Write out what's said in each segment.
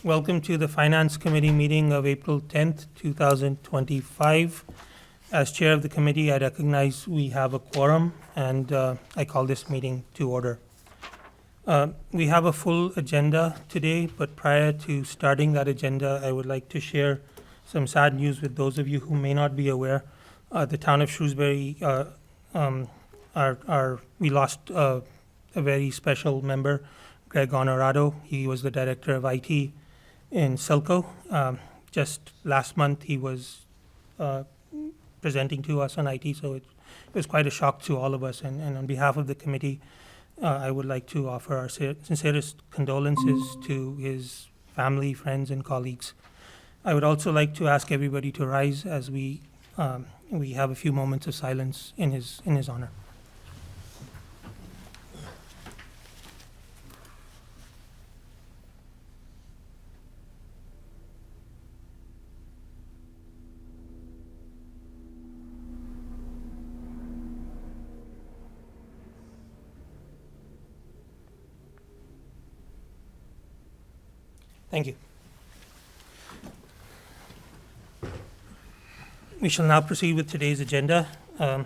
Welcome to the Finance Committee meeting of April 10th, 2025. As chair of the committee, I recognize we have a quorum, and I call this meeting to order. We have a full agenda today, but prior to starting that agenda, I would like to share some sad news with those of you who may not be aware. The town of Shrewsbury, we lost a very special member, Greg Honorado. He was the director of IT in Silco. Just last month, he was presenting to us on IT, so it was quite a shock to all of us. And on behalf of the committee, I would like to offer our sincerest condolences to his family, friends, and colleagues. I would also like to ask everybody to rise as we have a few moments of silence in his honor. Thank you. We shall now proceed with today's agenda. I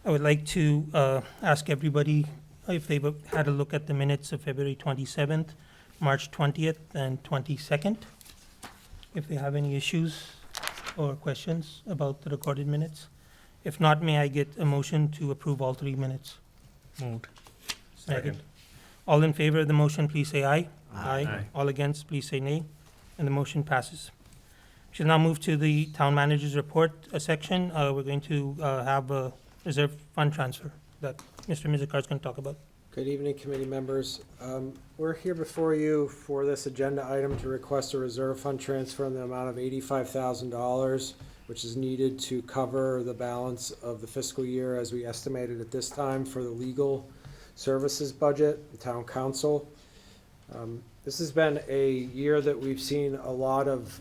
would like to ask everybody if they've had a look at the minutes of February 27th, March 20th, and 22nd. If they have any issues or questions about the recorded minutes. If not, may I get a motion to approve all three minutes? Moved. Second. All in favor of the motion, please say aye. Aye. All against, please say nay. And the motion passes. We shall now move to the town manager's report section. We're going to have a reserve fund transfer that Mr. Mizikar is going to talk about. Good evening, committee members. We're here before you for this agenda item to request a reserve fund transfer in the amount of $85,000, which is needed to cover the balance of the fiscal year as we estimated at this time for the legal services budget, the town council. This has been a year that we've seen a lot of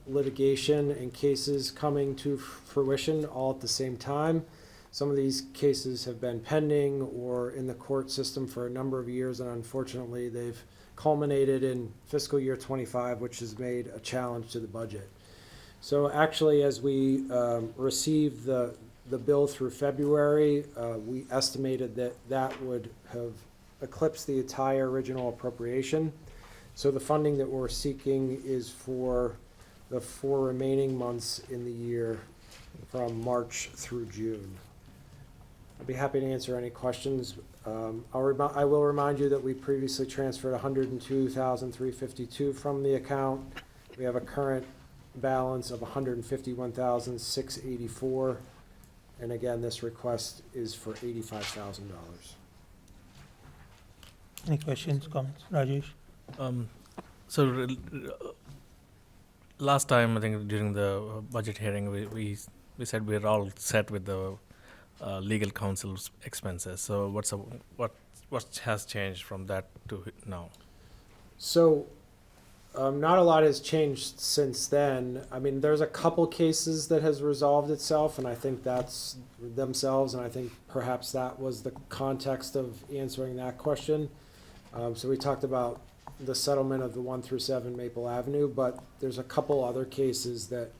litigation and cases coming to fruition all at the same time. Some of these cases have been pending or in the court system for a number of years, and unfortunately they've culminated in fiscal year 25, which has made a challenge to the budget. So actually, as we received the bill through February, we estimated that that would have eclipsed the entire original appropriation. So the funding that we're seeking is for the 4 remaining months in the year from March through June. I'd be happy to answer any questions. I will remind you that we previously transferred $102,352 from the account. We have a current balance of $151,684. And again, this request is for $85,000. Any questions, comments? Rajesh? Last time, I think during the budget hearing, we said we're all set with the legal counsel's expenses. So what has changed from that to now? So not a lot has changed since then. I mean, there's a couple cases that has resolved itself, and I think that's themselves, and I think perhaps that was the context of answering that question. So we talked about the settlement of the 1 through 7 Maple Avenue, but there's a couple other cases that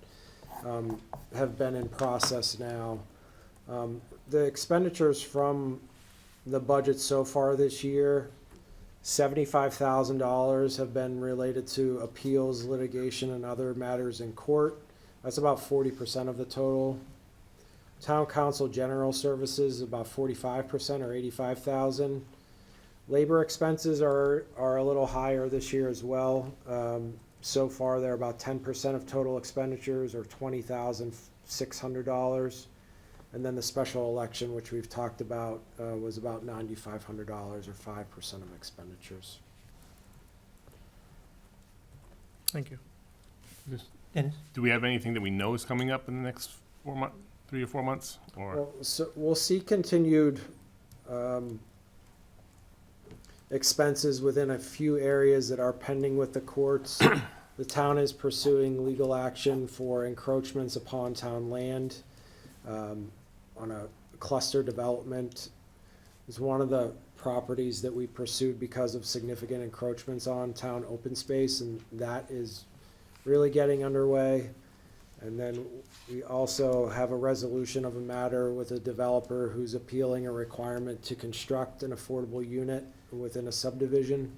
have been in process now. The expenditures from the budget so far this year, $75,000 have been related to appeals, litigation, and other matters in court. That's about 40% of the total. Town council general services, about 45% or $85,000. Labor expenses are a little higher this year as well. So far, they're about 10% of total expenditures, or $20,600. And then the special election, which we've talked about, was about $9,500, or 5% of expenditures. Thank you. Dennis? Do we have anything that we know is coming up in the next 3 or 4 months? Or Well, so we'll see continued expenses within a few areas that are pending with the courts. The town is pursuing legal action for encroachments upon town land on a cluster development. is one of the properties that we pursued because of significant encroachments on town open space, and that is really getting underway. And then we also have a resolution of a matter with a developer who's appealing a requirement to construct an affordable unit within a subdivision.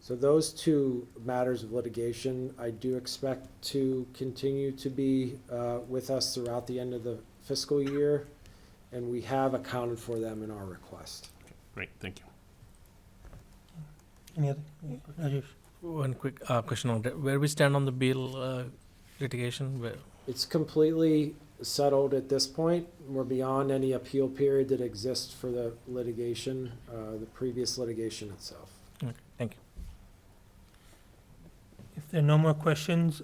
So those two matters of litigation, I do expect to continue to be with us throughout the end of the fiscal year, and we have accounted for them in our request. Great, thank you. Any other, Rajesh? One quick question on that. Where we stand on the Beal litigation? It's completely settled at this point. We're beyond any appeal period that exists for the litigation, the previous litigation itself. Okay, thank you. If there are no more questions,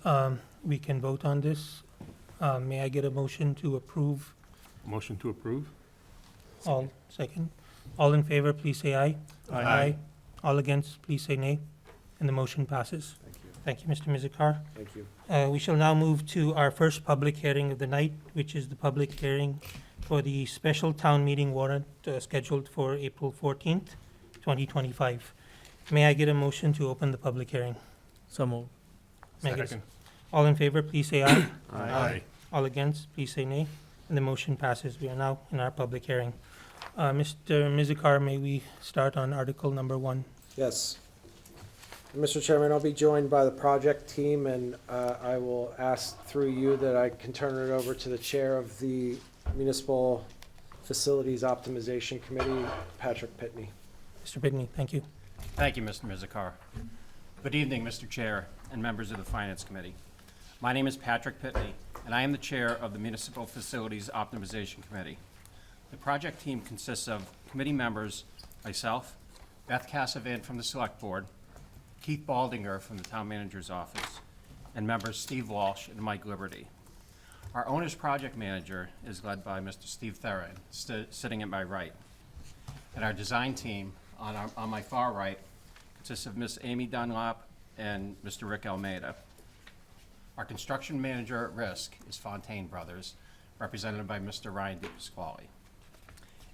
we can vote on this. May I get a motion to approve? Motion to approve? All, second. All in favor, please say aye. Aye. All against, please say nay. And the motion passes. Thank you. Thank you, Mr. Mizikar. Thank you. We shall now move to our first public hearing of the night, which is the public hearing for the special town meeting warrant scheduled for April 14th, 2025. May I get a motion to open the public hearing? So move. May I get a- Second. All in favor, please say aye. Aye. All against, please say nay. And the motion passes. We are now in our public hearing. Mr. Mizikar, may we start on Article number 1? Yes. Mr. Chairman, I'll be joined by the project team, and I will ask through you that I can turn it over to the chair of the Municipal Facilities Optimization Committee, Patrick Pitney. Mr. Pitney, thank you. Thank you, Mr. Mizikar. Good evening, Mr. Chair and members of the Finance Committee. My name is Patrick Pitney, and I am the chair of the Municipal Facilities Optimization Committee. The project team consists of committee members, myself, Beth Cassavant from the Select Board, Keith Baldinger from the Town Manager's Office, and members Steve Walsh and Mike Liberty. Our owner's project manager is led by Mr. Steve Theron, sitting at my right. And our design team on my far right consists of Miss Amy Dunlop and Mr. Rick Almeida. Our construction manager at risk is Fontaine Brothers, represented by Mr. Ryan DePasquale.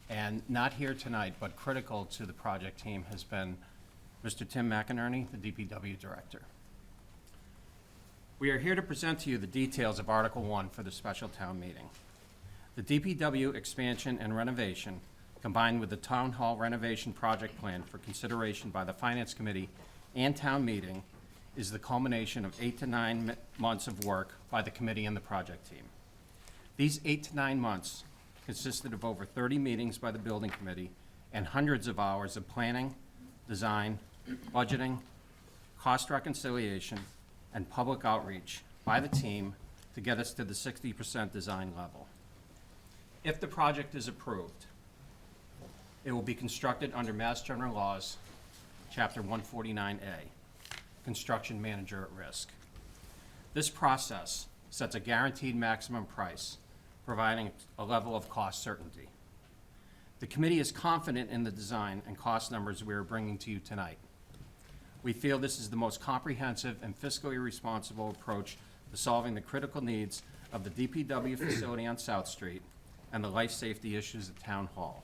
And not here tonight, but critical to the project team has been Mr. Tim McInerney, the DPW director. We are here to present to you the details of Article 1 for the special town meeting. The DPW expansion and renovation, combined with the Town Hall renovation project plan for consideration by the Finance Committee and Town Meeting, is the culmination of 8 to 9 months of work by the committee and the project team. These 8 to 9 months consisted of over 30 meetings by the building committee and hundreds of hours of planning, design, budgeting, cost reconciliation, and public outreach by the team to get us to the 60% design level. If the project is approved, it will be constructed under Mass General Laws, Chapter 149A, Construction Manager at Risk. This process sets a guaranteed maximum price, providing a level of cost certainty. The committee is confident in the design and cost numbers we are bringing to you tonight. We feel this is the most comprehensive and fiscally responsible approach to solving the critical needs of the DPW facility on South Street and the life safety issues at Town Hall,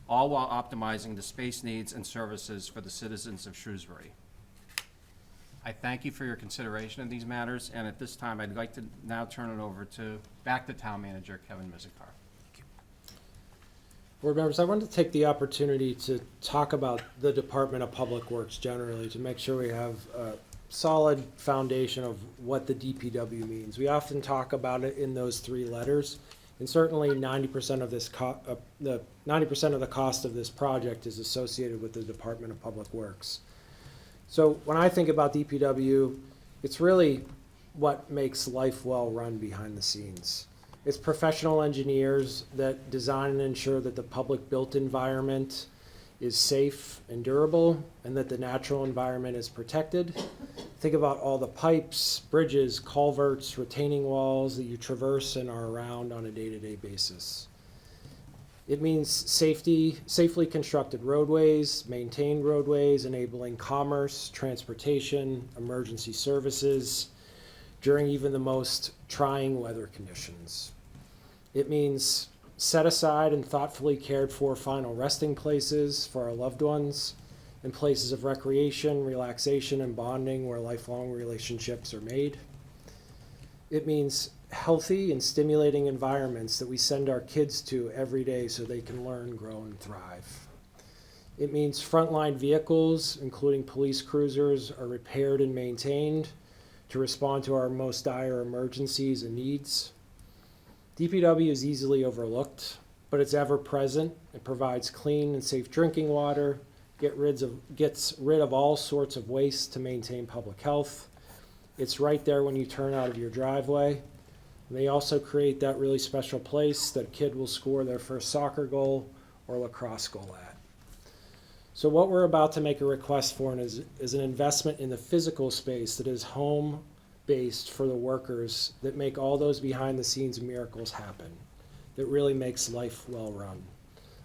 all while optimizing the space needs and services for the citizens of Shrewsbury. I thank you for your consideration of these matters, and at this time, I'd like to now turn it over back to Town Manager Kevin Mizikar. Board members, I wanted to take the opportunity to talk about the Department of Public Works generally, to make sure we have a solid foundation of what the DPW means. We often talk about it in those 3 letters, and certainly 90% of this 90% of the cost of this project is associated with the Department of Public Works. So when I think about DPW, it's really what makes life well run behind the scenes. It's professional engineers that design and ensure that the public built environment is safe and durable, and that the natural environment is protected. Think about all the pipes, bridges, culverts, retaining walls that you traverse and are around on a day-to-day basis. It means safely constructed roadways, maintained roadways, enabling commerce, transportation, emergency services during even the most trying weather conditions. It means set aside and thoughtfully cared for final resting places for our loved ones, and places of recreation, relaxation, and bonding where lifelong relationships are made. It means healthy and stimulating environments that we send our kids to every day so they can learn, grow, and thrive. It means frontline vehicles, including police cruisers, are repaired and maintained to respond to our most dire emergencies and needs. DPW is easily overlooked, but it's ever present. It provides clean and safe drinking water, gets rid of all sorts of waste to maintain public health. It's right there when you turn out of your driveway. And they also create that really special place that a kid will score their first soccer goal or lacrosse goal at. So what we're about to make a request for is an investment in the physical space that is home-based for the workers that make all those behind-the-scenes miracles happen, that really makes life well-run.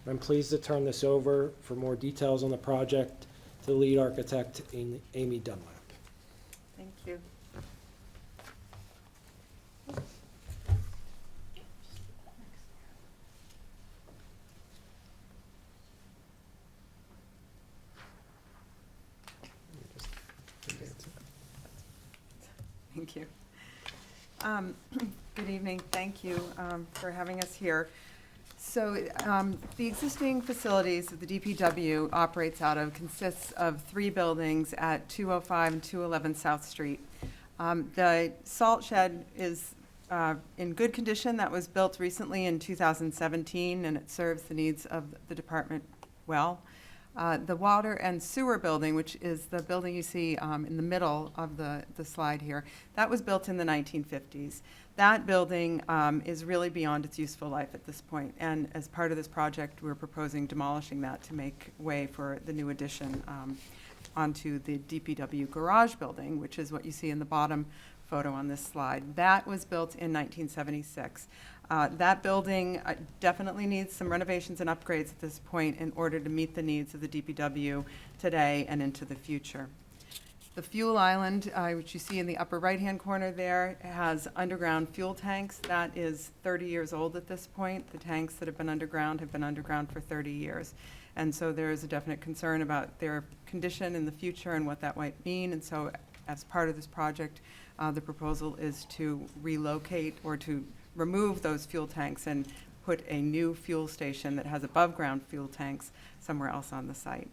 I'm pleased to turn this over for more details on the project to the lead architect, Amy Dunlap. Thank you. Thank you. Good evening. Thank you for having us here. So the existing facilities that the DPW operates out of consists of 3 buildings at 205 and 211 South Street. The salt shed is in good condition. That was built recently in 2017, and it serves the needs of the department well. The water and sewer building, which is the building you see in the middle of the slide here, that was built in the 1950s. That building is really beyond its useful life at this point, and as part of this project, we're proposing demolishing that to make way for the new addition onto the DPW garage building, which is what you see in the bottom photo on this slide. That was built in 1976. That building definitely needs some renovations and upgrades at this point in order to meet the needs of the DPW today and into the future. The fuel island, which you see in the upper right-hand corner there, has underground fuel tanks. That is 30 years old at this point. The tanks that have been underground for 30 years. And so there is a definite concern about their condition in the future and what that might mean. And so as part of this project, the proposal is to relocate or to remove those fuel tanks and put a new fuel station that has above-ground fuel tanks somewhere else on the site.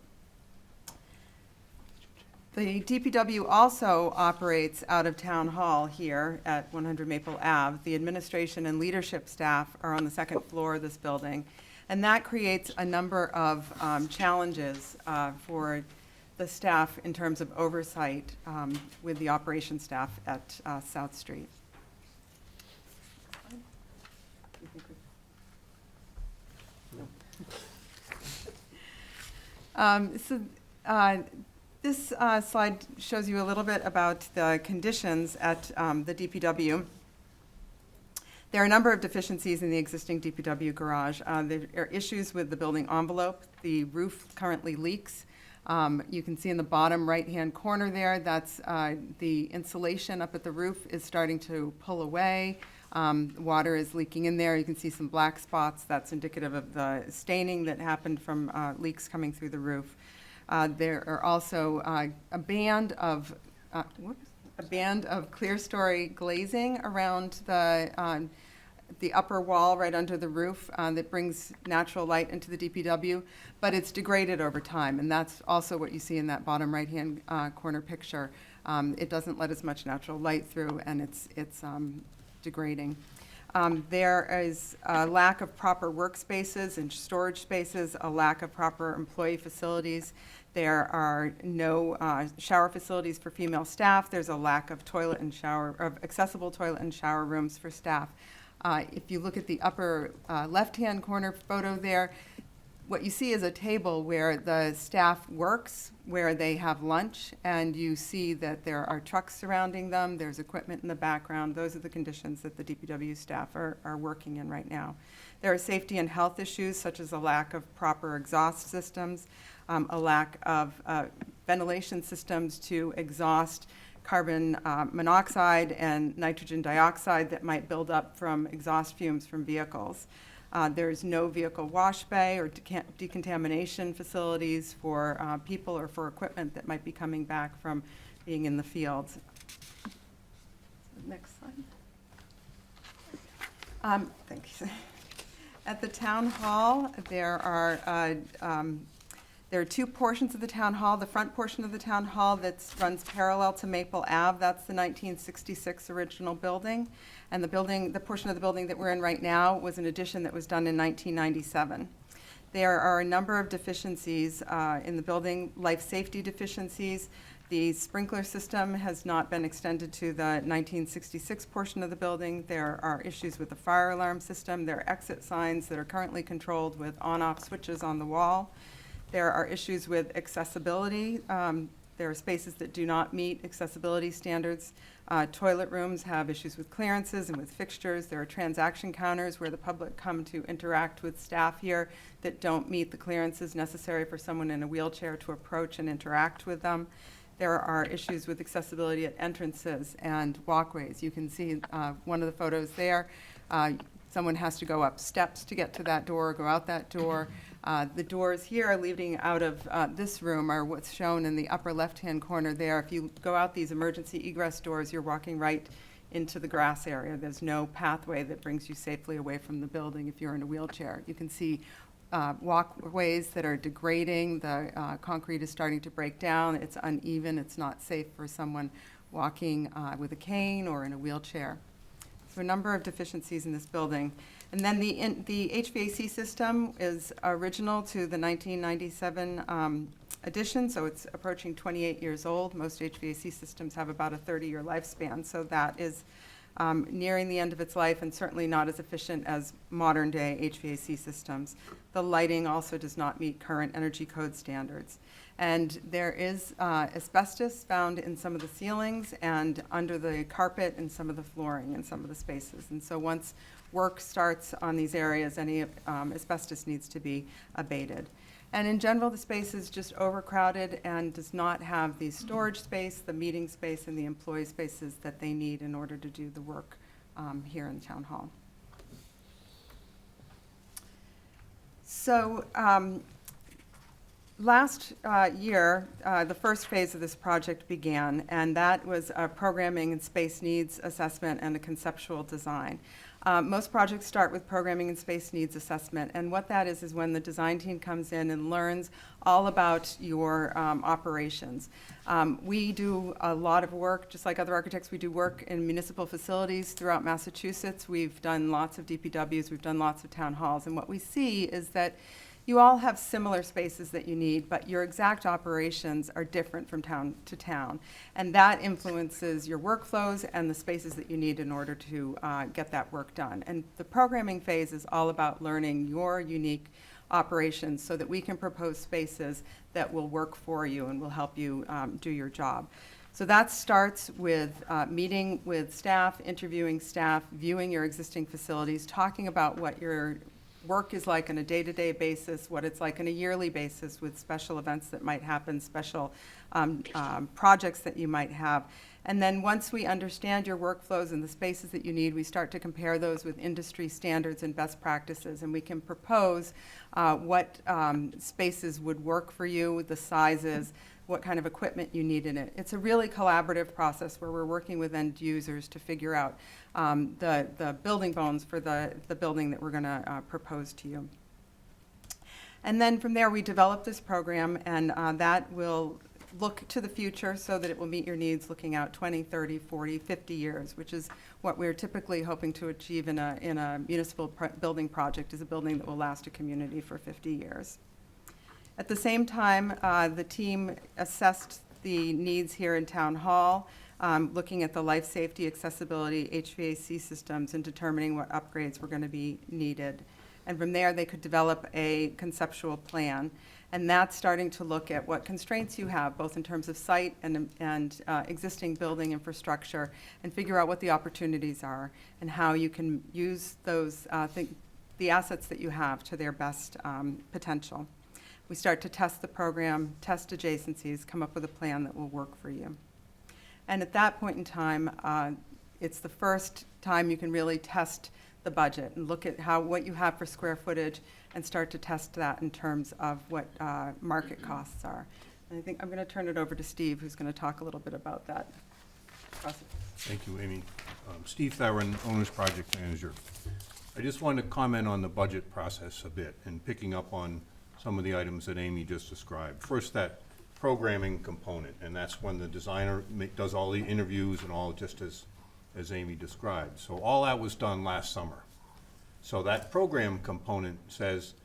The DPW also operates out of Town Hall here at 100 Maple Ave. The administration and leadership staff are on the second floor of this building, and that creates a number of challenges for the staff in terms of oversight with the operations staff at South Street. This slide shows you a little bit about the conditions at the DPW. There are a number of deficiencies in the existing DPW garage. There are issues with the building envelope. The roof currently leaks. You can see in the bottom right-hand corner there, that's the insulation up at the roof is starting to pull away. Water is leaking in there. You can see some black spots. That's indicative of the staining that happened from leaks coming through the roof. There are also a band of clear story glazing around the upper wall right under the roof that brings natural light into the DPW, but it's degraded over time, and that's also what you see in that bottom right-hand corner picture. It doesn't let as much natural light through, and it's degrading. There is a lack of proper workspaces and storage spaces, a lack of proper employee facilities. There are no shower facilities for female staff. There's a lack of accessible toilet and shower rooms for staff. If you look at the upper left-hand corner photo there, what you see is a table where the staff works, where they have lunch, and you see that there are trucks surrounding them, there's equipment in the background. Those are the conditions that the DPW staff are working in right now. There are safety and health issues, such as a lack of proper exhaust systems, a lack of ventilation systems to exhaust carbon monoxide and nitrogen dioxide that might build up from exhaust fumes from vehicles. There's no vehicle wash bay or decontamination facilities for people or for equipment that might be coming back from being in the fields. Next slide. Thank you. At the town hall, there are two portions of the town hall. The front portion of the town hall that runs parallel to Maple Ave, that's the 1966 original building. And the portion of the building that we're in right now was an addition that was done in 1997. There are a number of deficiencies in the building, life safety deficiencies. The sprinkler system has not been extended to the 1966 portion of the building. There are issues with the fire alarm system. There are exit signs that are currently controlled with on-off switches on the wall. There are issues with accessibility. There are spaces that do not meet accessibility standards. Toilet rooms have issues with clearances and with fixtures. There are transaction counters where the public come to interact with staff here that don't meet the clearances necessary for someone in a wheelchair to approach and interact with them. There are issues with accessibility at entrances and walkways. You can see one of the photos there. Someone has to go up steps to get to that door, go out that door. The doors here leading out of this room are what's shown in the upper left-hand corner there. If you go out these emergency egress doors, you're walking right into the grass area. There's no pathway that brings you safely away from the building if you're in a wheelchair. You can see walkways that are degrading. The concrete is starting to break down. It's uneven. It's not safe for someone walking with a cane or in a wheelchair. So a number of deficiencies in this building. And then the HVAC system is original to the 1997 addition, so it's approaching 28 years old. Most HVAC systems have about a 30-year lifespan, so that is nearing the end of its life and certainly not as efficient as modern-day HVAC systems. The lighting also does not meet current energy code standards. And there is asbestos found in some of the ceilings and under the carpet and some of the flooring in some of the spaces. And so once work starts on these areas, any asbestos needs to be abated. And in general, the space is just overcrowded and does not have the storage space, the meeting space, and the employee spaces that they need in order to do the work here in Town Hall. So last year, the first phase of this project began, and that was a programming and space needs assessment and a conceptual design. Most projects start with programming and space needs assessment, and what that is when the design team comes in and learns all about your operations. We do a lot of work, just like other architects, we do work in municipal facilities throughout Massachusetts. We've done lots of DPWs, we've done lots of town halls, and what we see is that you all have similar spaces that you need, but your exact operations are different from town to town. And that influences your workflows and the spaces that you need in order to get that work done. And the programming phase is all about learning your unique operations so that we can propose spaces that will work for you and will help you do your job. So that starts with meeting with staff, interviewing staff, viewing your existing facilities, talking about what your work is like on a day-to-day basis, what it's like on a yearly basis with special events that might happen, special projects that you might have. And then once we understand your workflows and the spaces that you need, we start to compare those with industry standards and best practices, and we can propose what spaces would work for you, the sizes, what kind of equipment you need in it. It's a really collaborative process where we're working with end users to figure out the building bones for the building that we're going to propose to you. And then from there, we develop this program, and that will look to the future so that it will meet your needs looking out 20, 30, 40, 50 years, which is what we're typically hoping to achieve in a municipal building project, is a building that will last a community for 50 years. At the same time, the team assessed the needs here in Town Hall, looking at the life safety, accessibility, HVAC systems, and determining what upgrades were going to be needed. And from there, they could develop a conceptual plan. And that's starting to look at what constraints you have, both in terms of site and existing building infrastructure, and figure out what the opportunities are and how you can use those the assets that you have to their best potential. We start to test the program, test adjacencies, come up with a plan that will work for you. And at that point in time, it's the first time you can really test the budget and look at what you have for square footage and start to test that in terms of what market costs are. And I think I'm going to turn it over to Steve, who's going to talk a little bit about that process. Thank you, Amy. Steve Theron, Owner's Project Manager. I just wanted to comment on the budget process a bit and picking up on some of the items that Amy just described. First, that programming component, and that's when the designer does all the interviews and all, just as Amy described. So all that was done last summer. So that program component says,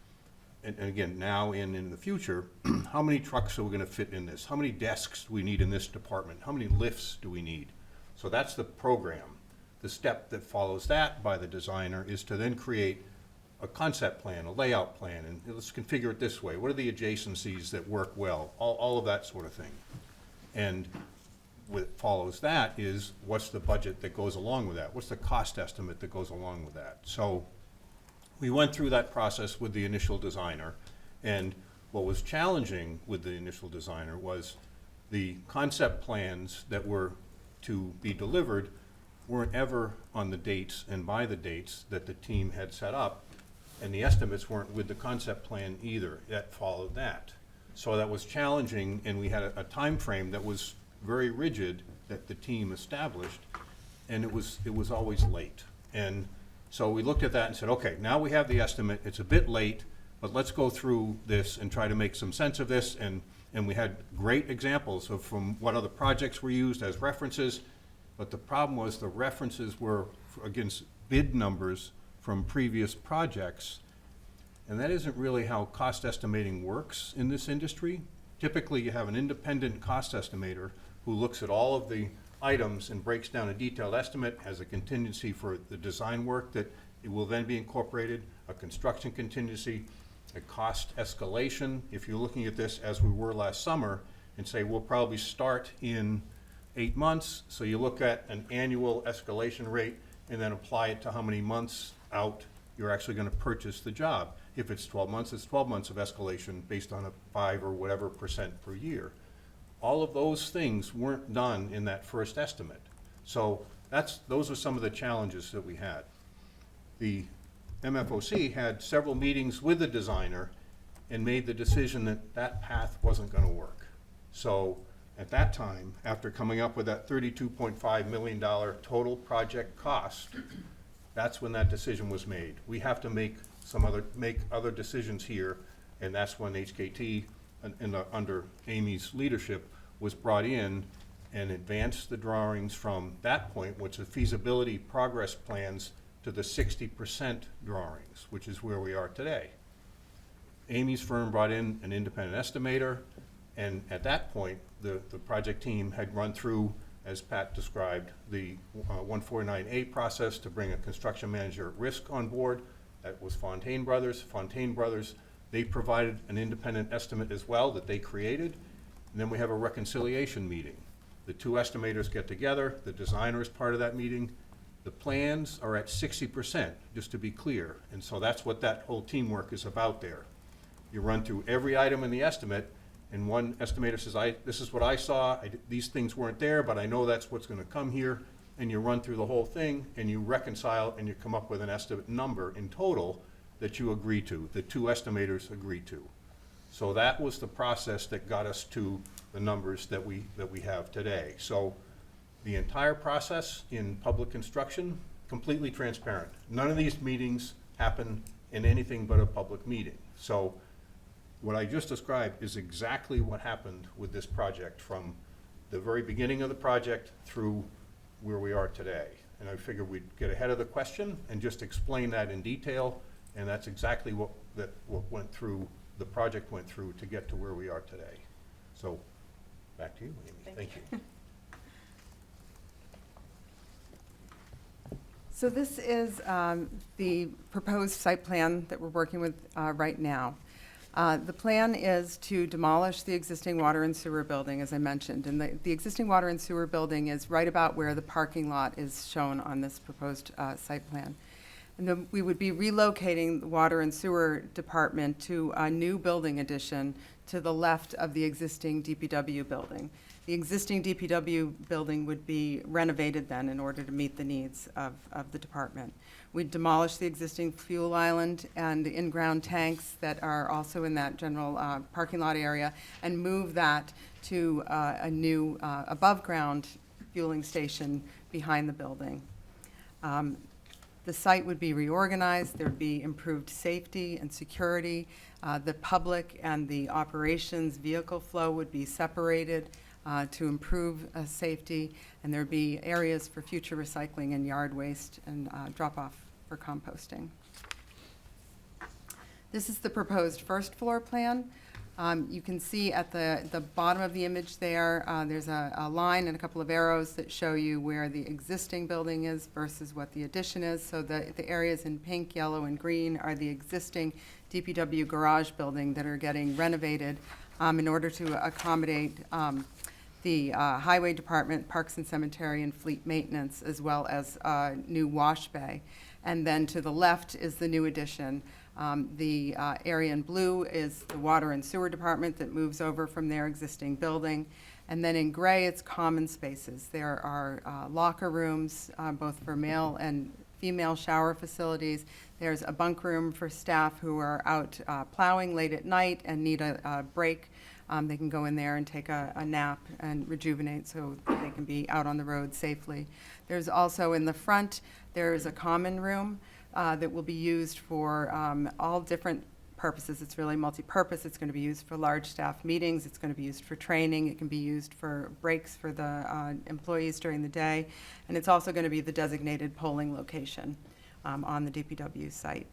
and again, now and in the future, how many trucks are we gonna fit in this? How many desks do we need in this department? How many lifts do we need? So that's the program. The step that follows that by the designer is to then create a concept plan, a layout plan, and let's configure it this way. What are the adjacencies that work well? All of that sort of thing. And what follows that is, what's the budget that goes along with that? What's the cost estimate that goes along with that? So we went through that process with the initial designer, and what was challenging with the initial designer was the concept plans that were to be delivered weren't ever on the dates and by the dates that the team had set up, and the estimates weren't with the concept plan either that followed that. So that was challenging, and we had a time frame that was very rigid that the team established, and it was always late. And so we looked at that and said, okay, now we have the estimate, it's a bit late, but let's go through this and try to make some sense of this. And we had great examples of from what other projects were used as references, but the problem was the references were against bid numbers from previous projects, and that isn't really how cost estimating works in this industry. Typically, you have an independent cost estimator who looks at all of the items and breaks down a detailed estimate, has a contingency for the design work that it will then be incorporated, a construction contingency, a cost escalation. If you're looking at this as we were last summer and say, we'll probably start in 8 months, so you look at an annual escalation rate and then apply it to how many months out you're actually gonna purchase the job. If it's 12 months, it's 12 months of escalation based on a 5 or whatever % per year. All of those things weren't done in that first estimate. So those are some of the challenges that we had. The MFOC had several meetings with the designer and made the decision that that path wasn't gonna work. So at that time, after coming up with that $32.5 million total project cost, that's when that decision was made. We have to make other decisions here, and that's when HKT, under Amy's leadership, was brought in and advanced the drawings from that point, which is feasibility progress plans, to the 60% drawings, which is where we are today. Amy's firm brought in an independent estimator, and at that point, the project team had run through, as Pat described, the 149A process to bring a construction manager at risk on board. That was Fontaine Brothers. Fontaine Brothers, they provided an independent estimate as well that they created. And then we have a reconciliation meeting. The two estimators get together, the designer is part of that meeting. The plans are at 60%, just to be clear. And so that's what that whole teamwork is about there. You run through every item in the estimate, and one estimator says, this is what I saw, these things weren't there, but I know that's what's gonna come here. And you run through the whole thing, and you reconcile, and you come up with an estimate number in total that you agree to, the two estimators agree to. So that was the process that got us to the numbers that we have today. So the entire process in public construction, completely transparent. None of these meetings happen in anything but a public meeting. So what I just described is exactly what happened with this project from the very beginning of the project through where we are today. And I figured we'd get ahead of the question and just explain that in detail, and that's exactly what went through, the project went through to get to where we are today. So back to you, Amy. Thank you. So this is the proposed site plan that we're working with right now. The plan is to demolish the existing water and sewer building, as I mentioned. And the existing water and sewer building is right about where the parking lot is shown on this proposed site plan. And then we would be relocating the water and sewer department to a new building addition to the left of the existing DPW building. The existing DPW building would be renovated then in order to meet the needs of the department. We'd demolish the existing fuel island and the in-ground tanks that are also in that general parking lot area and move that to a new above-ground fueling station behind the building. The site would be reorganized, there'd be improved safety and security. The public and the operations vehicle flow would be separated to improve safety, and there'd be areas for future recycling and yard waste and drop-off for composting. This is the proposed first floor plan. You can see at the bottom of the image there, there's a line and a couple of arrows that show you where the existing building is versus what the addition is. So the areas in pink, yellow, and green are the existing DPW garage building that are getting renovated in order to accommodate the Highway Department, Parks and Cemetery, and Fleet Maintenance, as well as new wash bay. And then to the left is the new addition. The area in blue is the Water and Sewer Department that moves over from their existing building. And then in gray, it's common spaces. There are locker rooms, both for male and female shower facilities. There's a bunk room for staff who are out plowing late at night and need a break. They can go in there and take a nap and rejuvenate so they can be out on the road safely. There's also in the front, there's a common room that will be used for all different purposes. It's really multi-purpose. It's going to be used for large staff meetings. It's going to be used for training. It can be used for breaks for the employees during the day. And it's also going to be the designated polling location on the DPW site.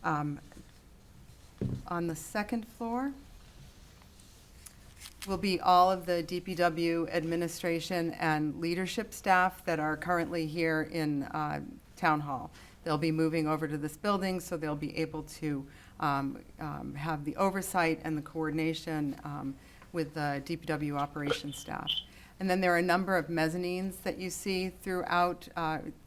On the second floor will be all of the DPW administration and leadership staff that are currently here in Town Hall. They'll be moving over to this building, so they'll be able to have the oversight and the coordination with the DPW operations staff. And then there are a number of mezzanines that you see throughout.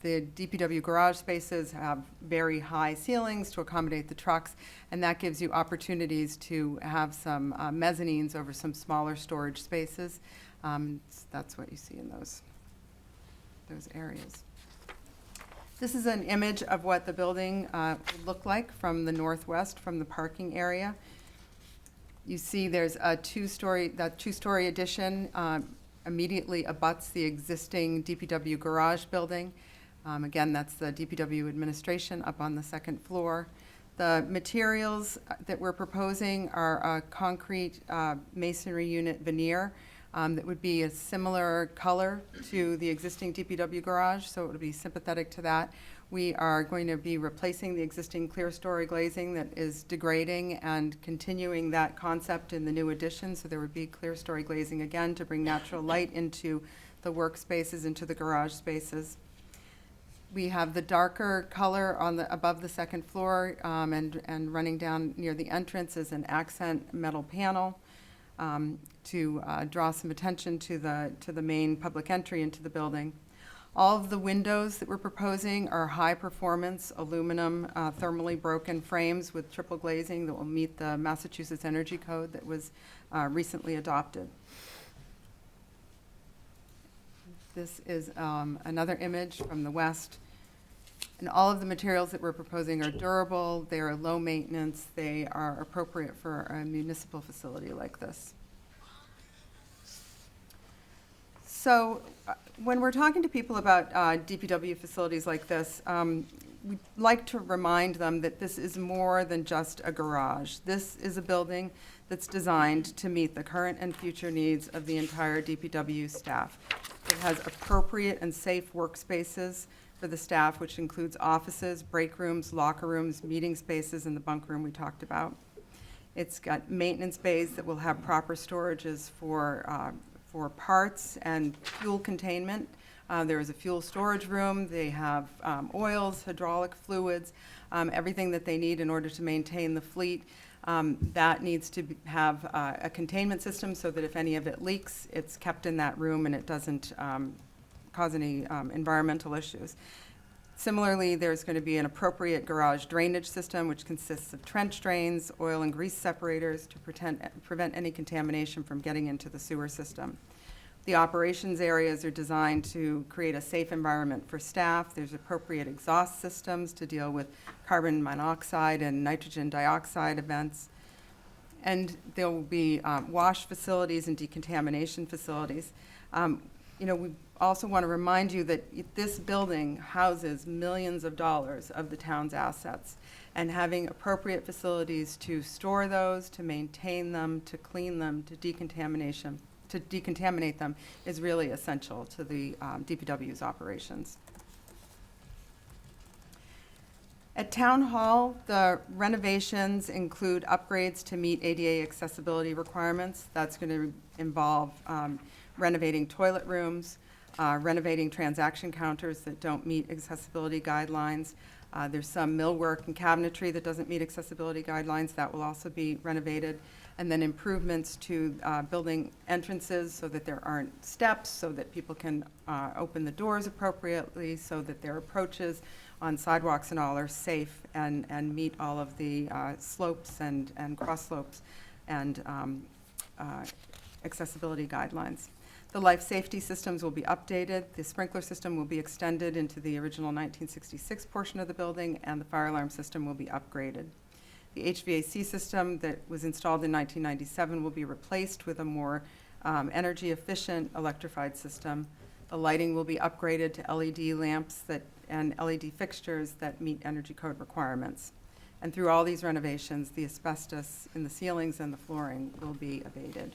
The DPW garage spaces have very high ceilings to accommodate the trucks, and that gives you opportunities to have some mezzanines over some smaller storage spaces. That's what you see in those areas. This is an image of what the building would look like from the northwest, from the parking area. You see there's a two-story addition immediately abuts the existing DPW garage building. Again, that's the DPW administration up on the second floor. The materials that we're proposing are a concrete masonry unit veneer that would be a similar color to the existing DPW garage, so it would be sympathetic to that. We are going to be replacing the existing clear story glazing that is degrading and continuing that concept in the new addition, so there would be clear story glazing again to bring natural light into the workspaces, into the garage spaces. We have the darker color on above the second floor and running down near the entrance is an accent metal panel to draw some attention to the main public entry into the building. All of the windows that we're proposing are high-performance aluminum thermally broken frames with triple glazing that will meet the Massachusetts Energy Code that was recently adopted. This is another image from the west. And all of the materials that we're proposing are durable, they are low maintenance, they are appropriate for a municipal facility like this. So when we're talking to people about DPW facilities like this, we'd like to remind them that this is more than just a garage. This is a building that's designed to meet the current and future needs of the entire DPW staff. It has appropriate and safe workspaces for the staff, which includes offices, break rooms, locker rooms, meeting spaces, and the bunk room we talked about. It's got maintenance bays that will have proper storages for parts and fuel containment. There is a fuel storage room. They have oils, hydraulic fluids, everything that they need in order to maintain the fleet. That needs to have a containment system so that if any of it leaks, it's kept in that room and it doesn't cause any environmental issues. Similarly, there's going to be an appropriate garage drainage system, which consists of trench drains, oil and grease separators to prevent any contamination from getting into the sewer system. The operations areas are designed to create a safe environment for staff. There's appropriate exhaust systems to deal with carbon monoxide and nitrogen dioxide events. And there will be wash facilities and decontamination facilities. We also want to remind you that this building houses millions of dollars of the town's assets, and having appropriate facilities to store those, to maintain them, to clean them, to decontaminate them is really essential to the DPW's operations. At Town Hall, the renovations include upgrades to meet ADA accessibility requirements. That's going to involve renovating toilet rooms, renovating transaction counters that don't meet accessibility guidelines. There's some millwork and cabinetry that doesn't meet accessibility guidelines. That will also be renovated. And then improvements to building entrances so that there aren't steps, so that people can open the doors appropriately, so that their approaches on sidewalks and all are safe and meet all of the slopes and cross slopes and accessibility guidelines. The life safety systems will be updated. The sprinkler system will be extended into the original 1966 portion of the building, and the fire alarm system will be upgraded. The HVAC system that was installed in 1997 will be replaced with a more energy-efficient electrified system. The lighting will be upgraded to LED lamps and LED fixtures that meet energy code requirements. And through all these renovations, the asbestos in the ceilings and the flooring will be abated.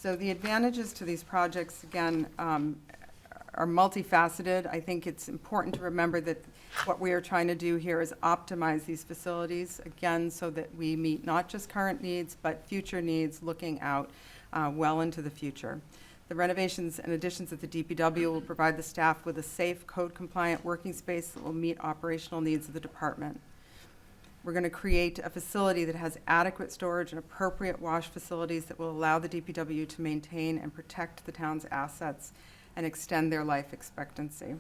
So the advantages to these projects, again, are multifaceted. I think it's important to remember that what we are trying to do here is optimize these facilities, again, so that we meet not just current needs, but future needs, looking out well into the future. The renovations and additions at the DPW will provide the staff with a safe, code-compliant working space that will meet operational needs of the department. We're going to create a facility that has adequate storage and appropriate wash facilities that will allow the DPW to maintain and protect the town's assets and extend their life expectancy.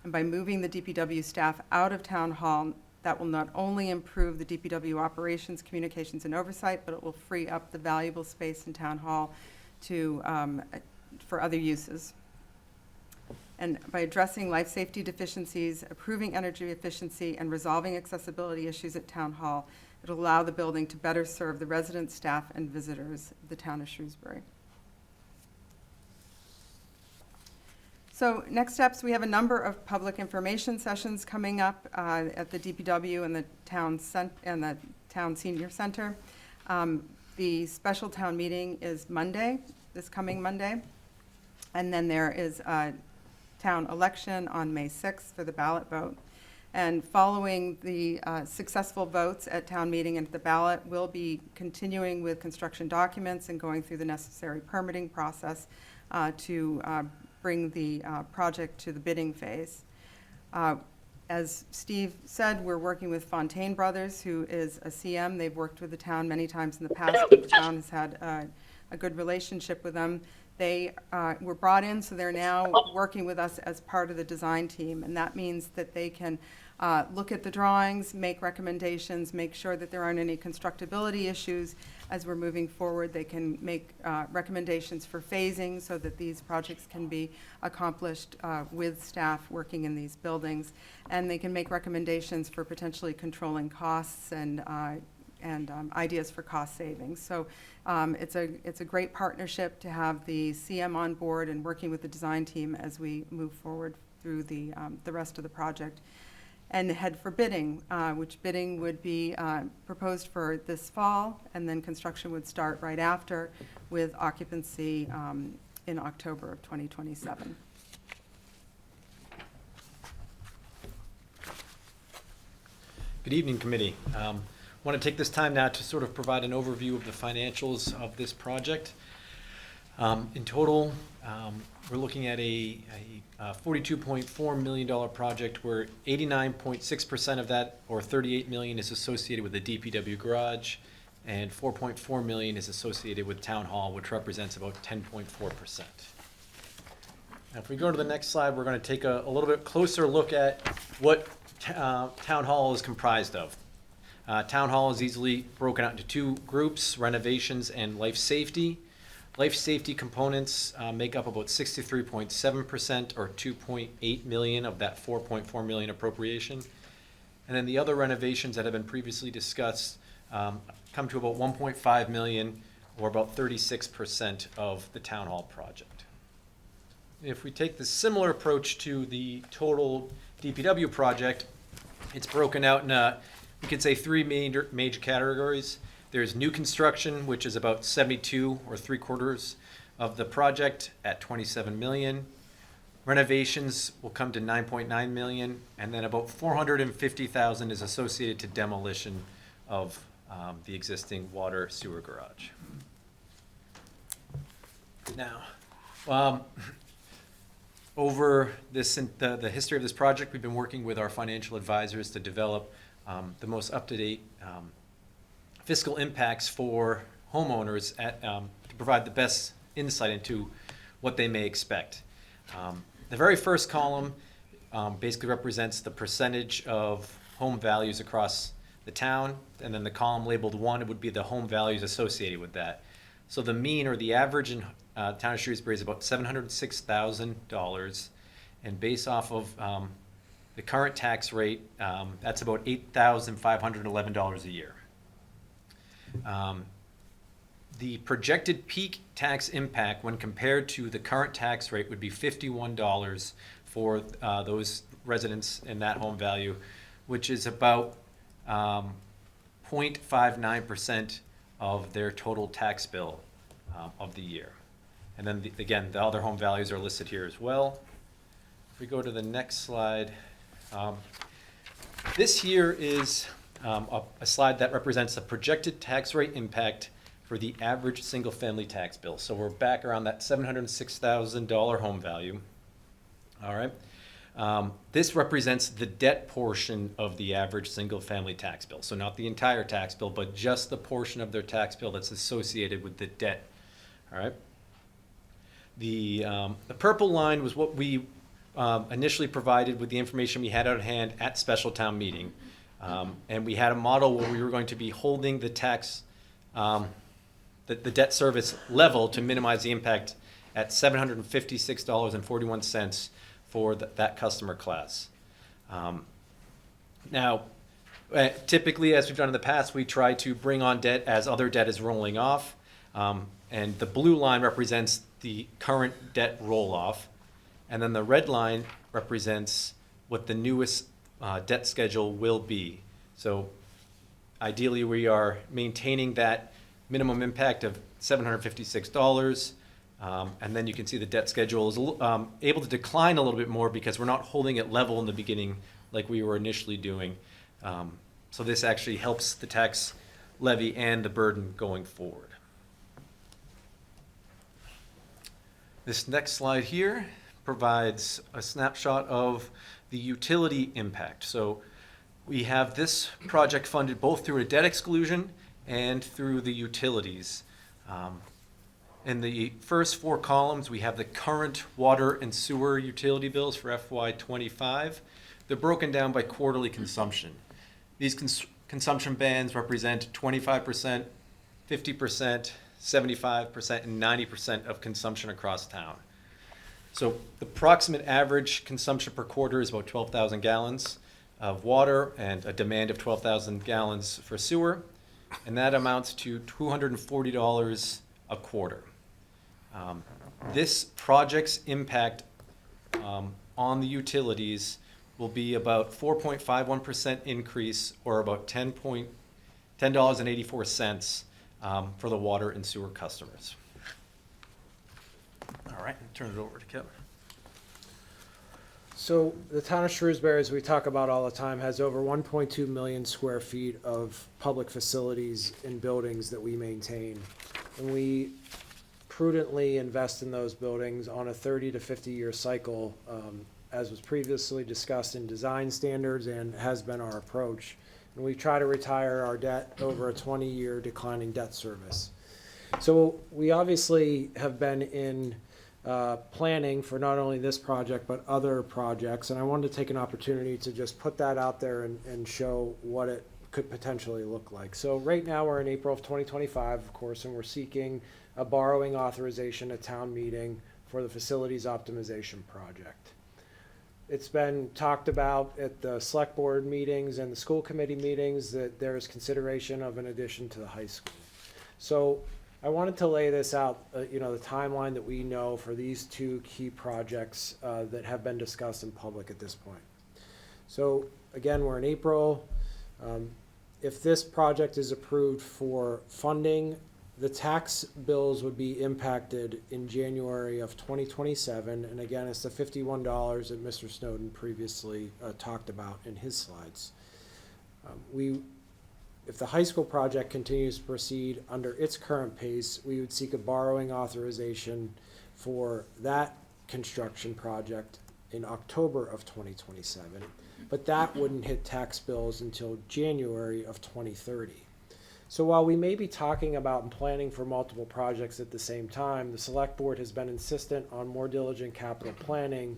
And by moving the DPW staff out of Town Hall, that will not only improve the DPW operations, communications, and oversight, but it will free up the valuable space in Town Hall for other uses. And by addressing life safety deficiencies, improving energy efficiency, and resolving accessibility issues at Town Hall, it'll allow the building to better serve the residents, staff, and visitors of the town of Shrewsbury. So next steps, we have a number of public information sessions coming up at the DPW and the town senior center. The special town meeting is Monday, this coming Monday. And then there is a town election on May 6th for the ballot vote. And following the successful votes at town meeting and the ballot, we'll be continuing with construction documents and going through the necessary permitting process to bring the project to the bidding phase. As Steve said, we're working with Fontaine Brothers, who is a CM. They've worked with the town many times in the past. The town has had a good relationship with them. They were brought in, so they're now working with us as part of the design team, and that means that they can look at the drawings, make recommendations, make sure that there aren't any constructability issues as we're moving forward. They can make recommendations for phasing so that these projects can be accomplished with staff working in these buildings, and they can make recommendations for potentially controlling costs and ideas for cost savings. So it's a great partnership to have the CM on board and working with the design team as we move forward through the rest of the project. And head for bidding, which bidding would be proposed for this fall, and then construction would start right after, with occupancy in October of 2027. Good evening, committee. I want to take this time now to sort of provide an overview of the financials of this project. In total, we're looking at a $42.4 million project where 89.6% of that, or $38 million, is associated with the DPW garage, and $4.4 million is associated with Town Hall, which represents about 10.4%. Now, if we go to the next slide, we're going to take a little bit closer look at what Town Hall is comprised of. Town Hall is easily broken out into two groups, renovations and life safety. Life safety components make up about 63.7% or 2.8 million of that 4.4 million appropriation. And then the other renovations that have been previously discussed come to about 1.5 million or about 36% of the Town Hall project. If we take the similar approach to the total DPW project, it's broken out in, we could say, three major categories. There's new construction, which is about 72 or 3/4 of the project at 27 million. Renovations will come to 9.9 million, and then about 450,000 is associated to demolition of the existing water sewer garage. Now, over the history of this project, we've been working with our financial advisors to develop the most up-to-date fiscal impacts for homeowners to provide the best insight into what they may expect. The very first column basically represents the percentage of home values across the town, and then the column labeled 1 would be the home values associated with that. So the mean or the average in town of Shrewsbury is about $706,000, and based off of the current tax rate, that's about $8,511 a year. The projected peak tax impact when compared to the current tax rate would be $51 for those residents in that home value, which is about 0.59% of their total tax bill of the year. And then again, the other home values are listed here as well. If we go to the next slide, this here is a slide that represents the projected tax rate impact for the average single-family tax bill. So we're back around that $706,000 home value. All right. This represents the debt portion of the average single-family tax bill. So not the entire tax bill, but just the portion of their tax bill that's associated with the debt. All right. The purple line was what we initially provided with the information we had at hand at special town meeting. And we had a model where we were going to be holding the tax, the debt service level to minimize the impact at $756.41 for that customer class. Now, typically, as we've done in the past, we try to bring on debt as other debt is rolling off. And the blue line represents the current debt roll-off. And then the red line represents what the newest debt schedule will be. So ideally, we are maintaining that minimum impact of $756. And then you can see the debt schedule is able to decline a little bit more because we're not holding it level in the beginning like we were initially doing. So this actually helps the tax levy and the burden going forward. This next slide here provides a snapshot of the utility impact. So we have this project funded both through a debt exclusion and through the utilities. In the first 4 columns, we have the current water and sewer utility bills for FY25. They're broken down by quarterly consumption. These consumption bands represent 25%, 50%, 75%, and 90% of consumption across town. So the approximate average consumption per quarter is about 12,000 gallons of water and a demand of 12,000 gallons for sewer, and that amounts to $240 a quarter. This project's impact on the utilities will be about 4.51% increase, or about $10.84 for the water and sewer customers. All right, turn it over to Kevin. So the town of Shrewsbury, as we talk about all the time, has over 1.2 million square feet of public facilities and buildings that we maintain. And we prudently invest in those buildings on a 30 to 50-year cycle, as was previously discussed in design standards and has been our approach. And we try to retire our debt over a 20-year declining debt service. So we obviously have been in planning for not only this project, but other projects. And I wanted to take an opportunity to just put that out there and show what it could potentially look like. So right now, we're in April of 2025, of course, and we're seeking a borrowing authorization at town meeting for the facilities optimization project. It's been talked about at the select board meetings and the school committee meetings that there is consideration of an addition to the high school. So I wanted to lay this out, the timeline that we know for these two key projects that have been discussed in public at this point. So again, we're in April. If this project is approved for funding, the tax bills would be impacted in January of 2027. And again, it's the $51 that Mr. Snowden previously talked about in his slides. If the high school project continues to proceed under its current pace, we would seek a borrowing authorization for that construction project in October of 2027. But that wouldn't hit tax bills until January of 2030. So while we may be talking about and planning for multiple projects at the same time, the select board has been insistent on more diligent capital planning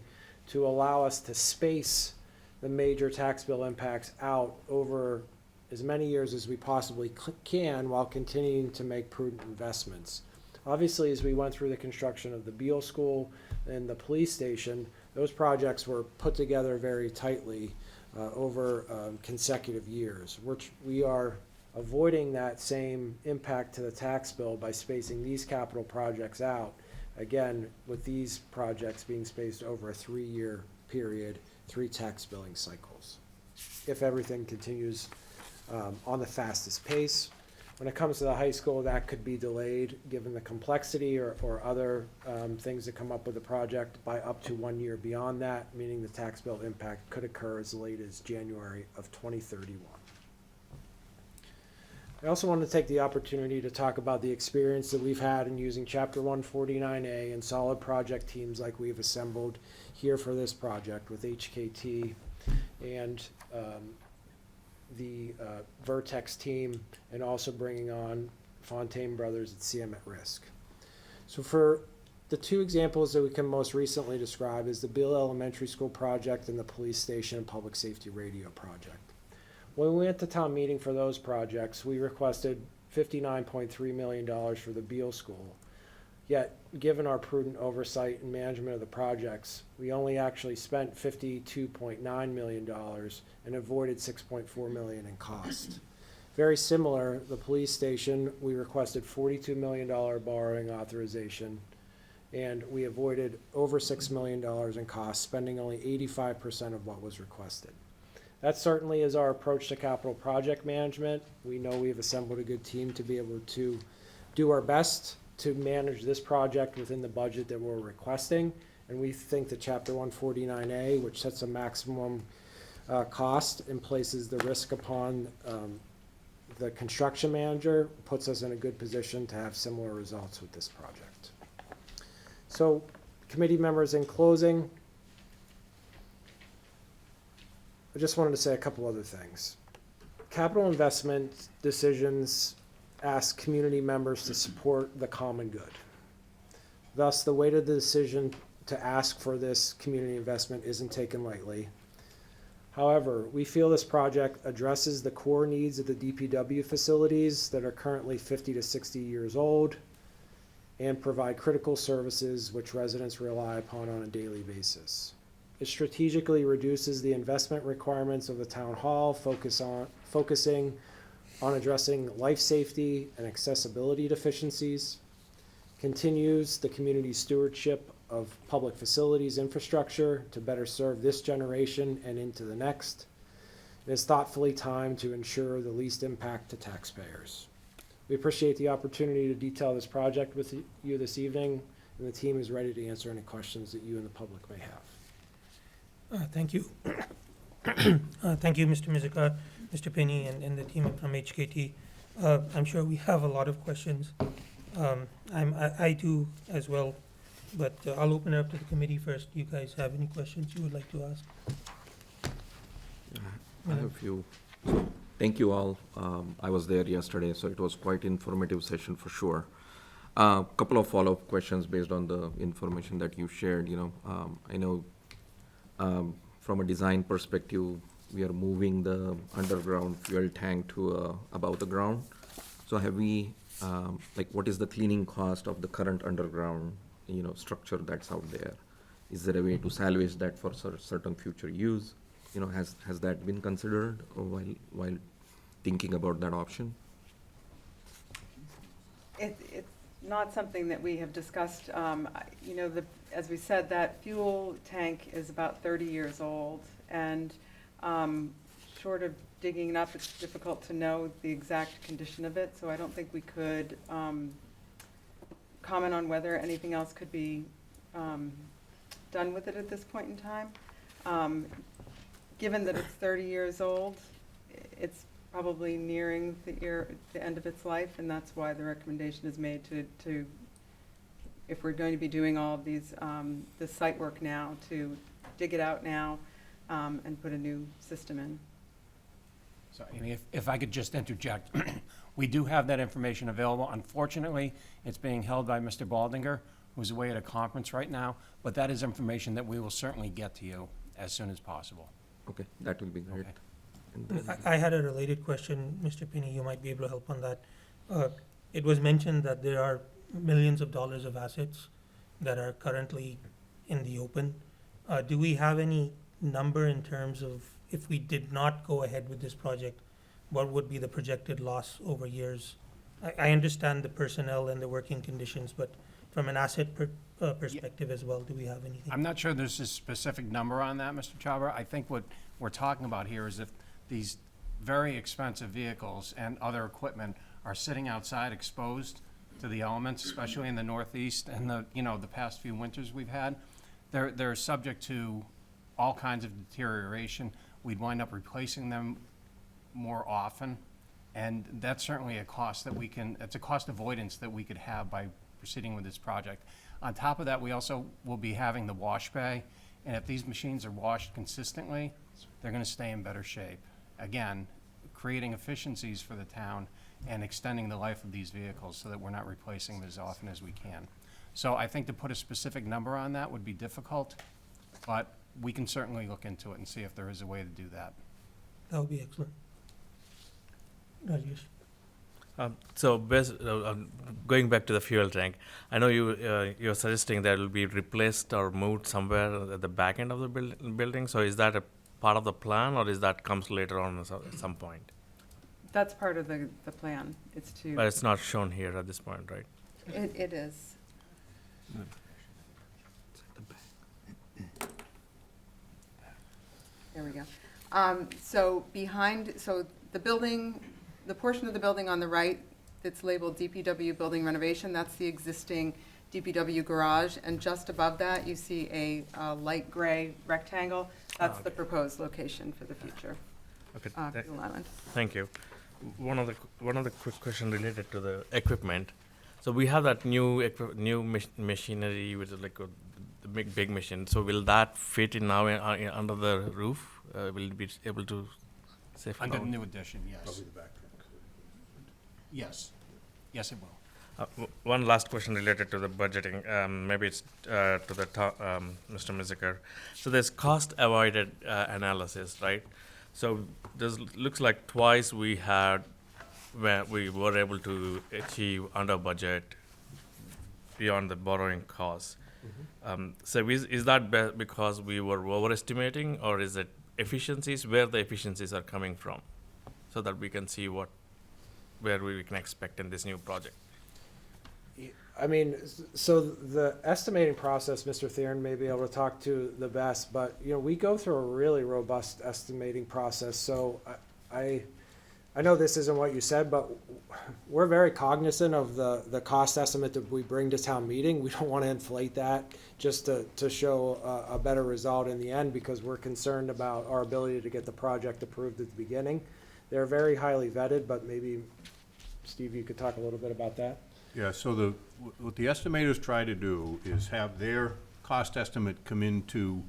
to allow us to space the major tax bill impacts out over as many years as we possibly can while continuing to make prudent investments. Obviously, as we went through the construction of the Beale School and the police station, those projects were put together very tightly over consecutive years, which we are avoiding that same impact to the tax bill by spacing these capital projects out, again, with these projects being spaced over a 3-year period, 3 tax billing cycles, if everything continues on the fastest pace. When it comes to the high school, that could be delayed given the complexity or other things that come up with the project by up to 1 year beyond that, meaning the tax bill impact could occur as late as January of 2031. I also want to take the opportunity to talk about the experience that we've had in using Chapter 149A and solid project teams like we've assembled here for this project with HKT and the Vertex team, and also bringing on Fontaine Brothers at CM at Risk. So for the 2 examples that we can most recently describe is the Beale Elementary School project and the police station and public safety radio project. When we went to town meeting for those projects, we requested $59.3 million for the Beale School. Yet, given our prudent oversight and management of the projects, we only actually spent $52.9 million and avoided $6.4 million in cost. Very similar, the police station, we requested $42 million borrowing authorization, and we avoided over $6 million in costs, spending only 85% of what was requested. That certainly is our approach to capital project management. We know we've assembled a good team to be able to do our best to manage this project within the budget that we're requesting. And we think that Chapter 149A, which sets a maximum cost and places the risk upon the construction manager, puts us in a good position to have similar results with this project. So, committee members, in closing, I just wanted to say a couple other things. Capital investment decisions ask community members to support the common good. Thus, the weight of the decision to ask for this community investment isn't taken lightly. However, we feel this project addresses the core needs of the DPW facilities that are currently 50 to 60 years old and provide critical services which residents rely upon on a daily basis. It strategically reduces the investment requirements of the town hall, focusing on addressing life safety and accessibility deficiencies, continues the community stewardship of public facilities infrastructure to better serve this generation and into the next. It is thoughtfully timed to ensure the least impact to taxpayers. We appreciate the opportunity to detail this project with you this evening, and the team is ready to answer any questions that you and the public may have. Thank you. Thank you, Mr. Mizuka, Mr. Penny, and the team from HKT. I'm sure we have a lot of questions. I do as well, but I'll open it up to the committee first. Do you guys have any questions you would like to ask? I have a few. Thank you all. I was there yesterday, so it was quite informative session for sure. Couple of follow-up questions based on the information that you shared, I know, from a design perspective, we are moving the underground fuel tank to, above the ground. So have we, what is the cleaning cost of the current underground, structure that's out there? Is there a way to salvage that for certain future use? Has that been considered while thinking about that option? It's not something that we have discussed. As we said, that fuel tank is about 30 years old, and short of digging it up, it's difficult to know the exact condition of it, so I don't think we could comment on whether anything else could be done with it at this point in time. Given that it's 30 years old, it's probably nearing the end of its life, and that's why the recommendation is made to if we're going to be doing all of these, the site work now, to dig it out now and put a new system in. So, Amy, if I could just interject, we do have that information available. Unfortunately, it's being held by Mr. Baldinger, who's away at a conference right now, but that is information that we will certainly get to you as soon as possible. Okay, that will be great. Okay. And then- I had a related question, Mr. Penny, you might be able to help on that. It was mentioned that there are millions of dollars of assets that are currently in the open. Do we have any number in terms of if we did not go ahead with this project, what would be the projected loss over years? I understand the personnel and the working conditions, but from an asset perspective as well, do we have anything? I'm not sure there's a specific number on that, Mr. Chhabra. I think what we're talking about here is if these very expensive vehicles and other equipment are sitting outside exposed to the elements, especially in the Northeast and the past few winters we've had, they're subject to all kinds of deterioration. We'd wind up replacing them more often, and that's certainly a cost that it's a cost avoidance that we could have by proceeding with this project. On top of that, we also will be having the wash bay, and if these machines are washed consistently, they're gonna stay in better shape. Again, creating efficiencies for the town and extending the life of these vehicles so that we're not replacing them as often as we can. So I think to put a specific number on that would be difficult, but we can certainly look into it and see if there is a way to do that. That would be excellent. Rajesh? Going back to the fuel tank, I know you're suggesting that it will be replaced or moved somewhere at the back end of the building. So is that a part of the plan, or is that comes later on at some point? That's part of the plan. It's to. But it's not shown here at this point, right? It is. There we go. So the building, the portion of the building on the right that's labeled DPW Building Renovation, that's the existing DPW garage. And just above that, you see a light gray rectangle. That's the proposed location for the future. Okay. Fuel Island. Thank you. One of the quick question related to the equipment. So we have that new machinery, which is like the big machine. So will that fit in now under the roof? Will it be able to safely? Under the new addition, yes. Yes. Yes, it will. One last question related to the budgeting. Maybe it's to Mr. Miziker. So there's cost avoided analysis, right? So this looks like twice we were able to achieve under budget beyond the borrowing costs. So is that because we were overestimating, or is it efficiencies? Where the efficiencies are coming from, so that we can see where we can expect in this new project? I mean, so the estimating process, Mr. Theron may be able to talk to the best, but, we go through a really robust estimating process. So I know this isn't what you said, but we're very cognizant of the cost estimate that we bring to town meeting. We don't want to inflate that just to show a better result in the end, because we're concerned about our ability to get the project approved at the beginning. They're very highly vetted, but maybe, Steve, you could talk a little bit about that. Yeah, so what the estimators try to do is have their cost estimate come into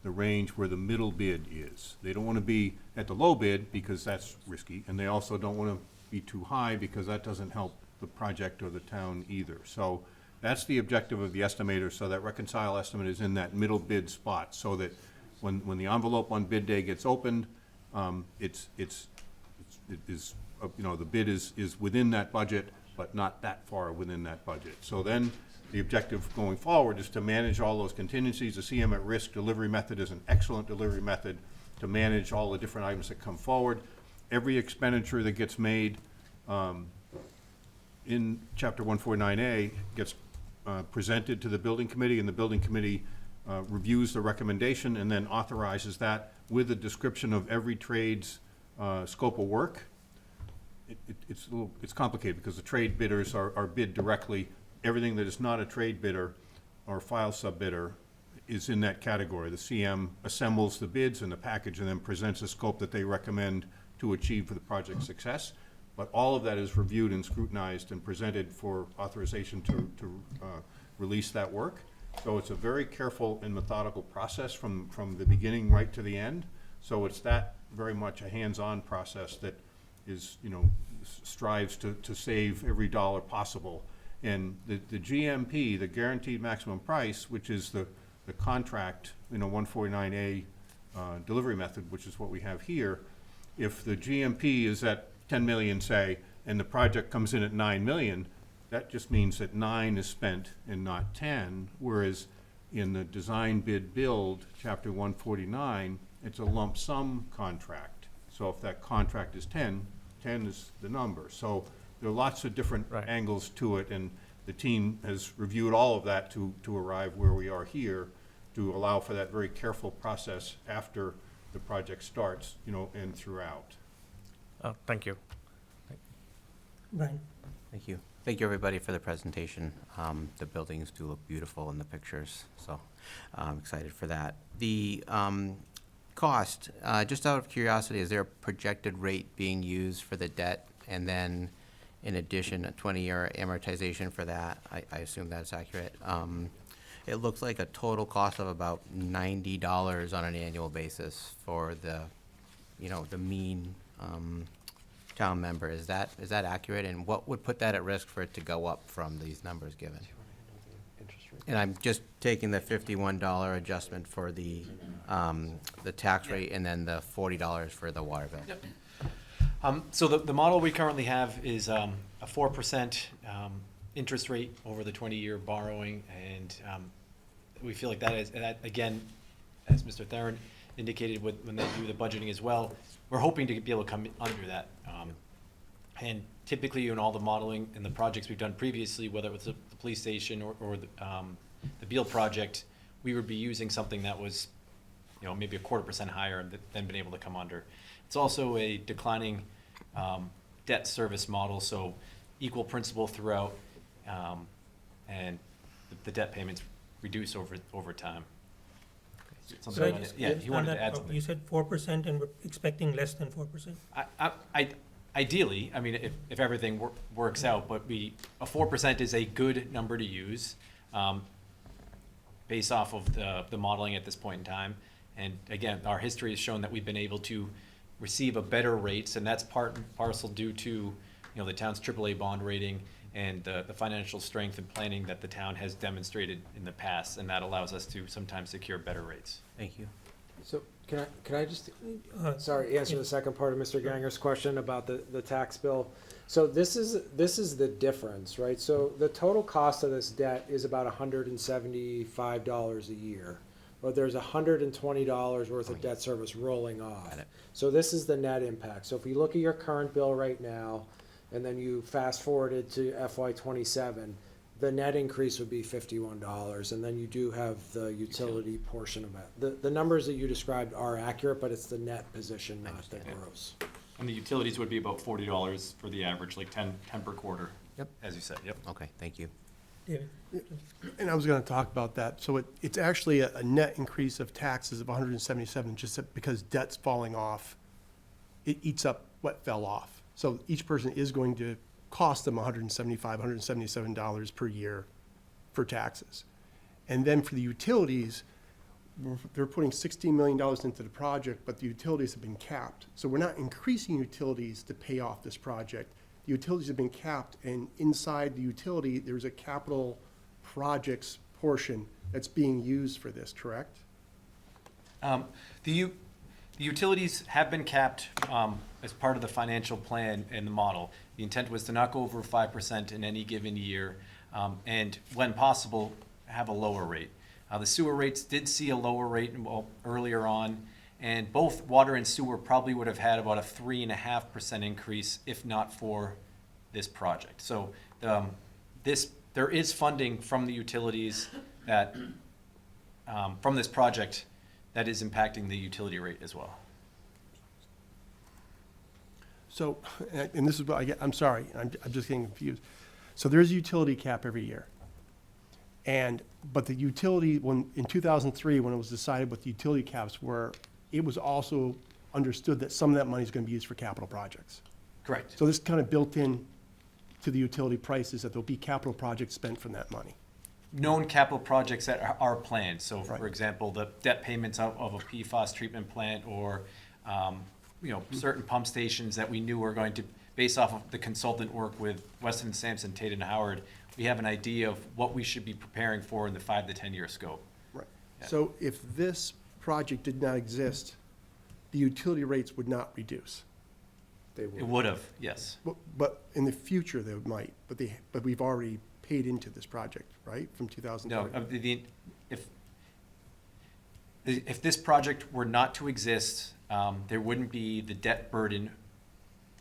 the range where the middle bid is. They don't want to be at the low bid because that's risky, and they also don't want to be too high because that doesn't help the project or the town either. So that's the objective of the estimator, so that reconcile estimate is in that middle bid spot, so that when the envelope on bid day gets opened, it is, the bid is within that budget, but not that far within that budget. So then, the objective going forward is to manage all those contingencies. The CM at risk delivery method is an excellent delivery method to manage all the different items that come forward. Every expenditure that gets made in Chapter 149A gets presented to the building committee, and the building committee reviews the recommendation and then authorizes that with a description of every trade's scope of work. It's complicated because the trade bidders are bid directly. Everything that is not a trade bidder or file sub-bidder is in that category. The CM assembles the bids and the package and then presents a scope that they recommend to achieve for the project's success. But all of that is reviewed and scrutinized and presented for authorization to release that work. So it's a very careful and methodical process from the beginning right to the end. So it's that very much a hands-on process that is, strives to save every dollar possible. And the GMP, the guaranteed maximum price, which is the contract, 149A delivery method, which is what we have here, if the GMP is at 10 million, say, and the project comes in at 9 million, that just means that 9 is spent and not 10, whereas in the design bid build, Chapter 149, it's a lump sum contract. So if that contract is 10, 10 is the number. So there are lots of different Right. angles to it, and the team has reviewed all of that to arrive where we are here, to allow for that very careful process after the project starts, and throughout. Thank you. Brian? Thank you. Thank you, everybody, for the presentation. The buildings do look beautiful in the pictures, so I'm excited for that. The cost, just out of curiosity, is there a projected rate being used for the debt? And then, in addition, a 20-year amortization for that? I assume that's accurate. It looks like a total cost of about $90 on an annual basis for the, the mean town member. Is that accurate? And what would put that at risk for it to go up from these numbers given? And I'm just taking the $51 adjustment for the tax rate and then the $40 for the water bill. Yep. So the model we currently have is a 4% interest rate over the 20-year borrowing, and we feel like that again, as Mr. Theron indicated when they do the budgeting as well, we're hoping to be able to come under that. And typically in all the modeling and the projects we've done previously, whether it was the police station or the Beal project, we would be using something that was, maybe 1/4% higher than been able to come under. It's also a declining debt service model, so equal principal throughout, and the debt payments reduce over time. Something So like that. Yeah, he wanted to add something. You said 4% and we're expecting less than 4%? Ideally, I mean, if everything works out, but a 4% is a good number to use, based off of the modeling at this point in time. And again, our history has shown that we've been able to receive a better rates, and that's part and parcel due to, the town's AAA bond rating and the financial strength and planning that the town has demonstrated in the past, and that allows us to sometimes secure better rates. Thank you. So can I just, Uh, answer the second part of Mr. Ganger's question about the tax bill? So this is the difference, right? So the total cost of this debt is about $175 a year. But there's $120 worth of debt service rolling off. Got it. So this is the net impact. So if you look at your current bill right now, and then you fast forwarded to FY '27, the net increase would be $51, and then you do have the utility portion of it. The numbers that you described are accurate, but it's the net position, not the gross. And the utilities would be about $40 for the average, like 10 per quarter. Yep. As you said, yep. Okay, thank you. David? And I was gonna talk about that. So it's actually a net increase of taxes of 177, just because debt's falling off. It eats up what fell off. So each person is going to cost them $175, $177 per year for taxes. And then for the utilities, they're putting $16 million into the project, but the utilities have been capped. So we're not increasing utilities to pay off this project. The utilities have been capped, and inside the utility, there's a capital projects portion that's being used for this, correct? The utilities have been capped as part of the financial plan and the model. The intent was to not go over 5% in any given year, and when possible, have a lower rate. The sewer rates did see a lower rate earlier on, and both water and sewer probably would have had about a 3.5% increase if not for this project. So there is funding from the utilities that, from this project, that is impacting the utility rate as well. So, and this is what I'm sorry, I'm just getting confused. So there's a utility cap every year. But the utility, in 2003, when it was decided what the utility caps were, it was also understood that some of that money is going to be used for capital projects. Correct. So this kind of built in to the utility prices that there'll be capital projects spent from that money. Known capital projects that are planned. So, Right. for example, the debt payments of a PFAS treatment plant, or certain pump stations that we knew were going to, based off of the consultant work with Weston & Sampson, Tate and Howard, we have an idea of what we should be preparing for in the 5 to 10 year scope. Right. Yeah. So if this project did not exist, the utility rates would not reduce. They It will. would have, yes. But in the future, they might, but we've already paid into this project, right, from No, 2003? if this project were not to exist, there wouldn't be the debt burden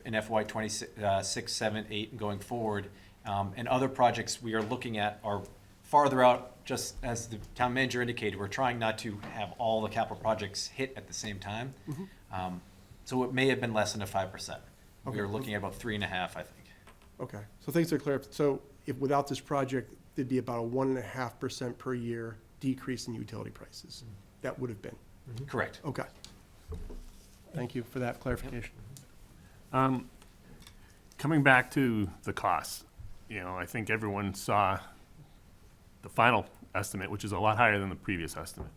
in FY 26, 7, 8, and going forward. And other projects we are looking at are farther out, just as the town manager indicated. We're trying not to have all the capital projects hit at the same time. So it may have been less than a 5%. We Okay. were looking at about 3.5, I think. Okay, so things are clear. So if, without this project, there'd be about a 1.5% per year decrease in utility prices. That would have been. Correct. Okay. Thank you for that clarification. Coming back to the cost, I think everyone saw the final estimate, which is a lot higher than the previous estimate.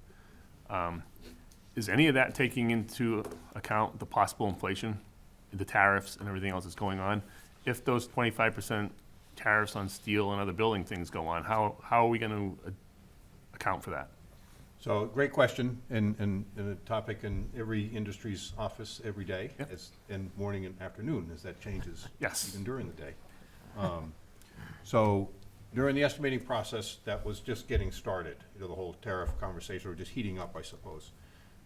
Is any of that taking into account the possible inflation, the tariffs and everything else that's going on? If those 25% tariffs on steel and other building things go on, how are we going to account for that? So, great question, and a topic in every industry's office every day, Yep. and morning and afternoon, as that changes. Yes. Even during the day. So, during the estimating process, that was just getting started, the whole tariff conversation, or just heating up, I suppose.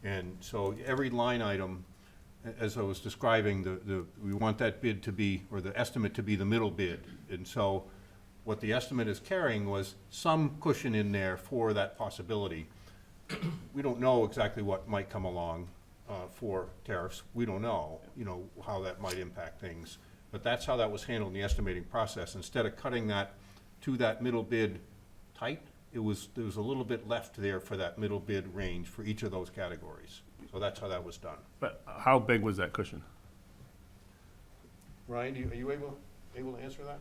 And so, every line item, as I was describing, we want that bid to be, or the estimate to be the middle bid. And so, what the estimate is carrying was some cushion in there for that possibility. We don't know exactly what might come along for tariffs. We don't know, how that might impact things. But that's how that was handled in the estimating process. Instead of cutting that to that middle bid tight, there was a little bit left there for that middle bid range for each of those categories. So that's how that was done. But how big was that cushion? Ryan, are you able to answer that?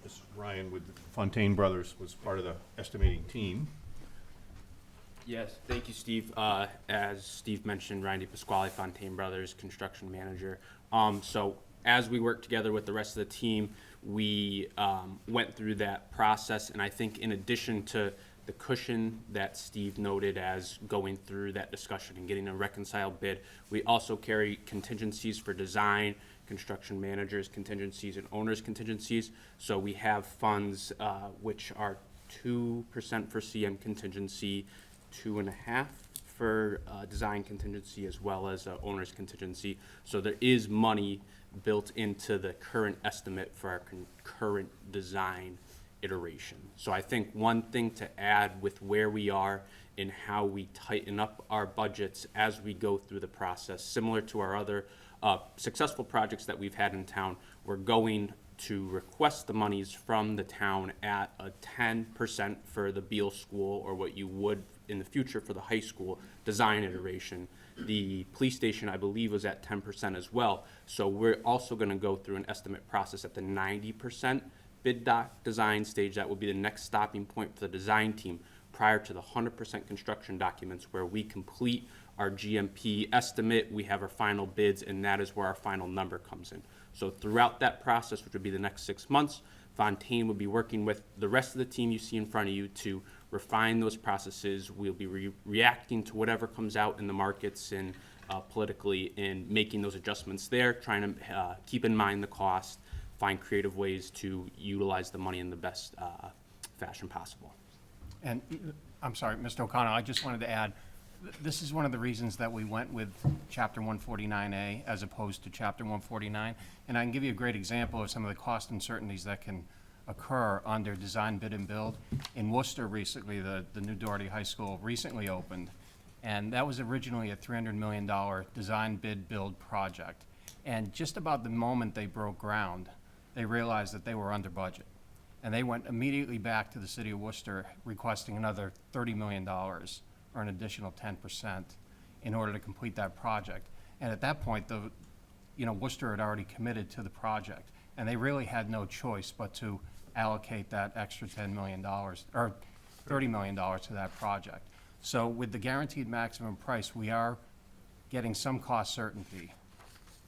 This is Ryan with Fontaine Brothers, was part of the estimating team. Yes, thank you, Steve. As Steve mentioned, Ryan DePasquale, Fontaine Brothers, construction manager. So as we worked together with the rest of the team, we went through that process, and I think in addition to the cushion that Steve noted as going through that discussion and getting a reconciled bid, we also carry contingencies for design, construction managers contingencies, and owners contingencies. So we have funds which are 2% for CM contingency, 2.5% for design contingency, as well as owner's contingency. So there is money built into the current estimate for our current design iteration. So I think one thing to add with where we are in how we tighten up our budgets as we go through the process, similar to our other successful projects that we've had in town, we're going to request the monies from the town at a 10% for the Beal School, or what you would in the future for the high school design iteration. The police station, I believe, was at 10% as well. So we're also going to go through an estimate process at the 90% bid doc design stage. That will be the next stopping point for the design team prior to the 100% construction documents, where we complete our GMP estimate, we have our final bids, and that is where our final number comes in. So throughout that process, which would be the next 6 months, Fontaine will be working with the rest of the team you see in front of you to refine those processes. We'll be reacting to whatever comes out in the markets and politically, and making those adjustments there, trying to keep in mind the cost, find creative ways to utilize the money in the best fashion possible. And, I'm sorry, Mr. O'Connell, I just wanted to add, this is one of the reasons that we went with Chapter 149A as opposed to Chapter 149. And I can give you a great example of some of the cost uncertainties that can occur under design, bid, and build. In Worcester recently, the new Doherty High School recently opened, and that was originally a $300 million design, bid, build project. And just about the moment they broke ground, they realized that they were under budget. And they went immediately back to the city of Worcester requesting another $30 million or an additional 10% in order to complete that project. And at that point, Worcester had already committed to the project, and they really had no choice but to allocate that extra $10 million or $30 million to that project. So with the guaranteed maximum price, we are getting some cost certainty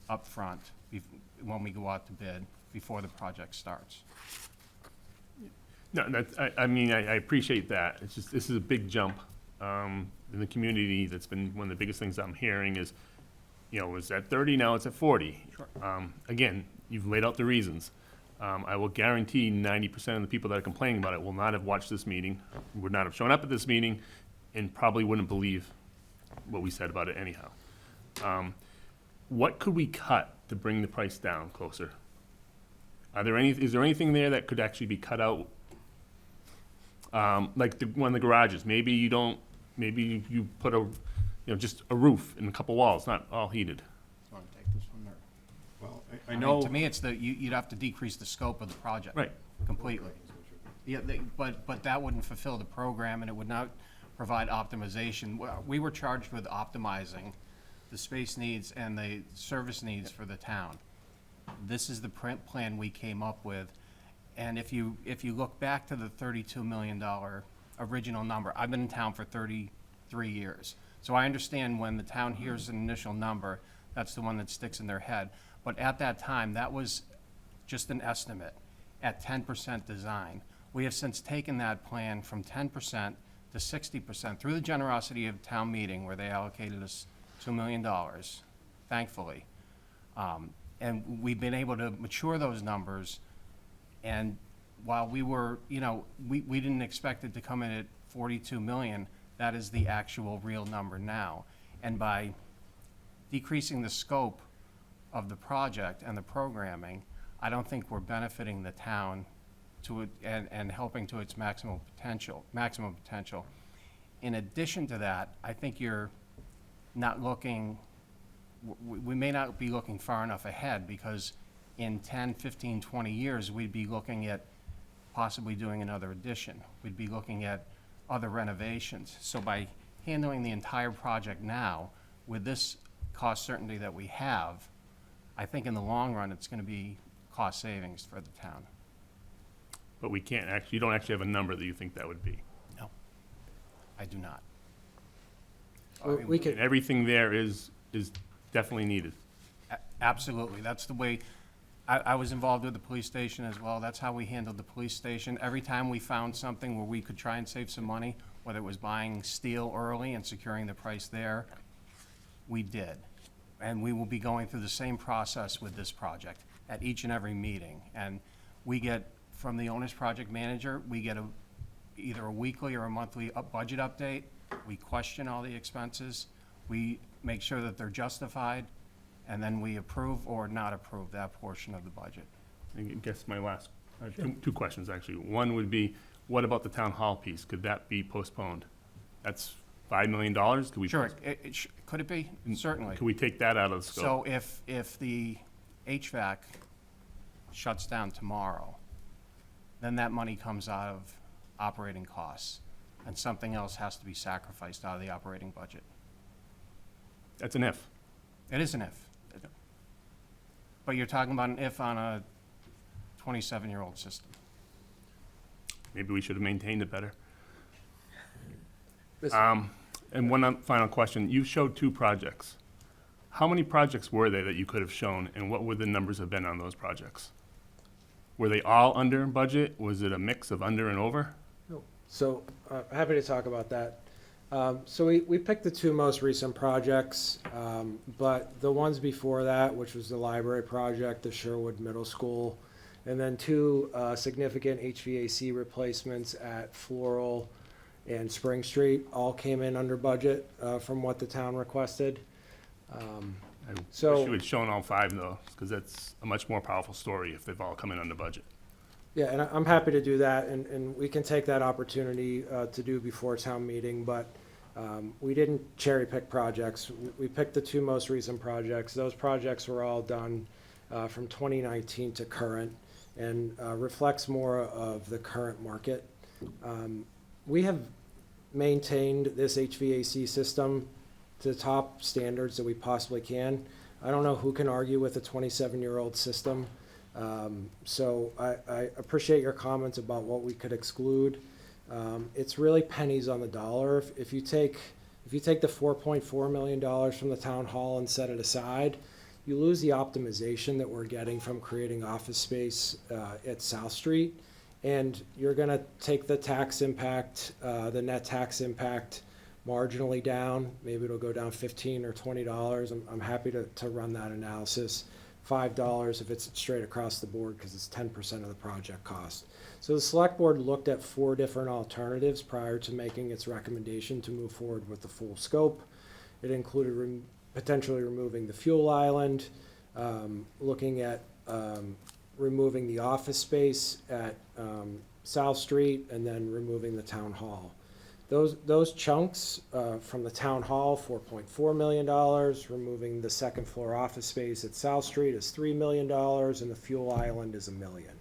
up front when we go out to bid before the project starts. No, I appreciate that. It's just, this is a big jump in the community. That's been one of the biggest things I'm hearing is, it's at 30, now it's at 40. Sure. Again, you've laid out the reasons. I will guarantee 90% of the people that are complaining about it will not have watched this meeting, would not have shown up at this meeting, and probably wouldn't believe what we said about it anyhow. What could we cut to bring the price down closer? Is there anything there that could actually be cut out? Like one of the garages, maybe you put just a roof and a couple walls, not all heated. Want to take this one, or? Well, I mean, to me, it's you'd have to decrease the scope of the project. Right. Completely. Yeah, but that wouldn't fulfill the program, and it would not provide optimization. We were charged with optimizing the space needs and the service needs for the town. This is the plan we came up with, and if you look back to the $32 million original number, I've been in town for 33 years, so I understand when the town hears an initial number, that's the one that sticks in their head. But at that time, that was just an estimate at 10% design. We have since taken that plan from 10% to 60% through the generosity of town meeting, where they allocated us $2 million, thankfully. And we've been able to mature those numbers. And while we were, we didn't expect it to come in at 42 million, that is the actual real number now. And by decreasing the scope of the project and the programming, I don't think we're benefiting the town and helping to its maximum potential. In addition to that, I think you're not looking, we may not be looking far enough ahead, because in 10, 15, 20 years, we'd be looking at possibly doing another addition. We'd be looking at other renovations. So by handling the entire project now, with this cost certainty that we have, I think in the long run, it's going to be cost savings for the town. But you don't actually have a number that you think that would be. No, I do not. Well, we And could, everything there is definitely needed. Absolutely. That's the way, I was involved with the police station as well. That's how we handled the police station. Every time we found something where we could try and save some money, whether it was buying steel early and securing the price there, we did. And we will be going through the same process with this project at each and every meeting. And we get, from the owner's project manager, we get either a weekly or a monthly budget update. We question all the expenses. We make sure that they're justified, and then we approve or not approve that portion of the budget. I guess my last, two questions actually. One would be, what about the town hall piece? Could that be postponed? That's $5 million? Could we? Sure, could it be? Certainly. Could we take that out of the scope? So if the HVAC shuts down tomorrow, then that money comes out of operating costs, and something else has to be sacrificed out of the operating budget. That's an if. It is an if. But you're talking about an if on a 27-year-old system. Maybe we should have maintained it better. Mr. And one final question. You showed 2 projects. How many projects were there that you could have shown, and what would the numbers have been on those projects? Were they all under budget? Was it a mix of under and over? So, happy to talk about that. So we picked the 2 most recent projects, but the ones before that, which was the library project, the Sherwood Middle School, and then 2 significant HVAC replacements at Floral and Spring Street, all came in under budget from what the town requested. I So- wish you had shown all 5 though, because that's a much more powerful story if they've all come in under budget. Yeah, and I'm happy to do that, and we can take that opportunity to do before town meeting, but we didn't cherry pick projects. We picked the 2 most recent projects. Those projects were all done from 2019 to current and reflects more of the current market. We have maintained this HVAC system to the top standards that we possibly can. I don't know who can argue with a 27-year-old system. So I appreciate your comments about what we could exclude. It's really pennies on the dollar. If you take the $4.4 million from the town hall and set it aside, you lose the optimization that we're getting from creating office space at South Street. And you're gonna take the tax impact, the net tax impact marginally down. Maybe it'll go down $15 or $20. I'm happy to run that analysis. $5 if it's straight across the board because it's 10% of the project cost. So the select board looked at 4 different alternatives prior to making its recommendation to move forward with the full scope. It included potentially removing the fuel island, looking at removing the office space at South Street, and then removing the town hall. Those chunks from the town hall, $4.4 million, removing the second floor office space at South Street is $3 million, and the fuel island is $1 million.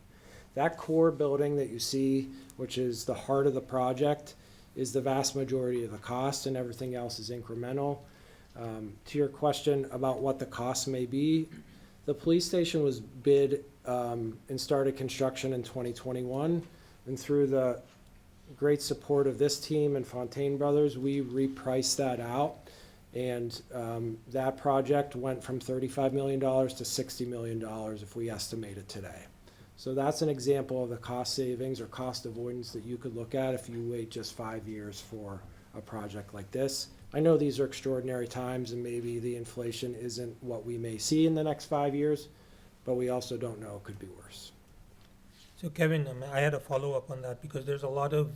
That core building that you see, which is the heart of the project, is the vast majority of the cost, and everything else is incremental. To your question about what the cost may be, the police station was bid and started construction in 2021, and through the great support of this team and Fontaine Brothers, we repriced that out. And that project went from $35 million to $60 million if we estimate it today. So that's an example of the cost savings or cost avoidance that you could look at if you wait just 5 years for a project like this. I know these are extraordinary times and maybe the inflation isn't what we may see in the next 5 years, but we also don't know, it could be worse. So Kevin, I had a follow-up on that because there's a lot of,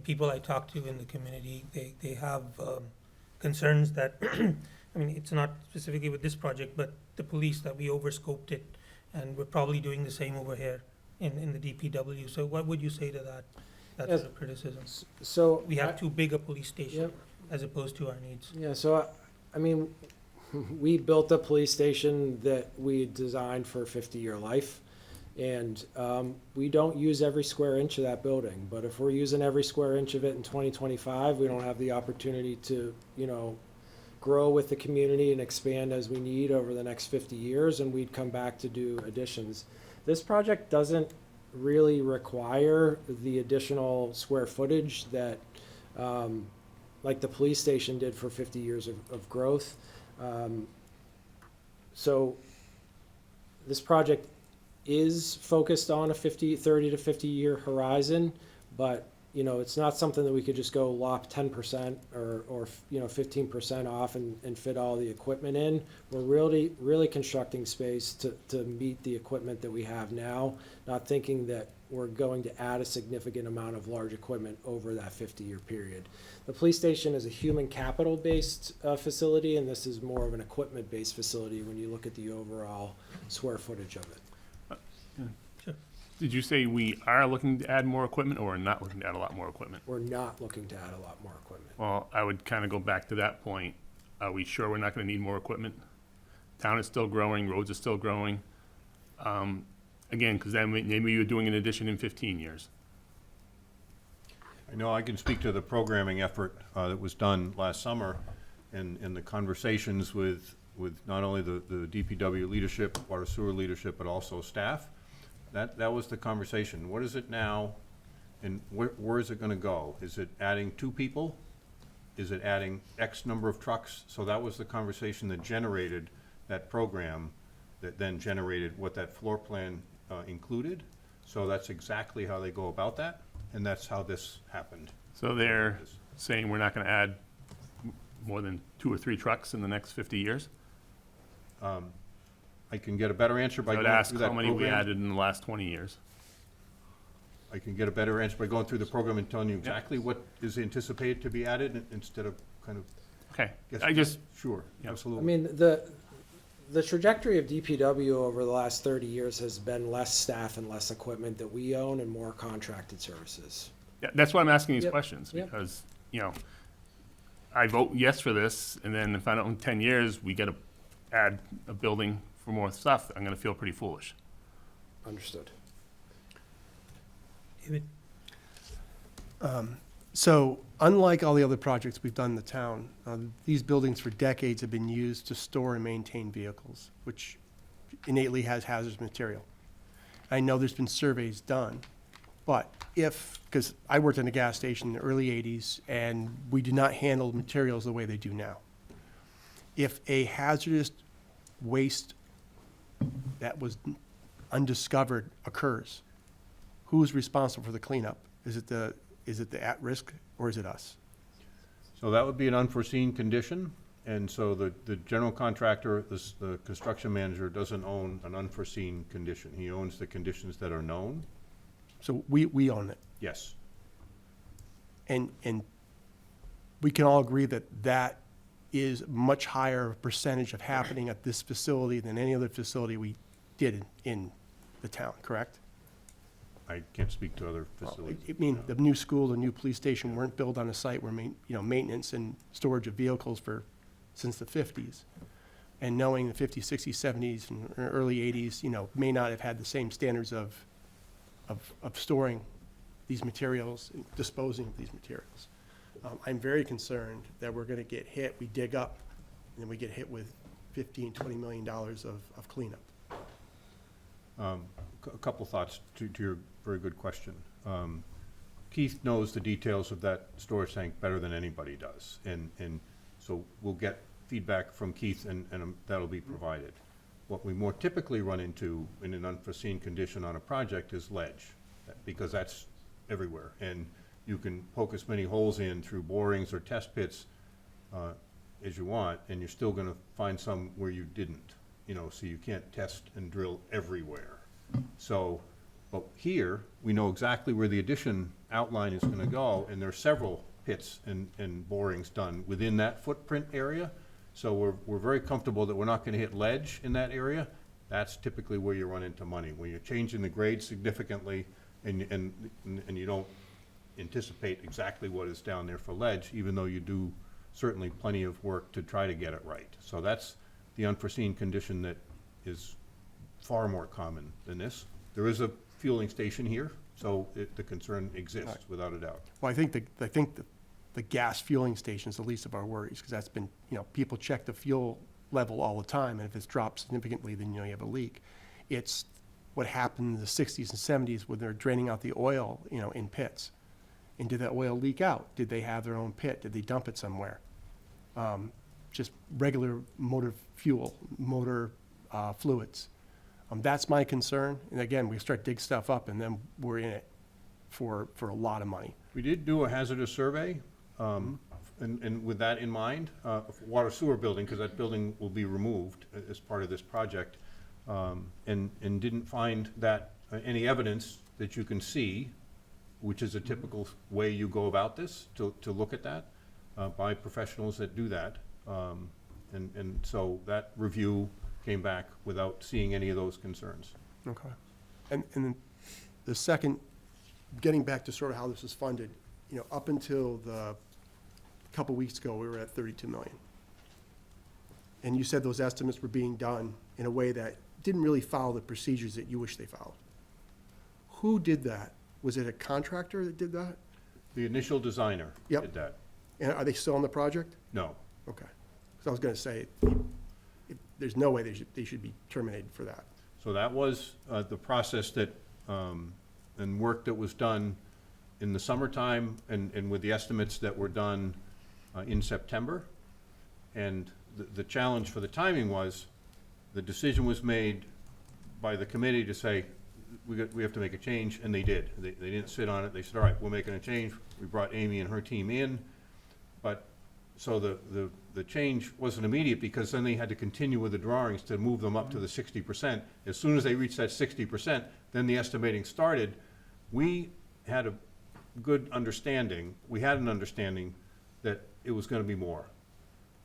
people I talk to in the community, they have concerns that, it's not specifically with this project, but the police, that we overscoped it, and we're probably doing the same over here in the DPW. So what would you say to that Yes. sort of criticism? So We have too big a police station Yep. as opposed to our needs. Yeah, so, we built a police station that we designed for a 50-year life. And we don't use every square inch of that building. But if we're using every square inch of it in 2025, we don't have the opportunity to, grow with the community and expand as we need over the next 50 years, and we'd come back to do additions. This project doesn't really require the additional square footage that, like the police station did for 50 years of growth. So this project is focused on a 30 to 50-year horizon, but, it's not something that we could just go lop 10% or 15% off and fit all the equipment in. We're really constructing space to meet the equipment that we have now, not thinking that we're going to add a significant amount of large equipment over that 50-year period. The police station is a human capital-based facility, and this is more of an equipment-based facility when you look at the overall square footage of it. Did you say we are looking to add more equipment, or we're not looking to add a lot more equipment? We're not looking to add a lot more equipment. Well, I would kind of go back to that point. Are we sure we're not going to need more equipment? Town is still growing, roads are still growing. Again, because then maybe you're doing an addition in 15 years. I know I can speak to the programming effort that was done last summer and the conversations with not only the DPW leadership, water sewer leadership, but also staff. That was the conversation. What is it now, and where is it gonna go? Is it adding 2 people is it adding X number of trucks? So that was the conversation that generated that program, that then generated what that floor plan included. So that's exactly how they go about that, and that's how this happened. So they're saying we're not gonna add more than 2 or 3 trucks in the next 50 years? I can get a better answer by I would going ask through how that many we program. added in the last 20 years. I can get a better answer by going through the program and telling you exactly what is anticipated to be added instead of kind of Okay, guessing. I just, Sure, Yeah. I absolutely. mean, the trajectory of DPW over the last 30 years has been less staff and less equipment that we own and more contracted services. yeah, that's why I'm asking these Yep, questions, yep. because, you know, I vote yes for this, and then if I don't, in 10 years, we gotta add a building for more stuff, I'm gonna feel pretty foolish. Understood. David? So unlike all the other projects we've done in the town, these buildings for decades have been used to store and maintain vehicles, which innately has hazardous material. I know there's been surveys done, but because I worked in a gas station in the early 80s, and we did not handle materials the way they do now. If a hazardous waste that was undiscovered occurs, who's responsible for the cleanup? Is it the at-risk, or is it us? So that would be an unforeseen condition, and so the general contractor, the construction manager doesn't own an unforeseen condition. He owns the conditions that are known. So we own it. Yes. And we can all agree that that is much higher percentage of happening at this facility than any other facility we did in the town, correct? I can't speak to other Well, facilities. I mean, the new school, the new police station weren't built on a site where maintenance and storage of vehicles since the 50s. And knowing the 50s, 60s, 70s, and early 80s, may not have had the same standards of storing these materials and disposing of these materials. I'm very concerned that we're gonna get hit, we dig up, and then we get hit with $15, $20 million of cleanup. A couple thoughts to your very good question. Keith knows the details of that storage tank better than anybody does, and so we'll get feedback from Keith, and that'll be provided. What we more typically run into in an unforeseen condition on a project is ledge, because that's everywhere, and you can poke as many holes in through borings or test pits as you want, and you're still gonna find some where you didn't, so you can't test and drill everywhere. So, but here, we know exactly where the addition outline is gonna go, and there are several pits and borings done within that footprint area. So we're very comfortable that we're not gonna hit ledge in that area. That's typically where you run into money. When you're changing the grade significantly and you don't anticipate exactly what is down there for ledge, even though you do certainly plenty of work to try to get it right. So that's the unforeseen condition that is far more common than this. There is a fueling station here, so the concern exists without a doubt. Well, I think the gas fueling station is the least of our worries, because that's been, people check the fuel level all the time, and if it's dropped significantly, then you have a leak. It's what happened in the 60s and 70s when they're draining out the oil, in pits. And did that oil leak out? Did they have their own pit? Did they dump it somewhere? Just regular motor fuel, motor fluids. That's my concern. And again, we start dig stuff up, and then we're in it for a lot of money. We did do a hazardous survey, and with that in mind, water sewer building, because that building will be removed as part of this project, and didn't find that any evidence that you can see, which is a typical way you go about this, to look at that, by professionals that do that. And so that review came back without seeing any of those concerns. Okay. And then the second, getting back to sort of how this is funded, up until a couple weeks ago, we were at 32 million. And you said those estimates were being done in a way that didn't really follow the procedures that you wish they followed. Who did that? Was it a contractor that did that? The initial designer Yep. did that. And are they still on the project? No. Okay. So I was gonna say, there's no way they should be terminated for that. So that was the process that, and work that was done in the summertime, and with the estimates that were done in September. And the challenge for the timing was, the decision was made by the committee to say, we have to make a change, and they did. They didn't sit on it. They said, all right, we're making a change. We brought Amy and her team in. But, so the change wasn't immediate, because then they had to continue with the drawings to move them up to the 60%. As soon as they reached that 60%, then the estimating started. We had a good understanding, we had an understanding that it was gonna be more.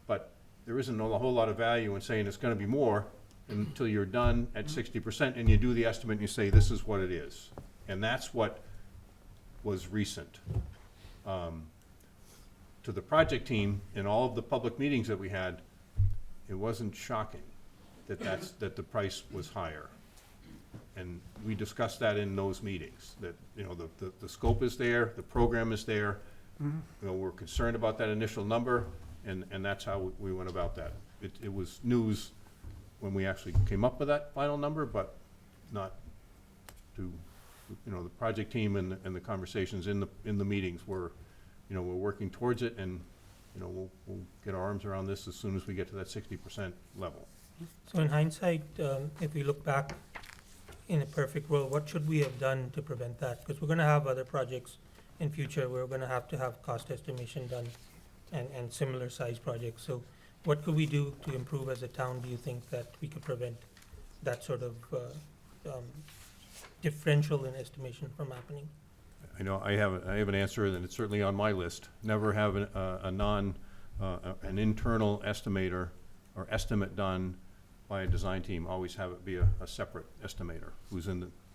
But there isn't a whole lot of value in saying it's gonna be more until you're done at 60%, and you do the estimate and you say, this is what it is. And that's what was recent. To the project team, in all of the public meetings that we had, it wasn't shocking that the price was higher. And we discussed that in those meetings, that, you know, the scope is there, the program is there. You know, we're concerned about that initial number, and that's how we went about that. It was news when we actually came up with that final number, but not to, you know, the project team and the conversations in the meetings were, you know, we're working towards it, and, you know, we'll get our arms around this as soon as we get to that 60% level. So in hindsight, if we look back in a perfect world, what should we have done to prevent that? Because we're gonna have other projects in future, we're gonna have to have cost estimation done and similar size projects. So what could we do to improve as a town, do you think, that we could prevent that sort of differential in estimation from happening? I know I have an answer, and it's certainly on my list. Never have an internal estimator or estimate done by a design team. Always have it be a separate estimator who's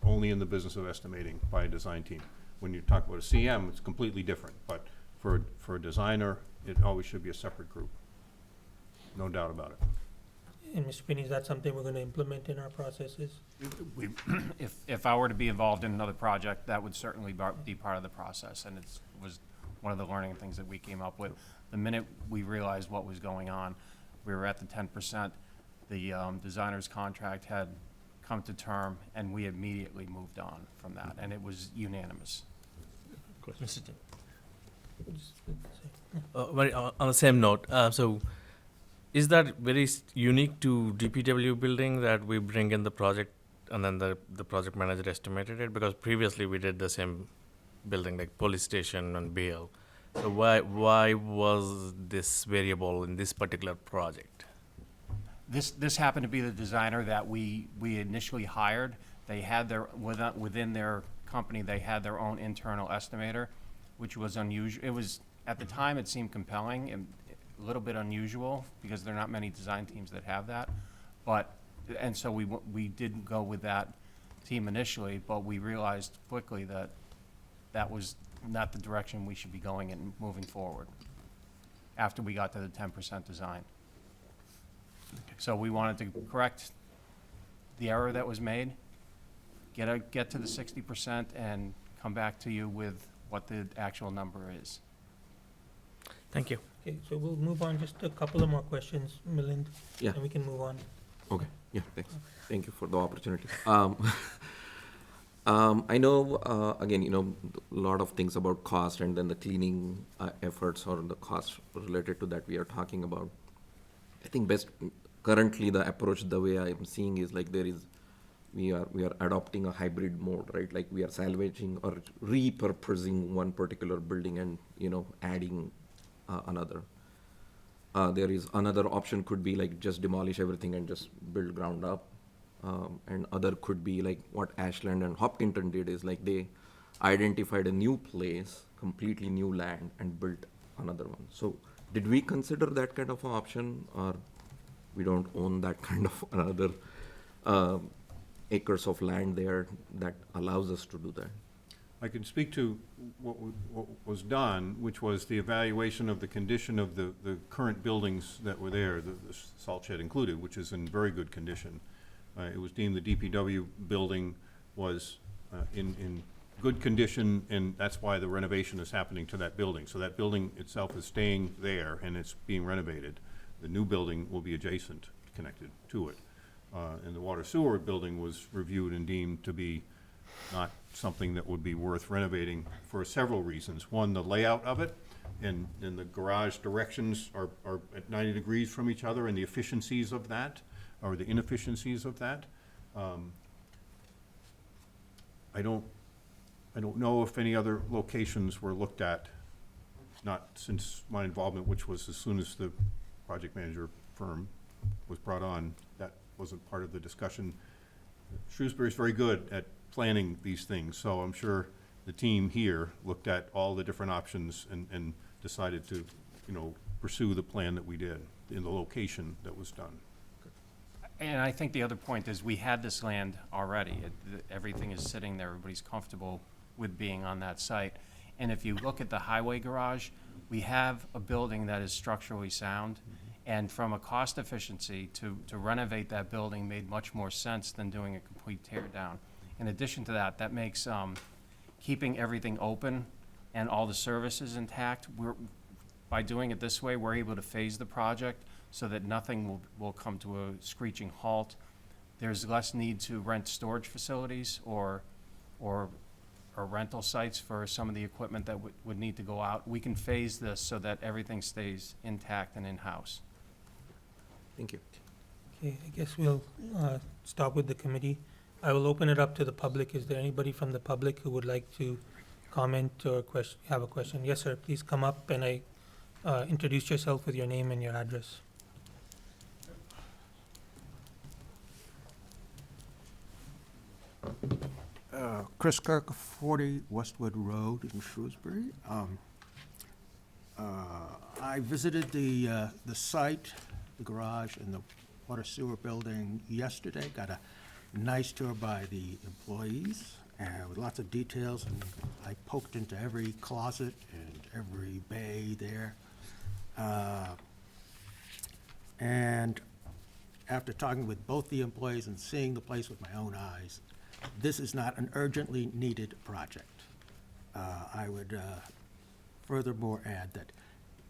only in the business of estimating by a design team. When you talk about a CM, it's completely different, but for a designer, it always should be a separate group. No doubt about it. And Mr. Pinney, is that something we're gonna implement in our processes? If I were to be involved in another project, that would certainly be part of the process, and it was one of the learning things that we came up with. The minute we realized what was going on, we were at the 10%, the designer's contract had come to term, and we immediately moved on from that, and it was unanimous. Mr. Chair. On the same note, so is that very unique to DPW building that we bring in the project and then the project manager estimated it? Because previously we did the same building, like police station and bail. So why was this variable in this particular project? This happened to be the designer that we initially hired. They had within their company, they had their own internal estimator, which was unusual. It was, at the time, it seemed compelling and a little bit unusual, because there are not many design teams that have that. And so we did go with that team initially, but we realized quickly that that was not the direction we should be going in moving forward, after we got to the 10% design. So we wanted to correct the error that was made, get to the 60%, and come back to you with what the actual number is. Thank you. Okay, so we'll move on, just a couple of more questions, Milind, Yeah. and we can move on. Okay, yeah, thanks. Thank you for the opportunity. I know, again, you know, a lot of things about cost and then the cleaning efforts or the costs related to that we are talking about. I think currently the approach, the way I'm seeing is like we are adopting a hybrid mode, right? Like we are salvaging or repurposing one particular building and, you know, adding another. There is another option could be like just demolish everything and just build ground up. And other could be like what Ashland and Hopkinton did is like they identified a new place, completely new land, and built another one. So did we consider that kind of an option, or we don't own that kind of another acres of land there that allows us to do that? I can speak to what was done, which was the evaluation of the condition of the current buildings that were there, the salt shed included, which is in very good condition. It was deemed the DPW building was in good condition, and that's why the renovation is happening to that building. So that building itself is staying there, and it's being renovated. The new building will be adjacent, connected to it. And the water sewer building was reviewed and deemed to be not something that would be worth renovating for several reasons. One, the layout of it. and the garage directions are at 90 degrees from each other, and the efficiencies of that, or the inefficiencies of that. I don't know if any other locations were looked at, not since my involvement, which was as soon as the project manager firm was brought on. That wasn't part of the discussion. Shrewsbury's very good at planning these things, so I'm sure the team here looked at all the different options and decided to, pursue the plan that we did in the location that was done. And I think the other point is we had this land already. Everything is sitting there. Everybody's comfortable with being on that site. And if you look at the highway garage, we have a building that is structurally sound. And from a cost efficiency, to renovate that building made much more sense than doing a complete tear down. In addition to that, that makes keeping everything open and all the services intact. By doing it this way, we're able to phase the project so that nothing will come to a screeching halt. There's less need to rent storage facilities or rental sites for some of the equipment that would need to go out. We can phase this so that everything stays intact and in-house. Thank you. Okay, I guess we'll stop with the committee. I will open it up to the public. Is there anybody from the public who would like to comment or have a question? Yes, sir, please come up and introduce yourself with your name and your address. Chris Kirk, 40 Westwood Road in Shrewsbury. I visited the site, the garage, and the water sewer building yesterday. Got a nice tour by the employees with lots of details, and I poked into every closet and every bay there. And after talking with both the employees and seeing the place with my own eyes, this is not an urgently needed project. I would furthermore add that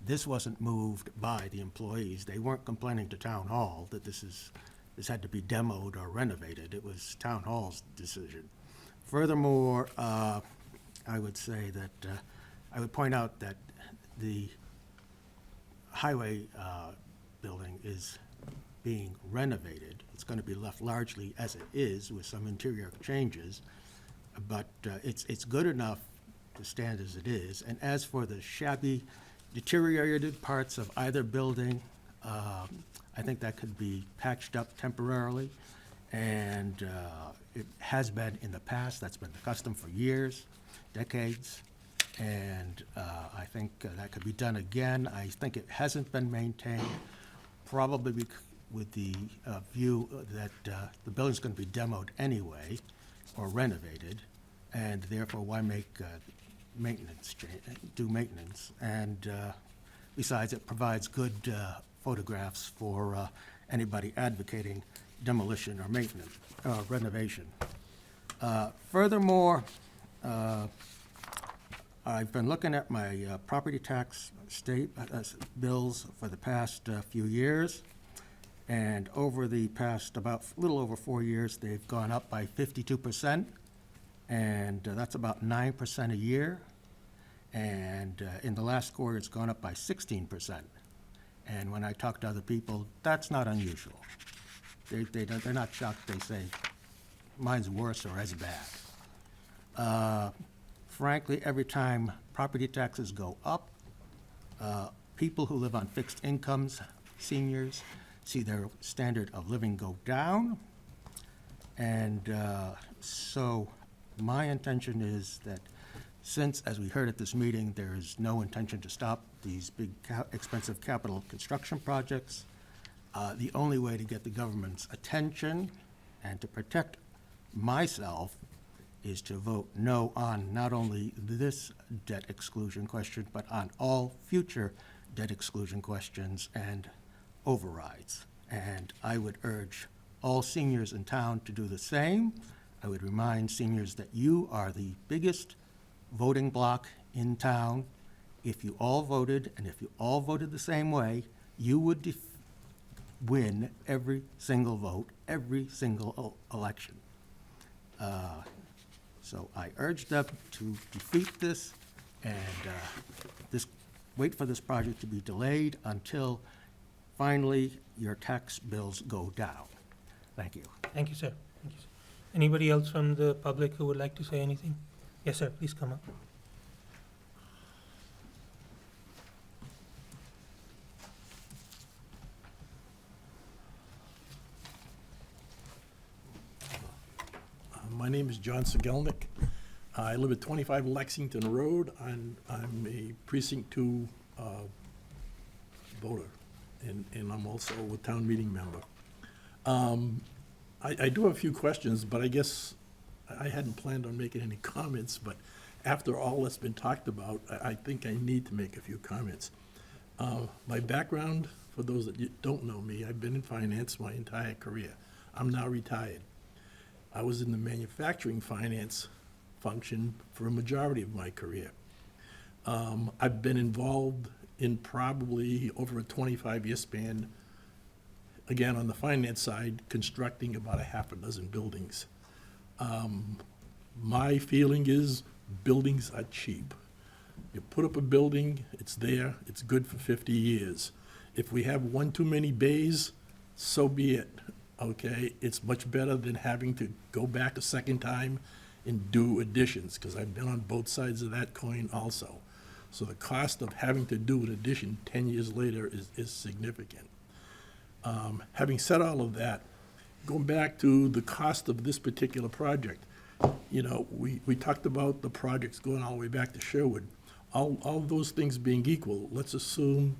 this wasn't moved by the employees. They weren't complaining to Town Hall that this had to be demoed or renovated. It was Town Hall's decision. Furthermore, I would say that, I would point out that the highway building is being renovated. It's going to be left largely as it is with some interior changes, but it's good enough to stand as it is. And as for the shabby, deteriorated parts of either building, I think that could be patched up temporarily, and it has been in the past. That's been the custom for years, decades, and I think that could be done again. I think it hasn't been maintained, probably with the view that the building's going to be demoed anyway or renovated, and therefore why make do maintenance? And besides, it provides good photographs for anybody advocating demolition or maintenance, renovation. Furthermore, I've been looking at my property tax bills for the past few years, and over the past about little over 4 years, they've gone up by 52%, and that's about 9% a year. And in the last quarter, it's gone up by 16%. And when I talk to other people, that's not unusual. They're not shocked. They say, mine's worse or as bad. Frankly, every time property taxes go up, people who live on fixed incomes, seniors, see their standard of living go down. And so my intention is that since, as we heard at this meeting, there is no intention to stop these big expensive capital construction projects, the only way to get the government's attention and to protect myself is to vote no on not only this debt exclusion question, but on all future debt exclusion questions and overrides. And I would urge all seniors in town to do the same. I would remind seniors that you are the biggest voting bloc in town. If you all voted, and if you all voted the same way, you would win every single vote, every single election. So I urge them to defeat this, and this wait for this project to be delayed until finally your tax bills go down. Thank you. Thank you, sir. Thank you, sir. Anybody else from the public who would like to say anything? Yes, sir, please come up. My name is John Segelnick. I live at 25 Lexington Road. I'm a precinct 2 voter, and I'm also a town meeting member. I do have a few questions, but I guess I hadn't planned on making any comments, but after all that's been talked about, I think I need to make a few comments. My background, for those that don't know me, I've been in finance my entire career. I'm now retired. I was in the manufacturing finance function for a majority of my career. I've been involved in probably over a 25-year span, again, on the finance side, constructing about a half a dozen buildings. My feeling is buildings are cheap. You put up a building, it's there, it's good for 50 years. If we have one too many bays, so be it, okay? It's much better than having to go back a second time and do additions, because I've been on both sides of that coin also. So the cost of having to do an addition 10 years later is significant. Having said all of that, going back to the cost of this particular project, you know, we talked about the projects going all the way back to Sherwood. All those things being equal, let's assume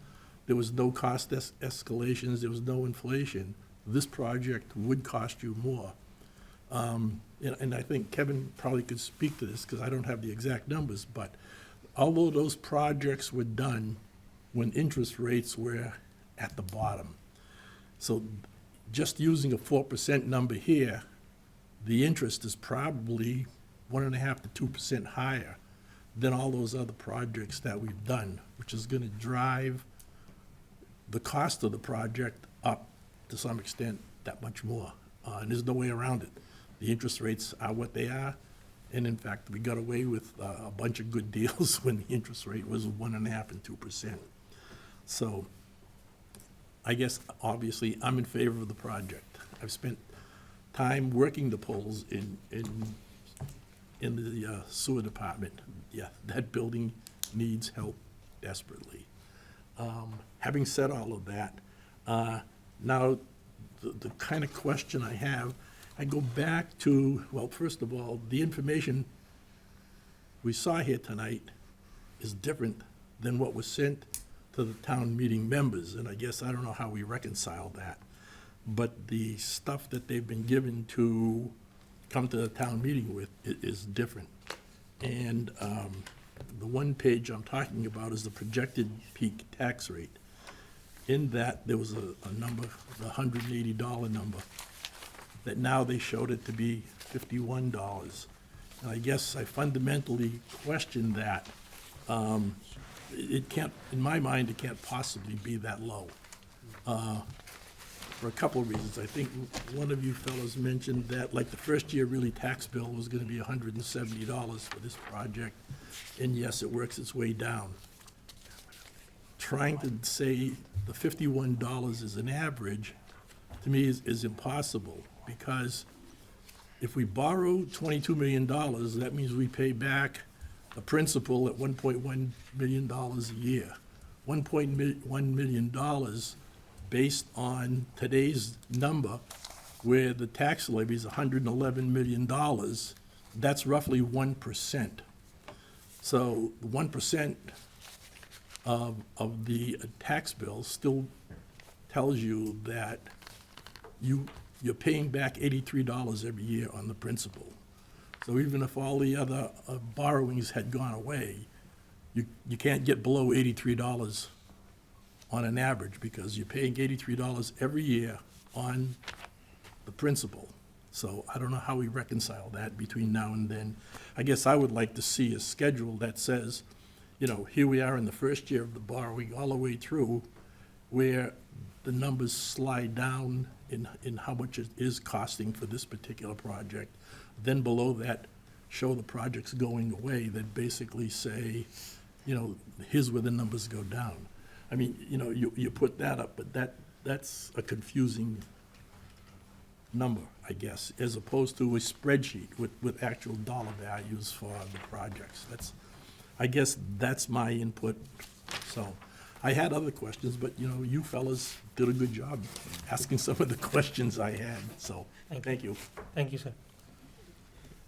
there was no cost escalations, there was no inflation. This project would cost you more. And I think Kevin probably could speak to this, because I don't have the exact numbers, but although those projects were done when interest rates were at the bottom, so just using a 4% number here, the interest is probably 1.5% to 2% higher than all those other projects that we've done, which is gonna drive the cost of the project up to some extent that much more. And there's no way around it. The interest rates are what they are, and in fact, we got away with a bunch of good deals when the interest rate was 1.5% and 2%. So I guess, obviously, I'm in favor of the project. I've spent time working the poles in the sewer department. Yeah, that building needs help desperately. Having said all of that, now the kind of question I have, I go back to, well, first of all, the information we saw here tonight is different than what was sent to the town meeting members, and I guess I don't know how we reconcile that. But the stuff that they've been given to come to the town meeting with is different. And the one page I'm talking about is the projected peak tax rate. In that, there was a number, the $180 number, that now they showed it to be $51. And I guess I fundamentally question that. It can't, in my mind, it can't possibly be that low. For a couple of reasons. I think one of you fellows mentioned that, like, the first year really tax bill was gonna be $170 for this project, and yes, it works its way down. Trying to say the $51 is an average, to me, is impossible, because if we borrow $22 million, that means we pay back a principal at $1.1 million a year. $1.1 million based on today's number, where the tax levy is $111 million, that's roughly 1%. So 1% of the tax bill still tells you that you're paying back $83 every year on the principal. So even if all the other borrowings had gone away, you can't get below $83 on an average, because you're paying $83 every year on the principal. So I don't know how we reconcile that between now and then. I guess I would like to see a schedule that says, you know, here we are in the first year of the borrowing all the way through, where the numbers slide down in how much it is costing for this particular project. Then below that, show the projects going away that basically say, you know, here's where the numbers go down. I mean, you know, you put that up, but that's a confusing number, I guess, as opposed to a spreadsheet with actual dollar values for the projects. I guess that's my input. So, I had other questions, but, you know, you fellas did a good job asking some of the questions I had, so, thank you. Thank you, sir.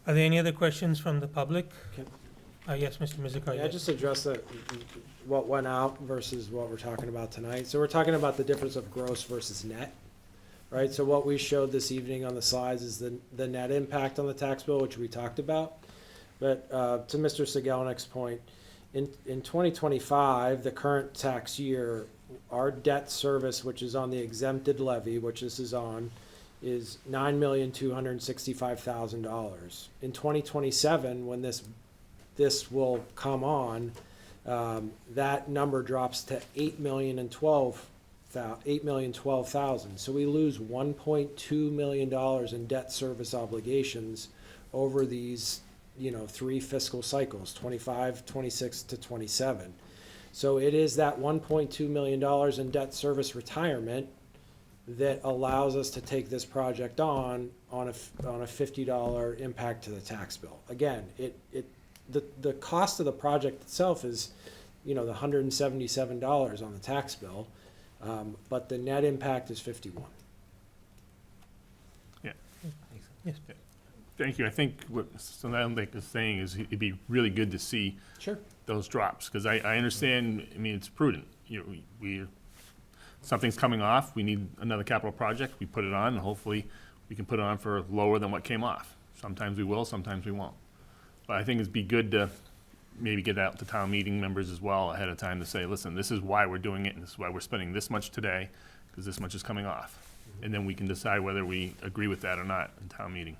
Are there any other questions from the public? Can- Yes, Mr. Mizikar. Yeah, yes. just address what went out versus what we're talking about tonight. So we're talking about the difference of gross versus net, right? So what we showed this evening on the slides is the net impact on the tax bill, which we talked about. But to Mr. Sigelnik's point, in 2025, the current tax year, our debt service, which is on the exempted levy, which this is on, is $9,265,000. In 2027, when this will come on, that number drops to $8,012,000. So we lose $1.2 million in debt service obligations over these, 3 fiscal cycles, 25, 26 to 27. So it is that $1.2 million in debt service retirement that allows us to take this project on a $50 impact to the tax bill. Again, the cost of the project itself is, the $177 on the tax bill, but the net impact is 51. Yeah. Yes. Thank you. I think what Sonelnik is saying is it'd be really good to see Sure. those drops, because I understand, I mean, it's prudent. Something's coming off, we need another capital project, we put it on, and hopefully we can put it on for lower than what came off. Sometimes we will, sometimes we won't. But I think it'd be good to maybe get out to town meeting members as well ahead of time to say, listen, this is why we're doing it, and this is why we're spending this much today, because this much is coming off. And then we can decide whether we agree with that or not in town meeting.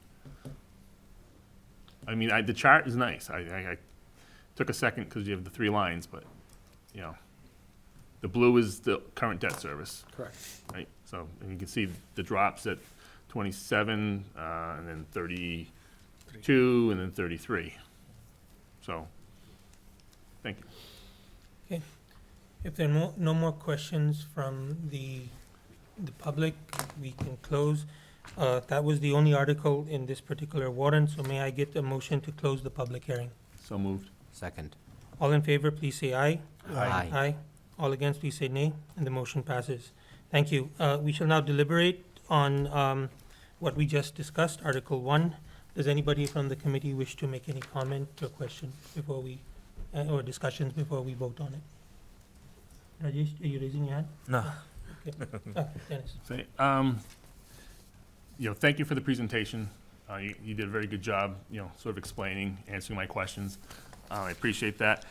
I mean, the chart is nice. I took a second because you have the 3 lines, but, the blue is the current debt service, Correct. right? So, and you can see the drops at 27, and then 32, and then 33. So, thank you. Okay. If there are no more questions from the public, we can close. That was the only article in this particular warrant, so may I get a motion to close the public hearing? So moved. Second. All in favor, please say aye. Aye. Aye. All against, please say nay, and the motion passes. Thank you. We shall now deliberate on what we just discussed, Article 1. Does anybody from the committee wish to make any comment or question before we, or discussions before we vote on it? Rajesh, are you raising your hand? No. Okay. Dennis. Say, thank you for the presentation. You did a very good job, sort of explaining, answering my questions. I appreciate that.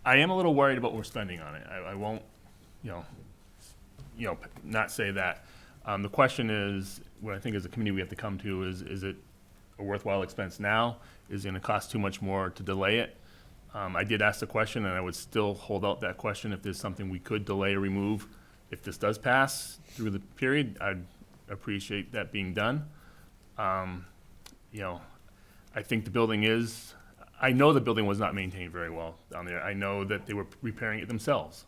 I am a little worried about what we're spending on it. I won't, not say that. The question is, what I think as a committee we have to come to is it a worthwhile expense now? Is it gonna cost too much more to delay it? I did ask the question, and I would still hold out that question if there's something we could delay or remove. If this does pass through the period, I'd appreciate that being done. I think the building I know the building was not maintained very well down there. I know that they were repairing it themselves.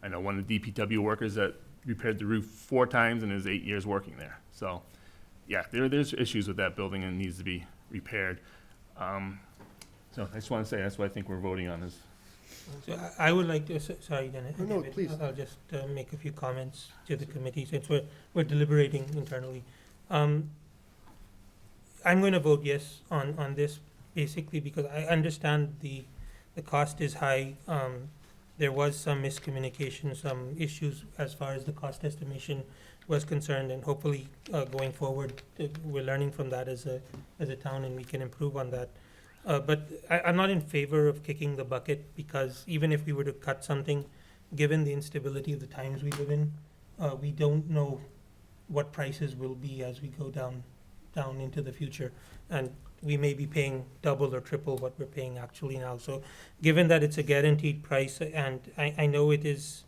I know one of the DPW workers that repaired the roof 4 times in his 8 years working there. So, yeah, there's issues with that building and it needs to be repaired. So I just want to say that's what I think we're voting on is. So I would like to, sorry, Dennis. No, David, please. I'll just make a few comments to the committee since we're deliberating internally. I'm going to vote yes on this, basically because I understand the cost is high. There was some miscommunication, some issues as far as the cost estimation was concerned, and hopefully going forward, we're learning from that as a town, and we can improve on that. But I'm not in favor of kicking the bucket, because even if we were to cut something, given the instability of the times we live in, we don't know what prices will be as we go down into the future. And we may be paying double or triple what we're paying actually now. So given that it's a guaranteed price, and I know it is,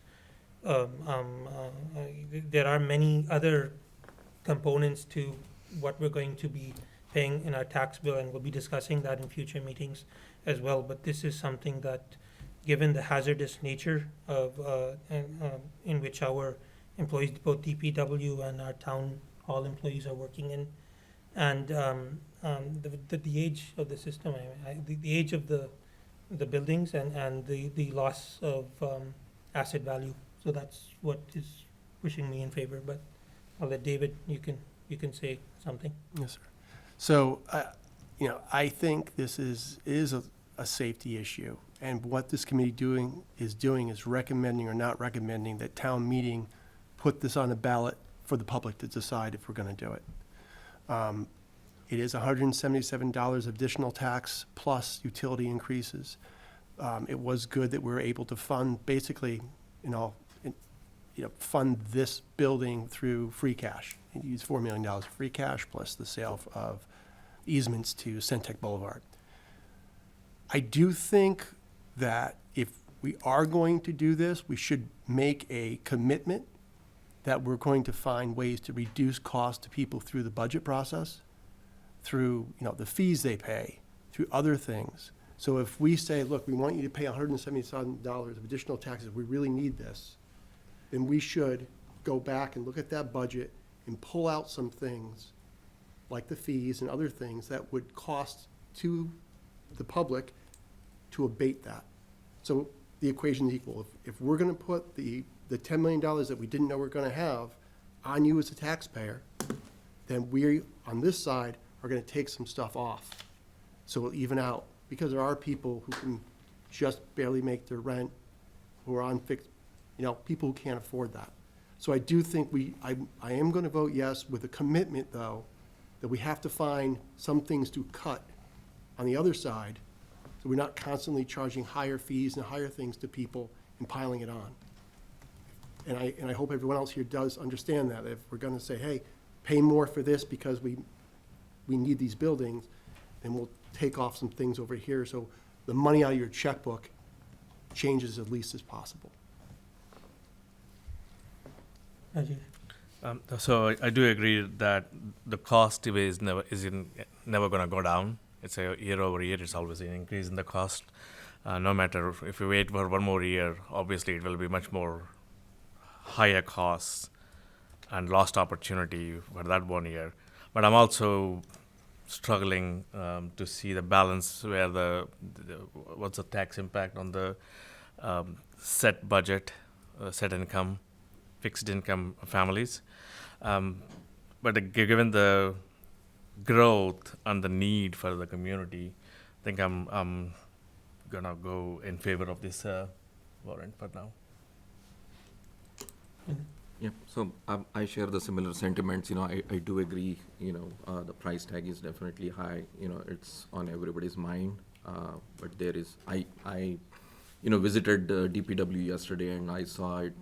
there are many other components to what we're going to be paying in our tax bill, and we'll be discussing that in future meetings as well. But this is something that given the hazardous nature of, in which our employees, both DPW and our town hall employees are working in, and the age of the system, the age of the buildings and the loss of asset value. So that's what is pushing me in favor, but I'll let David, you can say something. Yes, sir. So, I think this is a safety issue. And what this committee is recommending or not recommending that town meeting put this on the ballot for the public to decide if we're gonna do it. It is $177 additional tax plus utility increases. It was good that we were able to fund, basically, fund this building through free cash. And use $4 million of free cash plus the sale of easements to Centec Boulevard. I do think that if we are going to do this, we should make a commitment that we're going to find ways to reduce costs to people through the budget process, through, the fees they pay, through other things. So if we say, look, we want you to pay $177 of additional taxes, we really need this, then we should go back and look at that budget and pull out some things, like the fees and other things that would cost to the public to abate that. So the equation is equal. If we're gonna put the $10 million that we didn't know we're gonna have on you as a taxpayer, then we, on this side, are gonna take some stuff off. So it'll even out, because there are people who can just barely make their rent, who are on fixed, people who can't afford that. So I do think I am gonna vote yes with a commitment, though, that we have to find some things to cut on the other side, so we're not constantly charging higher fees and higher things to people and piling it on. And I hope everyone else here does understand that. If we're gonna say, hey, pay more for this because we need these buildings, then we'll take off some things over here, so the money out of your checkbook changes as least as possible. Rajesh? So I do agree that the cost is never going to go down. It's a year over year. It's always an increase in the cost. No matter if we wait for one more year, obviously it will be much more higher costs and lost opportunity for that 1 year. But I'm also struggling to see the balance where what's the tax impact on the set budget, set income, fixed income families. But given the growth and the need for the community, I think I'm gonna go in favor of this warrant for now. Yeah, so I share the similar sentiments. I do agree, the price tag is definitely high. It's on everybody's mind. But there is, I visited DPW yesterday and I saw it,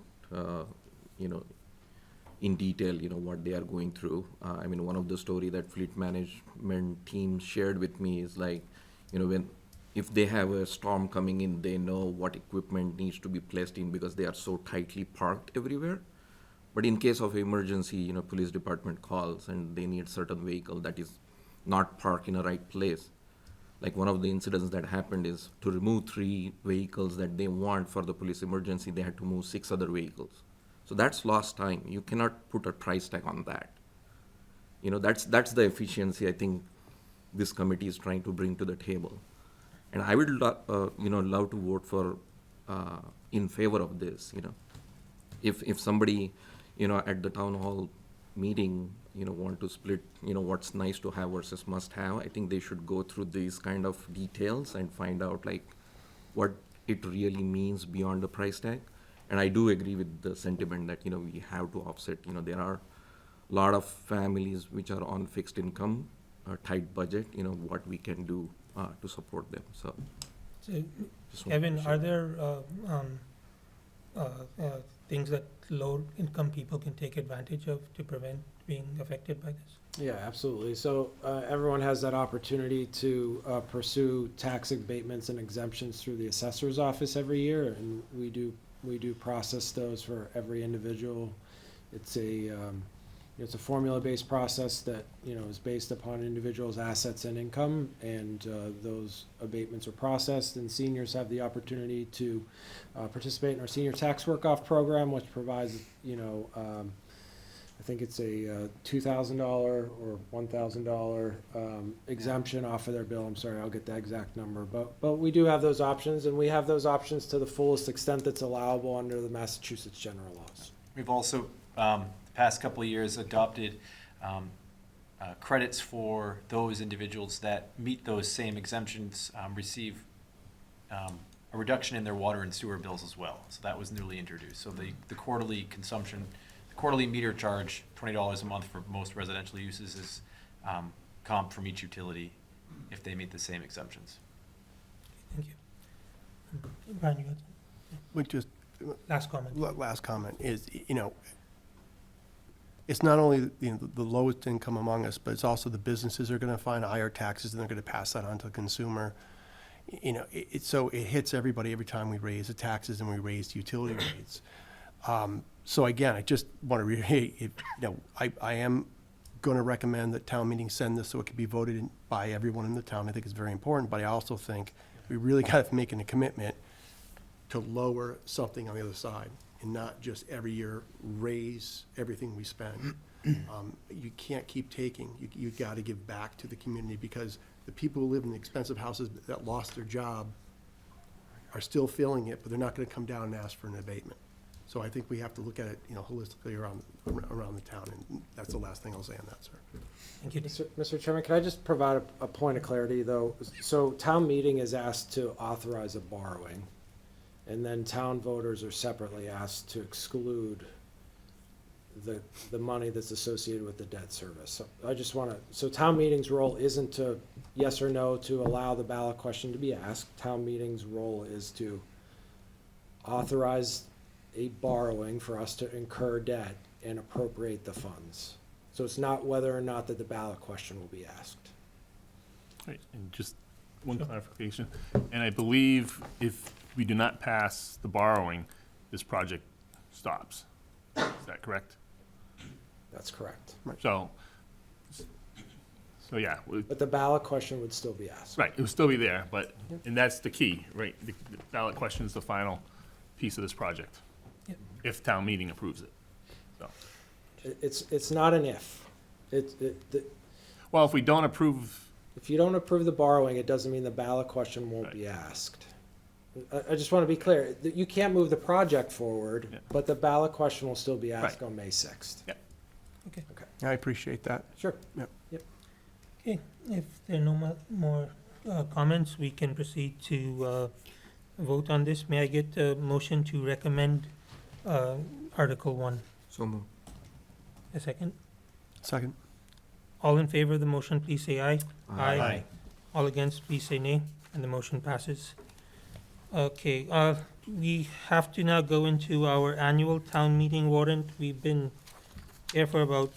in detail, what they are going through. One of the story that fleet management team shared with me is like, if they have a storm coming in, they know what equipment needs to be placed in because they are so tightly parked everywhere. But in case of emergency, police department calls and they need certain vehicle that is not parked in a right place. Like one of the incidents that happened is to remove 3 vehicles that they want for the police emergency, they had to move 6 other vehicles. So that's lost time. You cannot put a price tag on that. That's the efficiency I think this committee is trying to bring to the table. And I would love to vote for in favor of this. If somebody at the town hall meeting want to split what's nice to have versus must have, I think they should go through these kind of details and find out like what it really means beyond the price tag. And I do agree with the sentiment that we have to offset. There are a lot of families which are on fixed income, tight budget. What we can do to support them. So Kevin, are there things that low-income people can take advantage of to prevent being affected by this? Yeah, absolutely. So everyone has that opportunity to pursue tax abatements and exemptions through the assessor's office every year, and we do process those for every individual. It's It's a formula-based process that, is based upon individuals' assets and income, and those abatements are processed, and seniors have the opportunity to participate in our senior tax work-off program, which provides, I think it's a $2,000 or $1,000 exemption off of their bill. I'm sorry, I'll get that exact number. But we do have those options, and we have those options to the fullest extent that's allowable under the Massachusetts general laws. We've also, the past couple of years, adopted credits for those individuals that meet those same exemptions, receive a reduction in their water and sewer bills as well. So that was newly introduced. So the quarterly consumption, the quarterly meter charge, $20 a month for most residential uses, is comp from each utility if they meet the same exemptions. Thank you. Brian, you got We just, last comment? last comment is, it's not only, the lowest income among us, but it's also the businesses are gonna find higher taxes, and they're gonna pass that on to the consumer. So it hits everybody every time we raise the taxes and we raise the utility rates. So again, I just want to reiterate, I am gonna recommend that town meeting send this so it can be voted in by everyone in the town. I think it's very important, but I also think we really gotta make a commitment to lower something on the other side, and not just every year raise everything we spend. You can't keep taking, you gotta give back to the community, because the people who live in the expensive houses that lost their job are still feeling it, but they're not gonna come down and ask for an abatement. So I think we have to look at it, holistically around the town, and that's the last thing I'll say on that, sir. Thank you. Mr. Chairman, can I just provide a point of clarity, though? So town meeting is asked to authorize a borrowing, and then town voters are separately asked to exclude the money that's associated with the debt service. So I just want to, so town meeting's role isn't to, yes or no, to allow the ballot question to be asked. Town meeting's role is to authorize a borrowing for us to incur debt and appropriate the funds. So it's not whether or not that the ballot question will be asked. Right, and just one clarification, and I believe if we do not pass the borrowing, this project stops. Is that correct? That's correct. So yeah, But the ballot question would still be asked. right, it will still be there, but, and that's the key, right? The ballot question is the final piece of this project, Yep. if town meeting approves it. So, It's not an if. well, if we don't approve, If you don't approve the borrowing, it doesn't mean the ballot question won't be asked. I just want to be clear, that you can't move the project forward, Yeah. but the ballot question will still be asked Right. on May 6th. Yeah. Okay. I appreciate that. Sure. Okay, if there are no more comments, we can proceed to vote on this. May I get a motion to recommend Article 1? So moved. A second? Second. All in favor of the motion, please say aye. Aye. All against, please say nay, and the motion passes. Okay, we have to now go into our annual town meeting warrant. We've been here for about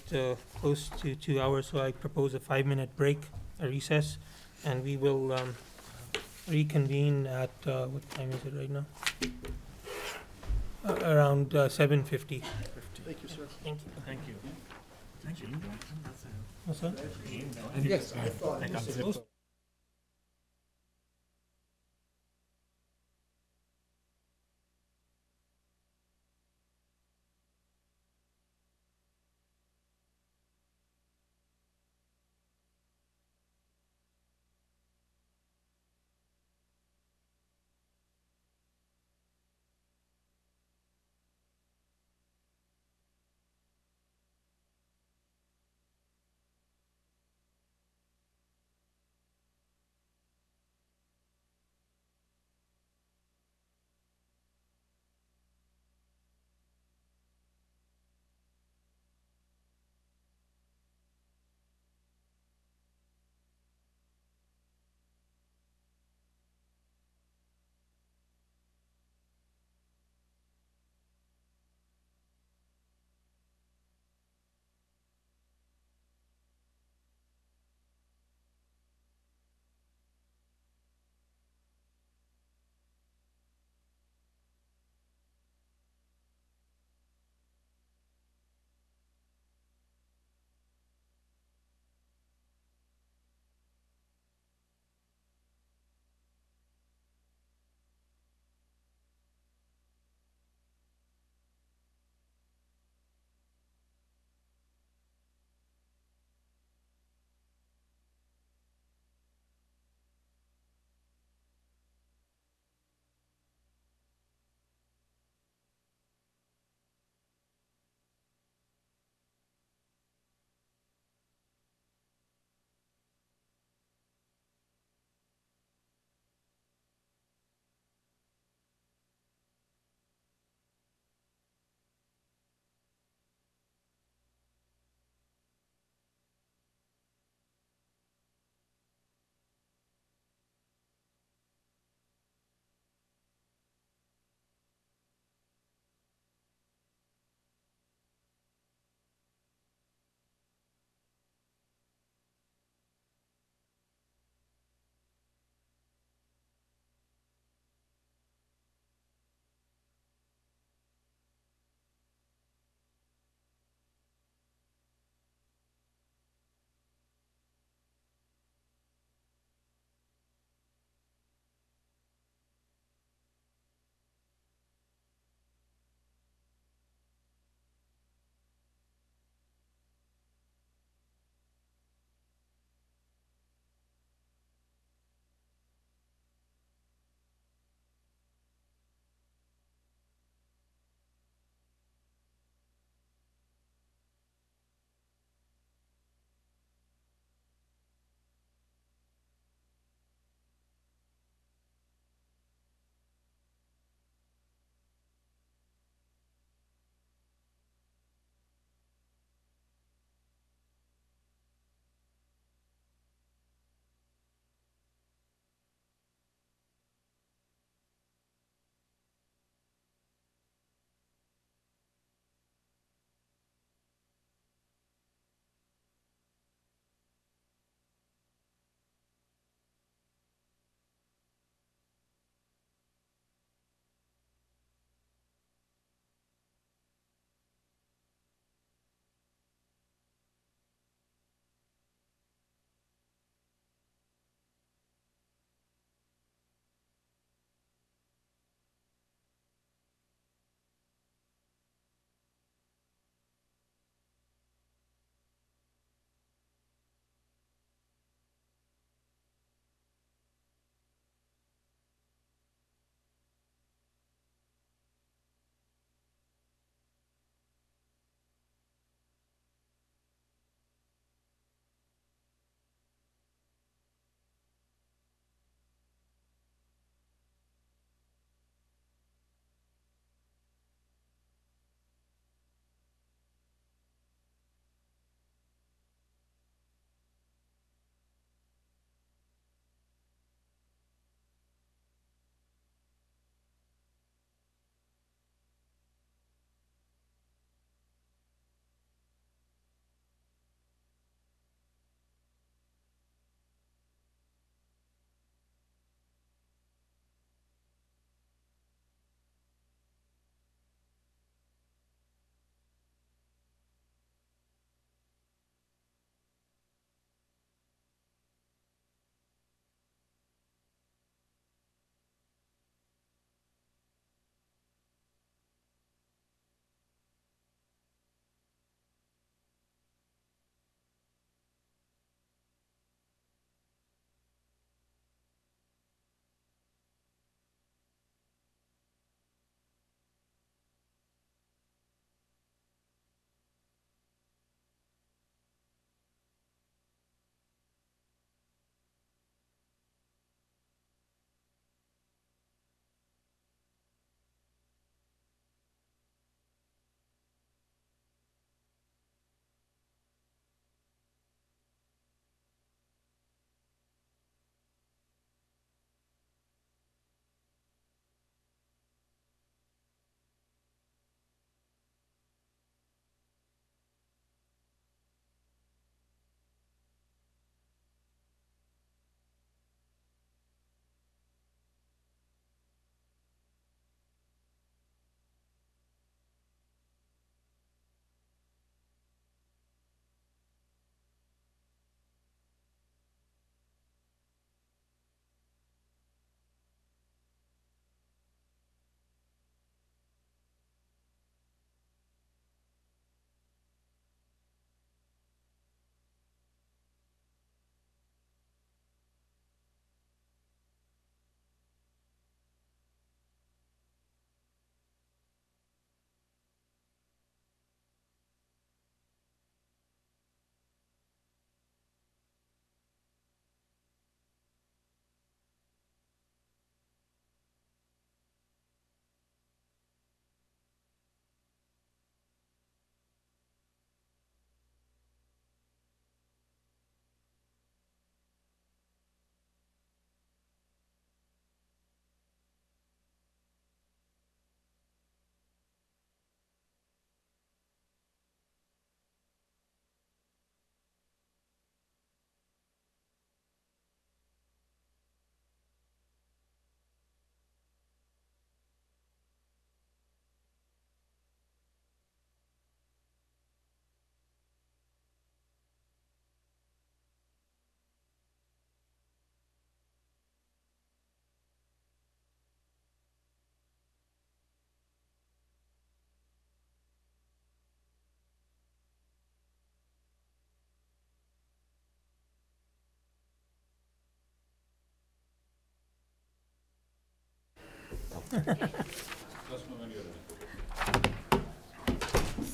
close to 2 hours, so I propose a 5-minute break, a recess, and we will reconvene at, what time is it right now? Around 7:50. Thank you, sir. Thank you. thank you. What's that? Yes, I thought.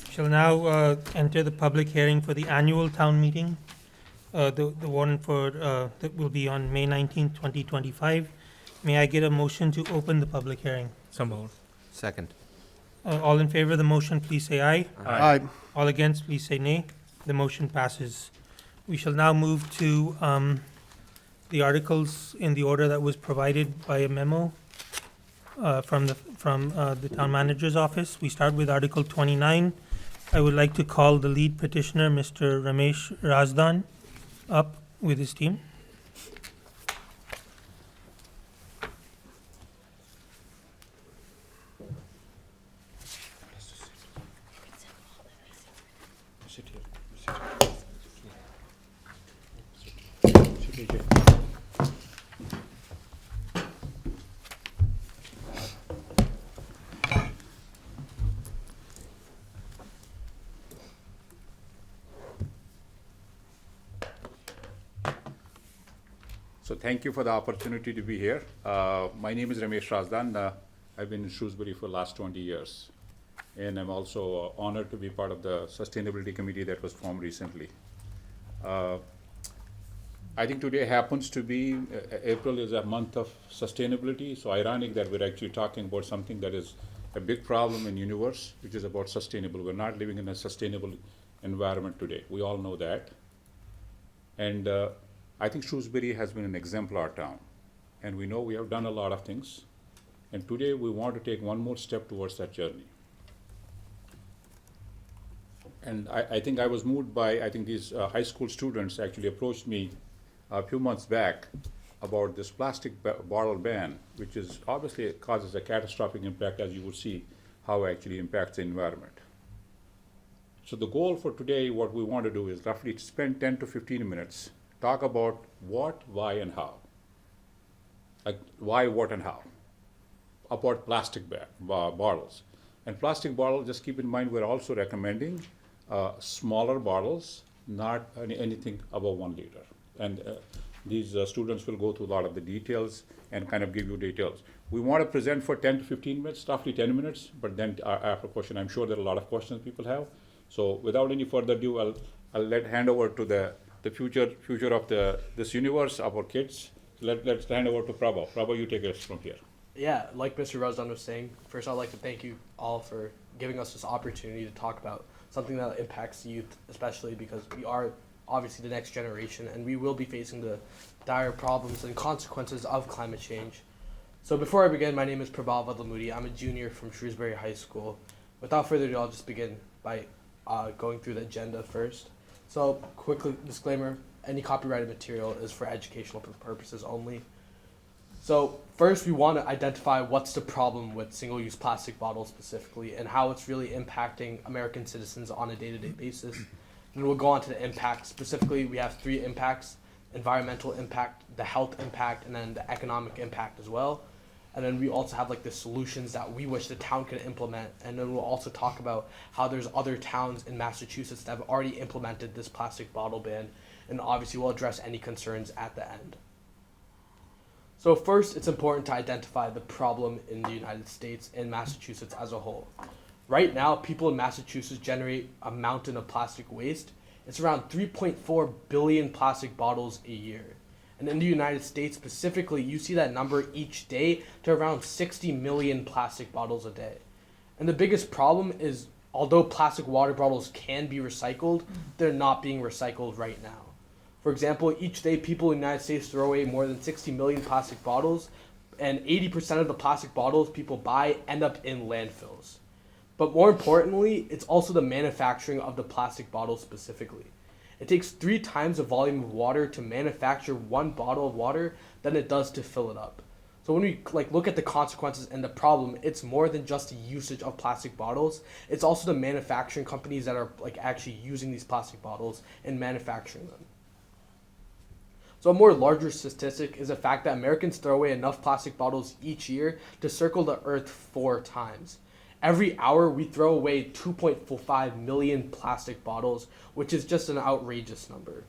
Shall now enter the public hearing for the annual town meeting. The warrant for, that will be on May 19th, 2025. May I get a motion to open the public hearing? So moved. Second. All in favor of the motion, please say aye. Aye. All against, please say nay. The motion passes. We shall now move to the articles in the order that was provided by a memo from the town manager's office. We start with Article 29. I would like to call the lead petitioner, Mr. Ramesh Razdan, up with his team. So thank you for the opportunity to be here. My name is Ramesh Razdan. I've been in Shrewsbury for the last 20 years. And I'm also honored to be part of the Sustainability Committee that was formed recently. I think today happens to be, April is a month of sustainability, so ironic that we're actually talking about something that is a big problem in the universe, which is about sustainable. We're not living in a sustainable environment today. We all know that. And I think Shrewsbury has been an exemplar town, and we know we have done a lot of things, and today we want to take one more step towards that journey. And I think I was moved by, I think these high school students actually approached me a few months back about this plastic bottle ban, which is obviously causes a catastrophic impact, as you will see how it actually impacts the environment. So the goal for today, what we want to do is roughly spend 10 to 15 minutes talk about what, why, and how. Like why, what, and how. About plastic bottles. And plastic bottles, just keep in mind, we're also recommending smaller bottles, not anything above 1 liter. And these students will go through a lot of the details and kind of give you details. We want to present for 10 to 15 minutes, roughly 10 minutes, but then after question, I'm sure there are a lot of questions people have. So without any further ado, I'll hand over to the future of this universe, of our kids. Let's hand over to Prabha. Prabha, you take us from here. Yeah, like Mr. Razdan was saying, first I'd like to thank you all for giving us this opportunity to talk about something that impacts youth, especially because we are obviously the next generation and we will be facing the dire problems and consequences of climate change. So before I begin, my name is Prabha Vadlamudi. I'm a junior from Shrewsbury High School. Without further ado, I'll just begin by going through the agenda first. So, quick disclaimer, any copyrighted material is for educational purposes only. So, first we want to identify what's the problem with single-use plastic bottles specifically and how it's really impacting American citizens on a day-to-day basis. And we'll go on to the impact. Specifically, we have 3 impacts: environmental impact, the health impact, and then the economic impact as well. And then we also have like the solutions that we wish the town could implement. And then we'll also talk about how there's other towns in Massachusetts that have already implemented this plastic bottle ban. And obviously we'll address any concerns at the end. So first, it's important to identify the problem in the United States and Massachusetts as a whole. Right now, people in Massachusetts generate a mountain of plastic waste. It's around 3.4 billion plastic bottles a year. And in the United States specifically, you see that number each day to around 60 million plastic bottles a day. And the biggest problem is, although plastic water bottles can be recycled, they're not being recycled right now. For example, each day people in the United States throw away more than 60 million plastic bottles, and 80% of the plastic bottles people buy end up in landfills. But more importantly, it's also the manufacturing of the plastic bottles specifically. It takes 3 times the volume of water to manufacture 1 bottle of water than it does to fill it up. So when we look at the consequences and the problem, it's more than just the usage of plastic bottles. It's also the manufacturing companies that are actually using these plastic bottles and manufacturing them. So a more larger statistic is the fact that Americans throw away enough plastic bottles each year to circle the earth 4 times. Every hour, we throw away 2.45 million plastic bottles, which is just an outrageous number.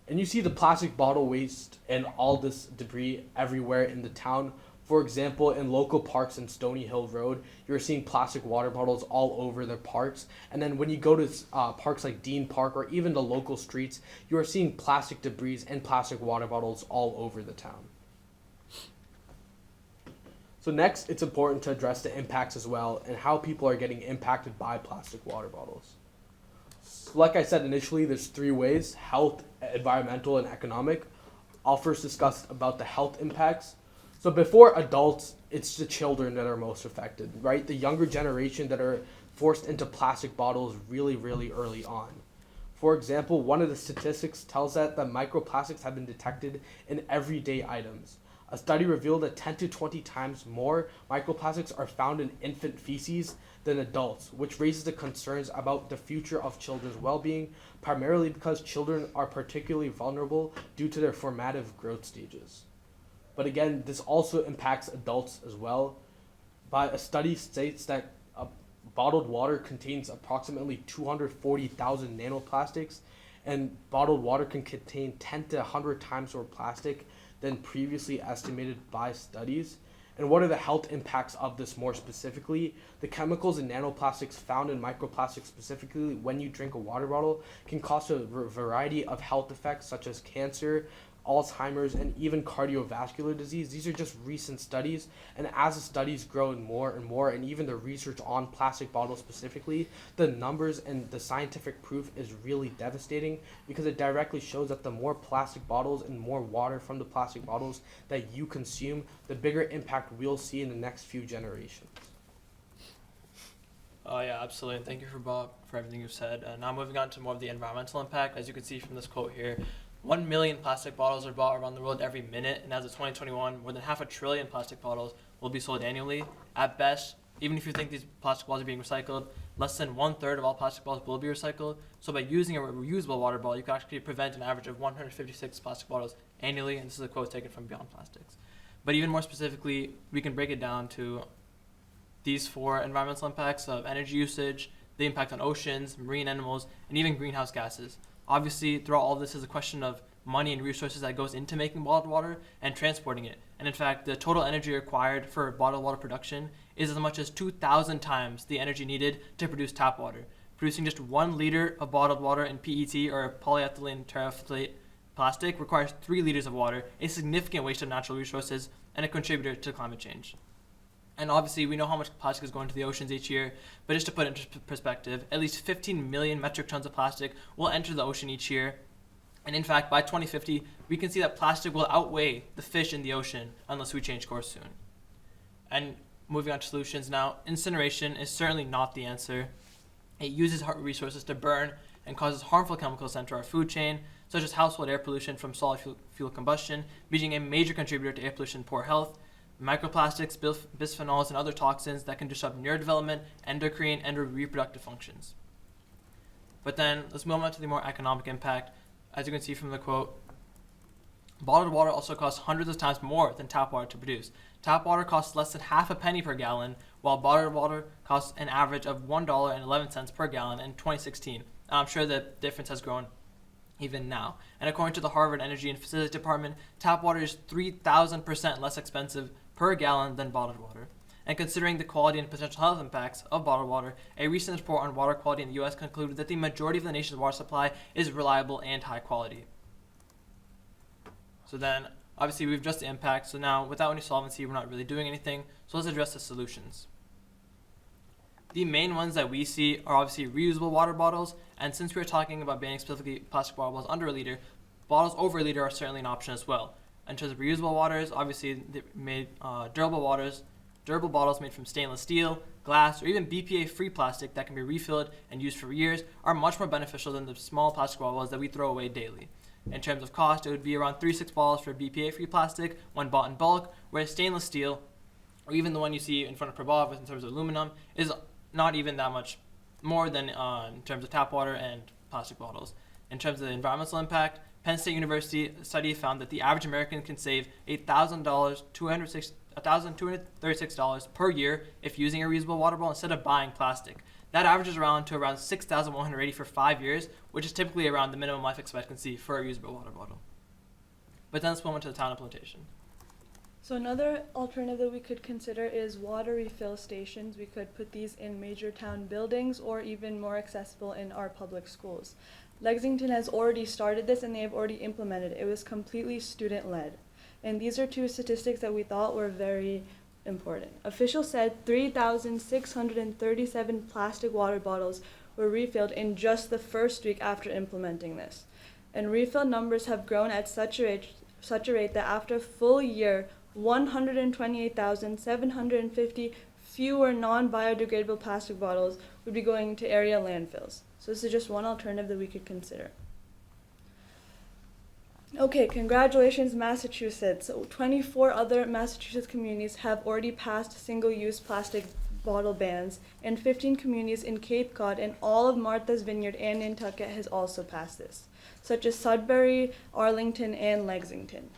And you see the plastic bottle waste and all this debris everywhere in the town For example, in local parks in Stony Hill Road, you're seeing plastic water bottles all over the parks. And then when you go to parks like Dean Park or even the local streets, you are seeing plastic debris and plastic water bottles all over the town. So next, it's important to address the impacts as well and how people are getting impacted by plastic water bottles. So like I said initially, there's three ways: health, environmental, and economic. I'll first discuss about the health impacts. So before adults, it's the children that are most affected, right? The younger generation that are forced into plastic bottles really, really early on. For example, one of the statistics tells that microplastics have been detected in everyday items. A study revealed that 10 to 20 times more microplastics are found in infant feces than adults, which raises the concerns about the future of children's well-being, primarily because children are particularly vulnerable due to their formative growth stages. But again, this also impacts adults as well. A study states that bottled water contains approximately 240,000 nanoplastics, and bottled water can contain 10 to 100 times more plastic than previously estimated by studies. And what are the health impacts of this more specifically? The chemicals and nanoplastics found in microplastics, specifically when you drink a water bottle, can cause a variety of health effects such as cancer, Alzheimer's, and even cardiovascular disease. These are just recent studies, and as the studies grow more and more, and even the research on plastic bottles specifically, the numbers and the scientific proof is really devastating, because it directly shows that the more plastic bottles and more water from the plastic bottles that you consume, the bigger impact we'll see in the next few generations. Oh yeah, absolutely. And thank you for everything you've said. Now moving on to more of the environmental impact. As you can see from this quote here, 1 million plastic bottles are bought around the world every minute, and as of 2021, more than 500 billion plastic bottles will be sold annually. At best, even if you think these plastic bottles are being recycled, less than 1/3 of all plastic bottles will be recycled. So by using a reusable water bottle, you can actually prevent an average of 156 plastic bottles annually, and this is a quote taken from Beyond Plastics. But even more specifically, we can break it down to these 4 environmental impacts of energy usage, the impact on oceans, marine animals, and even greenhouse gases. Obviously, throughout all this is a question of money and resources that goes into making bottled water and transporting it. And in fact, the total energy required for bottled water production is as much as 2,000 times the energy needed to produce tap water. Producing just 1 liter of bottled water in PET, or polyethylene terephthalate plastic, requires 3 liters of water, a significant waste of natural resources and a contributor to climate change. And obviously, we know how much plastic is going to the oceans each year, but just to put it into perspective, at least 15 million metric tons of plastic will enter the ocean each year. And in fact, by 2050, we can see that plastic will outweigh the fish in the ocean unless we change course soon. And moving on to solutions now, incineration is certainly not the answer. It uses resources to burn and causes harmful chemicals to enter our food chain, such as household air pollution from solid fuel combustion, being a major contributor to air pollution and poor health. Microplastics, bisphenols, and other toxins that can disrupt neurodevelopment, endocrine, and reproductive functions. But then, let's move on to the more economic impact. As you can see from the quote, bottled water also costs hundreds of times more than tap water to produce. Tap water costs less than half a penny per gallon, while bottled water costs an average of $1.11 per gallon in 2016. And I'm sure the difference has grown even now. And according to the Harvard Energy and Facilities Department, tap water is 3,000% less expensive per gallon than bottled water. And considering the quality and potential health impacts of bottled water, a recent report on water quality in the U.S. concluded that the majority of the nation's water supply is reliable and high quality. So then, obviously, we've addressed the impact. So now, without any solvency, we're not really doing anything. So let's address the solutions. The main ones that we see are obviously reusable water bottles. And since we're talking about banning specifically plastic water bottles under a liter, bottles over a liter are certainly an option as well. In terms of reusable waters, obviously, they made durable bottles made from stainless steel, glass, or even BPA-free plastic that can be refilled and used for years are much more beneficial than the small plastic bottles that we throw away daily. In terms of cost, it would be around $36 for BPA-free plastic when bought in bulk, whereas stainless steel, or even the one you see in front of Prabhav in terms of aluminum, is not even that much more than in terms of tap water and plastic bottles. In terms of the environmental impact, Penn State University study found that the average American can save $1,236 per year if using a reusable water bottle instead of buying plastic. That averages around $6,180 for 5 years, which is typically around the minimum life expectancy for a reusable water bottle. But then let's move on to the town implementation. So another alternative that we could consider is water refill stations. We could put these in major town buildings or even more accessible in our public schools. Lexington has already started this and they have already implemented it. It was completely student-led. And these are two statistics that we thought were very important. Officials said 3,637 plastic water bottles were refilled in just the first week after implementing this. And refill numbers have grown at such a rate that after a full year, 128,750 fewer non-biodegradable plastic bottles would be going to area landfills. So this is just one alternative that we could consider. Okay, congratulations, Massachusetts. So 24 other Massachusetts communities have already passed single-use plastic bottle bans, and 15 communities in Cape Cod and all of Martha's Vineyard and Nantucket has also passed this, such as Sudbury, Arlington, and Lexington.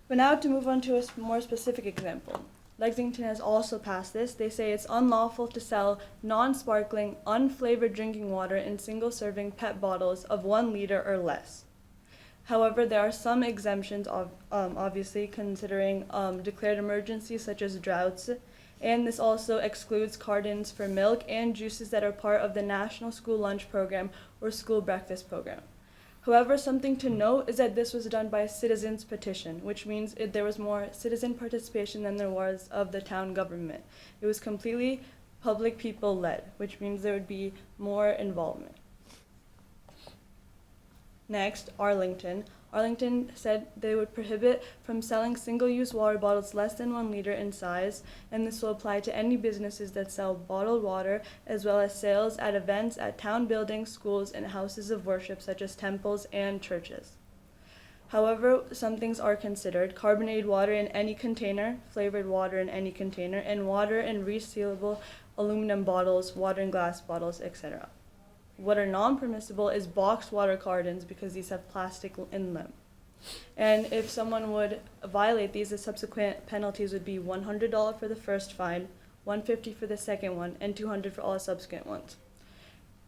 But now to move on to a more specific example. Lexington has also passed this. They say it's unlawful to sell non-sparkling, unflavored drinking water in single-serving PET bottles of 1 liter or less. However, there are some exemptions, obviously, considering declared emergencies such as droughts, and this also excludes cartons for milk and juices that are part of the National School Lunch Program or School Breakfast Program. However, something to note is that this was done by a citizens' petition, which means there was more citizen participation than there was of the town government. It was completely public people-led, which means there would be more involvement. Next, Arlington. Arlington said they would prohibit from selling single-use water bottles less than 1 liter in size, and this will apply to any businesses that sell bottled water, as well as sales at events at town buildings, schools, and houses of worship such as temples and churches. However, some things are considered: carbonated water in any container, flavored water in any container, and water in resealable aluminum bottles, water in glass bottles, etc. What are non-permissible is boxed water cartons because these have plastic in them. And if someone would violate these, the subsequent penalties would be $100 for the first fine, $150 for the second one, and $200 for all subsequent ones.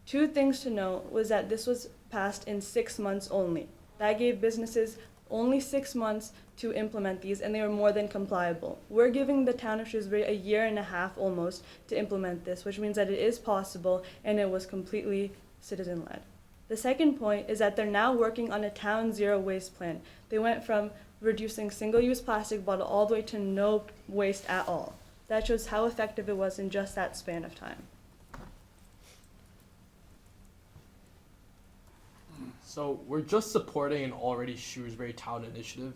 Two things to note was that this was passed in 6 months only. That gave businesses only 6 months to implement these, and they were more than compliable. We're giving the town of Shrewsbury a year and a half almost to implement this, which means that it is possible, and it was completely citizen-led. The second point is that they're now working on a town zero waste plan. They went from reducing single-use plastic bottle all the way to no waste at all. That shows how effective it was in just that span of time. So we're just supporting an already Shrewsbury Town initiative,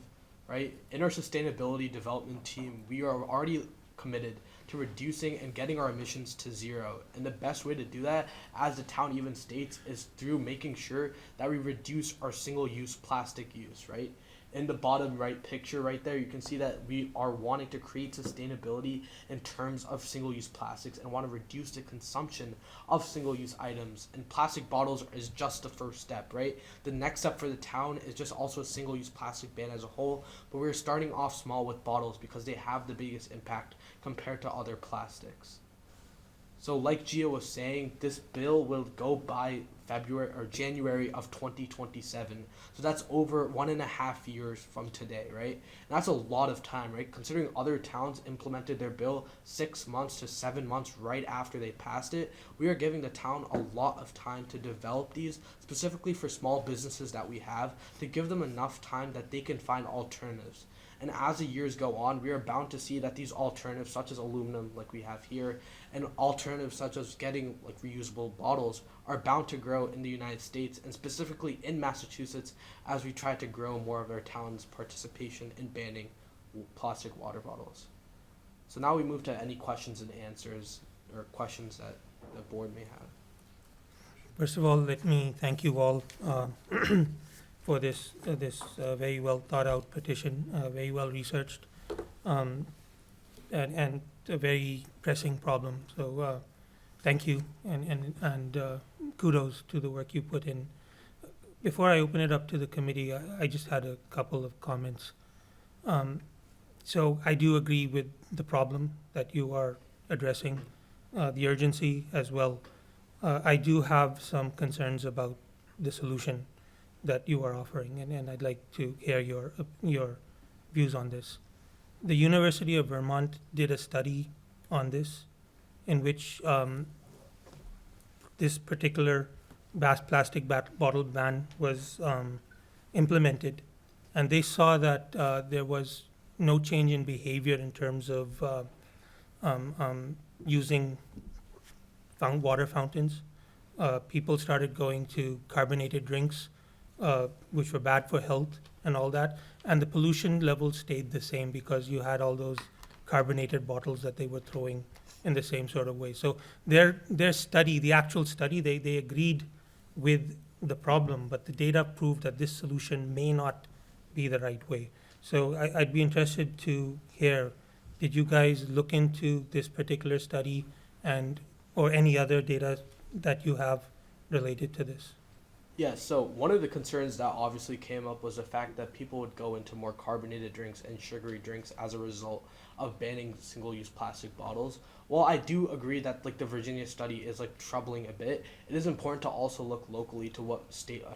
right? In our sustainability development team, we are already committed to reducing and getting our emissions to zero. And the best way to do that, as the town even states, is through making sure that we reduce our single-use plastic use, right? In the bottom right picture right there, you can see that we are wanting to create sustainability in terms of single-use plastics and want to reduce the consumption of single-use items. And plastic bottles is just the first step, right? The next step for the town is just also a single-use plastic ban as a whole, but we're starting off small with bottles because they have the biggest impact compared to other plastics. So like Gia was saying, this bill will go by February or January of 2027. So that's over 1.5 years from today, right? And that's a lot of time, right? Considering other towns implemented their bill 6 months to 7 months right after they passed it, we are giving the town a lot of time to develop these, specifically for small businesses that we have, to give them enough time that they can find alternatives. And as the years go on, we are bound to see that these alternatives, such as aluminum, like we have here, and alternatives such as getting like reusable bottles, are bound to grow in the United States, and specifically in Massachusetts, as we try to grow more of our town's participation in banning plastic water bottles. So now we move to any questions and answers, or questions that the board may have. First of all, let me thank you all for this very well thought out petition, very well researched, and a very pressing problem. So thank you, and kudos to the work you put in. Before I open it up to the committee, I just had a couple of comments. So I do agree with the problem that you are addressing, the urgency as well. I do have some concerns about the solution that you are offering, and I'd like to hear your views on this. The University of Vermont did a study on this, in which this particular plastic bottle ban was implemented, and they saw that there was no change in behavior in terms of using water fountains. People started going to carbonated drinks, which were bad for health and all that, and the pollution level stayed the same because you had all those carbonated bottles that they were throwing in the same sort of way. So their study, the actual study, they agreed with the problem, but the data proved that this solution may not be the right way. So I'd be interested to hear, did you guys look into this particular study and or any other data that you have related to this? Yeah, so one of the concerns that obviously came up was the fact that people would go into more carbonated drinks and sugary drinks as a result of banning single-use plastic bottles. While I do agree that like the Virginia study is like troubling a bit, it is important to also look locally to what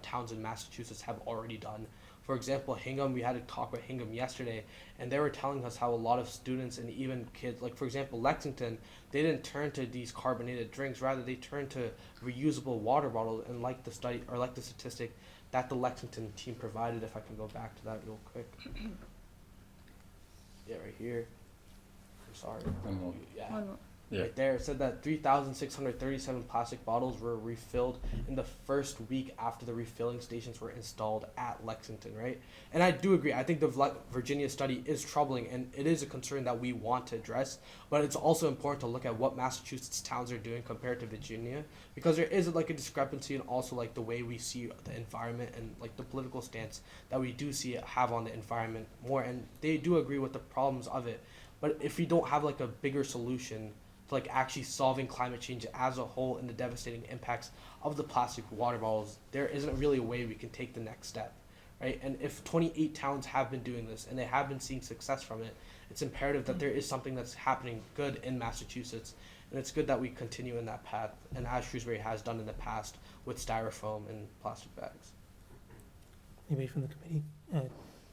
towns in Massachusetts have already done. For example, Hingham, we had a talk with Hingham yesterday, and they were telling us how a lot of students and even kids, like for example, Lexington, they didn't turn to these carbonated drinks, rather they turned to reusable water bottles, and like the study, or like the statistic that the Lexington team provided, if I can go back to that real quick. Yeah, right here. I'm sorry. Yeah. One more. Yeah. Right there, it said that 3,637 plastic bottles were refilled in the first week after the refilling stations were installed at Lexington, right? And I do agree. I think the Virginia study is troubling, and it is a concern that we want to address. But it's also important to look at what Massachusetts towns are doing compared to Virginia, because there is like a discrepancy in also like the way we see the environment and like the political stance that we do see it have on the environment more. And they do agree with the problems of it. But if we don't have like a bigger solution to like actually solving climate change as a whole and the devastating impacts of the plastic water bottles, there isn't really a way we can take the next step, right? And if 28 towns have been doing this and they have been seeing success from it, it's imperative that there is something that's happening good in Massachusetts, and it's good that we continue in that path, and as Shrewsbury has done in the past with styrofoam and plastic bags. Anybody from the committee?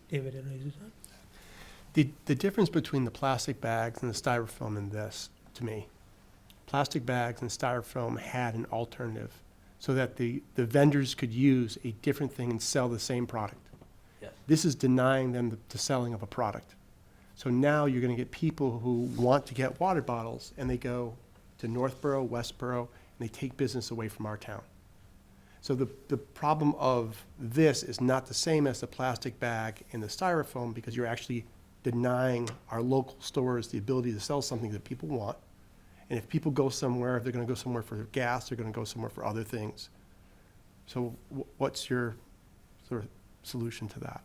David had raised his hand. The difference between the plastic bags and the styrofoam in this, to me, plastic bags and styrofoam had an alternative so that the vendors could use a different thing and sell the same product. Yes. This is denying them the selling of a product. So now you're going to get people who want to get water bottles, and they go to Northborough, Westborough, and they take business away from our town. So the problem of this is not the same as the plastic bag and the styrofoam, because you're actually denying our local stores the ability to sell something that people want. And if people go somewhere, if they're going to go somewhere for gas, they're going to go somewhere for other things. So what's your sort of solution to that?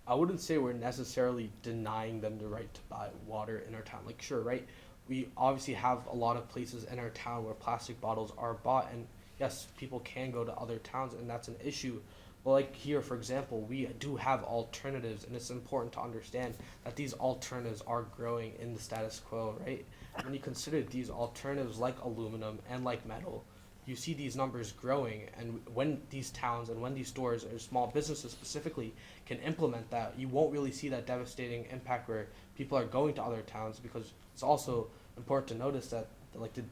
I wouldn't say we're necessarily denying them the right to buy water in our town. Like, sure, right? We obviously have a lot of places in our town where plastic bottles are bought, and yes, people can go to other towns, and that's an issue. But like here, for example, we do have alternatives, and it's important to understand that these alternatives are growing in the status quo, right? When you consider these alternatives like aluminum and like metal, you see these numbers growing, and when these towns and when these stores or small businesses specifically can implement that, you won't really see that devastating impact where people are going to other towns, because it's also important to notice that the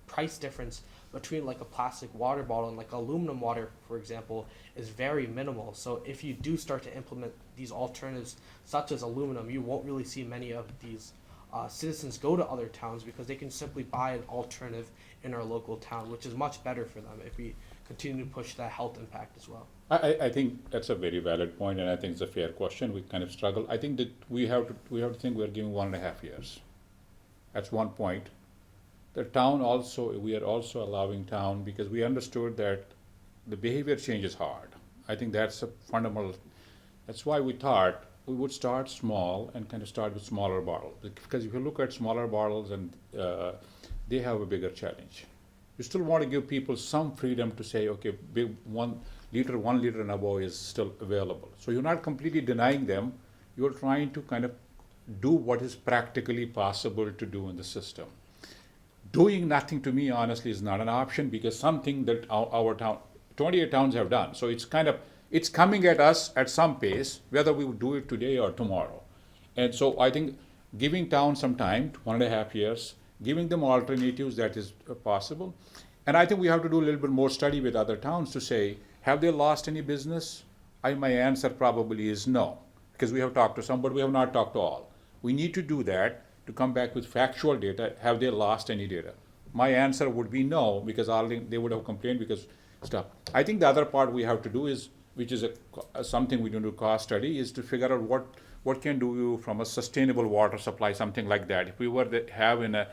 price difference between like a plastic water bottle and like aluminum water, for example, is very minimal. So if you do start to implement these alternatives such as aluminum, you won't really see many of these citizens go to other towns, because they can simply buy an alternative in our local town, which is much better for them if we continue to push that health impact as well. I think that's a very valid point, and I think it's a fair question. We kind of struggle. I think that we have to think we're giving 1.5 years. That's one point. The town also, we are also allowing town, because we understood that the behavior change is hard. I think that's a fundamental, that's why we thought we would start small and kind of start with smaller bottles. Because if you look at smaller bottles, and they have a bigger challenge. You still want to give people some freedom to say, okay, big 1 liter and above is still available. So you're not completely denying them, you're trying to kind of do what is practically possible to do in the system. Doing nothing, to me, honestly, is not an option, because something that our town, 28 towns have done. So it's kind of, it's coming at us at some pace, whether we would do it today or tomorrow. And so I think giving town some time, 1.5 years, giving them alternatives that is possible. And I think we have to do a little bit more study with other towns to say, have they lost any business? My answer probably is no, because we have talked to some, but we have not talked to all. We need to do that to come back with factual data. Have they lost any data? My answer would be no, because they would have complained because stuff. I think the other part we have to do is, which is something we do to cost study, is to figure out what can do from a sustainable water supply, something like that. If we were to have in a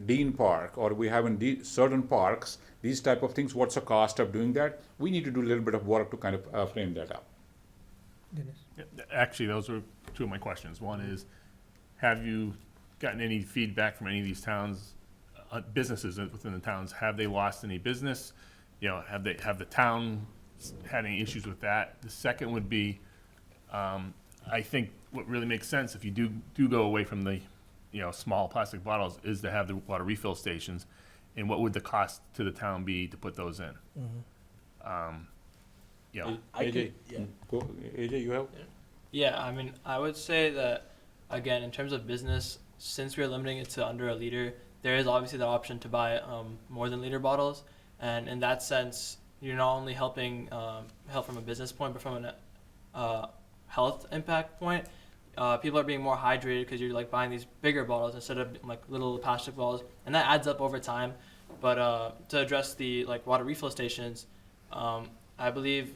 Dean Park, or we have in certain parks, these type of things, what's the cost of doing that? We need to do a little bit of work to kind of frame that up. Dennis? Yeah, actually, those are two of my questions. One is, have you gotten any feedback from any of these towns, businesses within the towns? Have they lost any business? You know, have the town had any issues with that? The second would be, I think what really makes sense if you do go away from the small plastic bottles is to have the water refill stations, and what would the cost to the town be to put those in? AJ, AJ, you have? Yeah, I mean, I would say that, again, in terms of business, since we're limiting it to under a liter, there is obviously the option to buy more than liter bottles. And in that sense, you're not only helping help from a business point, but from a health impact point. People are being more hydrated because you're like buying these bigger bottles instead of like little plastic bottles, and that adds up over time. But to address the like water refill stations, I believe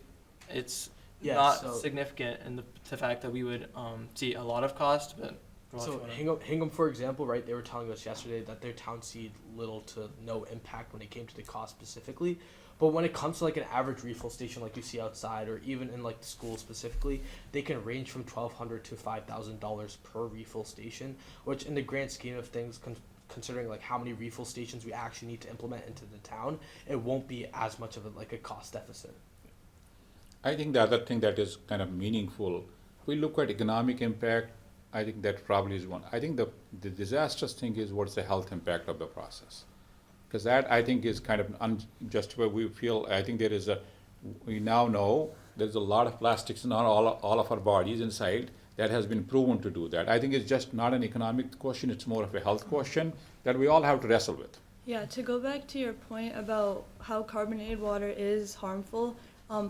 it's not significant in the fact that we would see a lot of cost. But so Hingham, for example, right? They were telling us yesterday that their town see little to no impact when it came to the cost specifically. But when it comes to like an average refill station like you see outside, or even in like the school specifically, they can range from $1,200 to $5,000 per refill station, which in the grand scheme of things, considering like how many refill stations we actually need to implement into the town, it won't be as much of a cost deficit. I think the other thing that is kind of meaningful, we look at economic impact, I think that probably is one. I think the disastrous thing is what's the health impact of the process. Because that, I think, is kind of unjustified. We feel, I think we now know there's a lot of plastics in all of our bodies inside that has been proven to do that. I think it's just not an economic question, it's more of a health question that we all have to wrestle with. Yeah, to go back to your point about how carbonated water is harmful,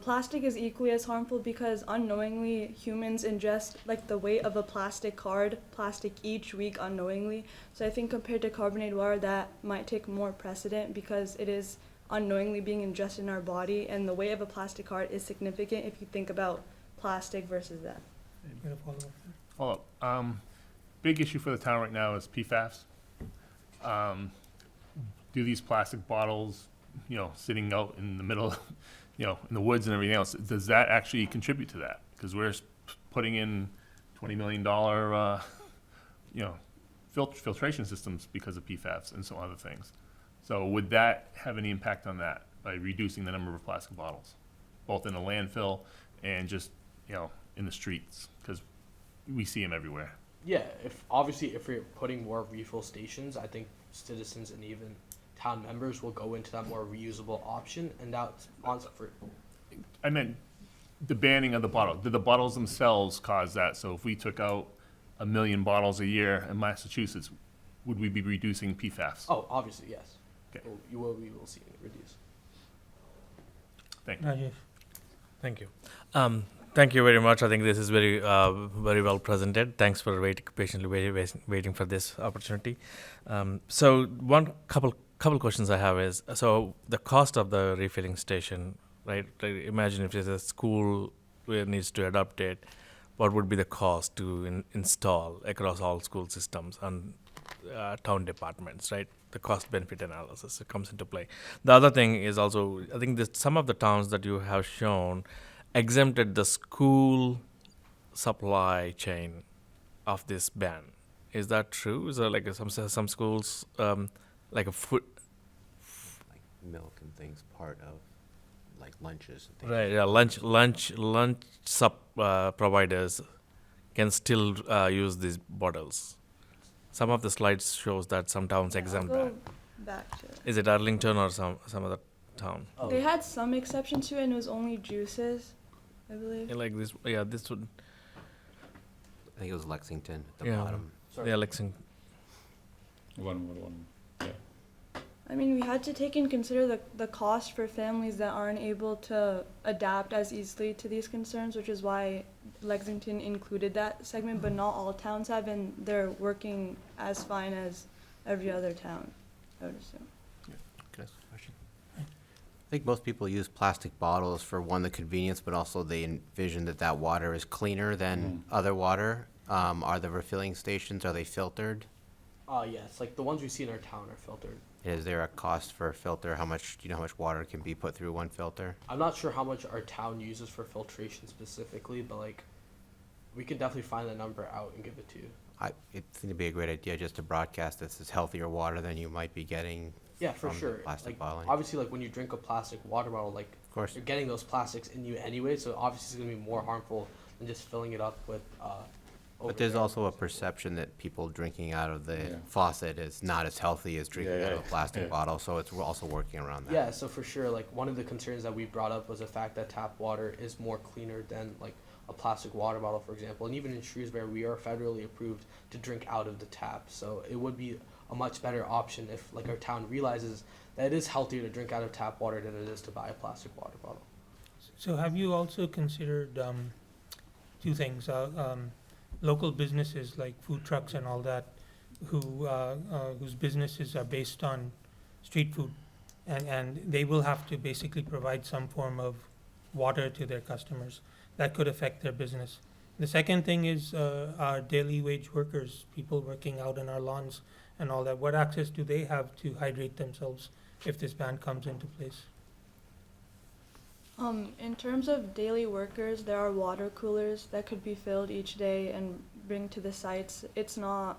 plastic is equally as harmful because unknowingly humans ingest like the weight of a plastic card, plastic each week unknowingly. So I think compared to carbonated water, that might take more precedent because it is unknowingly being ingested in our body, and the weight of a plastic card is significant if you think about plastic versus that. You got a follow-up? Follow-up. Big issue for the town right now is PFAS. Do these plastic bottles, sitting out in the middle, in the woods and everything else, does that actually contribute to that? Because we're putting in $20 million, filtration systems because of PFAS and some other things. So would that have any impact on that by reducing the number of plastic bottles, both in the landfill and just, in the streets? Because we see them everywhere. Yeah, if we're putting more refill stations, I think citizens and even town members will go into that more reusable option, and that's on for. I meant the banning of the bottle. Did the bottles themselves cause that? So if we took out 1 million bottles a year in Massachusetts, would we be reducing PFAS? Oh, obviously, yes. Okay. We will see it reduce. Thank you. Rajesh? Thank you. Thank you very much. I think this is very well presented. Thanks for patiently waiting for this opportunity. So one couple questions I have is, so the cost of the refilling station, right? Imagine if there's a school where it needs to adopt it, what would be the cost to install across all school systems and town departments, right? The cost-benefit analysis comes into play. The other thing is also, I think some of the towns that you have shown exempted the school supply chain of this ban. Is that true? Is there like some schools like a food, like milk and things, part of like lunches and things. Right? Yeah, lunch providers can still use these bottles. Some of the slides shows that some towns exempt I'll that. go back to it. Is it Arlington or some other town? They had some exception to it, and it was only juices, I believe. Like this, yeah, this would. I think it was Lexington at the Yeah. bottom. Yeah, Lexington. One. I mean, we had to take and consider the cost for families that aren't able to adapt as easily to these concerns, which is why Lexington included that segment, but not all towns have, and they're working as fine as every other town, I would assume. Can I ask a question? I think most people use plastic bottles for, one, the convenience, but also they envision that water is cleaner than other water. Are the refilling stations, are they filtered? Yes, like the ones we see in our town are filtered. Is there a cost for a filter? Do you know how much water can be put through one filter? I'm not sure how much our town uses for filtration specifically, but like, we could definitely find the number out and give it to you. It seems to be a great idea just to broadcast this as healthier water than you might be getting Yeah, for from the sure. plastic Like, bottling. obviously, like when you drink a plastic water bottle, like Of course. you're getting those plastics in you anyway, so obviously it's gonna be more harmful than just filling it up with. But there's also a perception that people drinking out of the Yeah. faucet is not as healthy as drinking Yeah, out of a yeah, plastic yeah. bottle, so it's also working around that. Yeah, so for sure, like one of the concerns that we brought up was the fact that tap water is more cleaner than like a plastic water bottle, for example. And even in Shrewsbury, we are federally approved to drink out of the tap, so it would be a much better option if like our town realizes that it is healthier to drink out of tap water than it is to buy a plastic water bottle. So have you also considered two things? Local businesses like food trucks and all that, whose businesses are based on street food, and they will have to basically provide some form of water to their customers. That could affect their business. The second thing is our daily wage workers, people working out on our lawns and all that. What access do they have to hydrate themselves if this ban comes into place? In terms of daily workers, there are water coolers that could be filled each day and bring to the sites. It's not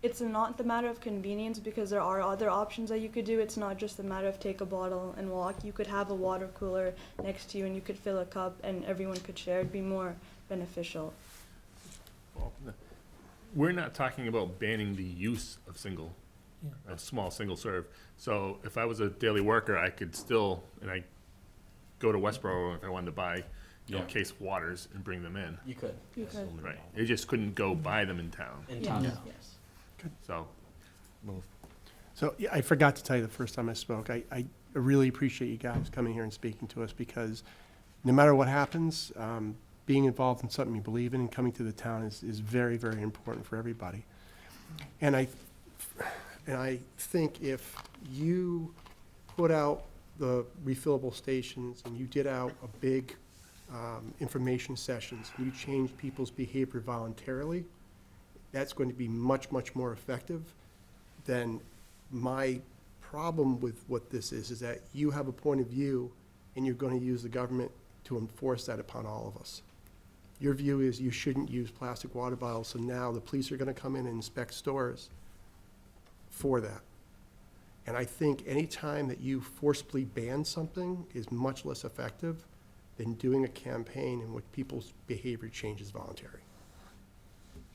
the matter of convenience because there are other options that you could do. It's not just a matter of take a bottle and walk. You could have a water cooler next to you and you could fill a cup and everyone could share. It'd be more beneficial. We're not talking about banning the use of a small single serve. So if I was a daily worker, I could still, and I go to Westboro if I wanted to buy, Yeah. case waters and bring them in. You could. You could. Right. They just couldn't go buy them in town. In town, Yeah. yes. So, So, yeah, I forgot to tell you the first time I spoke, I really appreciate you guys coming here and speaking to us because no matter what happens, being involved in something you believe in and coming to the town is very, very important for everybody. And I think if you put out the refillable stations and you did out a big information sessions, you change people's behavior voluntarily, that's going to be much, much more effective than my problem with what this is that you have a point of view and you're going to use the government to enforce that upon all of us. Your view is you shouldn't use plastic water bottles, so now the police are going to come in and inspect stores for that. And I think any time that you forcibly ban something is much less effective than doing a campaign in which people's behavior changes voluntary.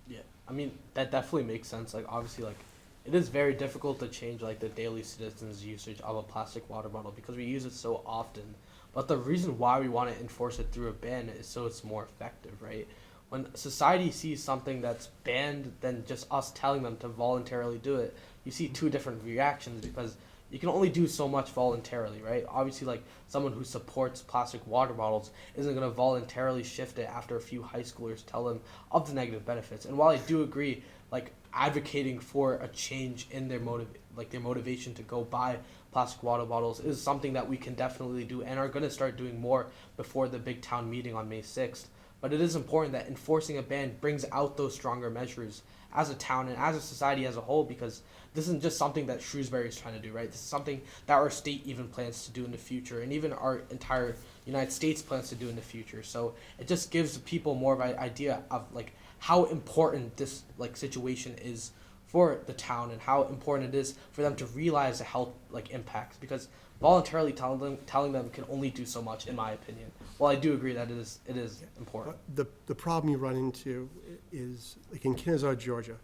Yeah, I mean, that definitely makes sense. Like, obviously, like, it is very difficult to change, like, the daily citizens' usage of a plastic water bottle because we use it so often. But the reason why we want to enforce it through a ban is so it's more effective, right? When society sees something that's banned than just us telling them to voluntarily do it, you see two different reactions because you can only do so much voluntarily, right? Obviously, like, someone who supports plastic water bottles isn't going to voluntarily shift it after a few high schoolers tell them of the negative benefits. And while I do agree, like, advocating for a change in their motivation to go buy plastic water bottles is something that we can definitely do and are going to start doing more before the big town meeting on May 6th. But it is important that enforcing a ban brings out those stronger measures as a town and as a society as a whole, because this isn't just something that Shrewsbury is trying to do, right? This is something that our state even plans to do in the future, and even our entire United States plans to do in the future. So it just gives people more of an idea of, like, how important this, like, situation is for the town and how important it is for them to realize the health, like, impacts, because voluntarily telling them can only do so much, in my opinion. Well, I do agree that it is important. The problem you run into is, like in Kennesaw, Georgia,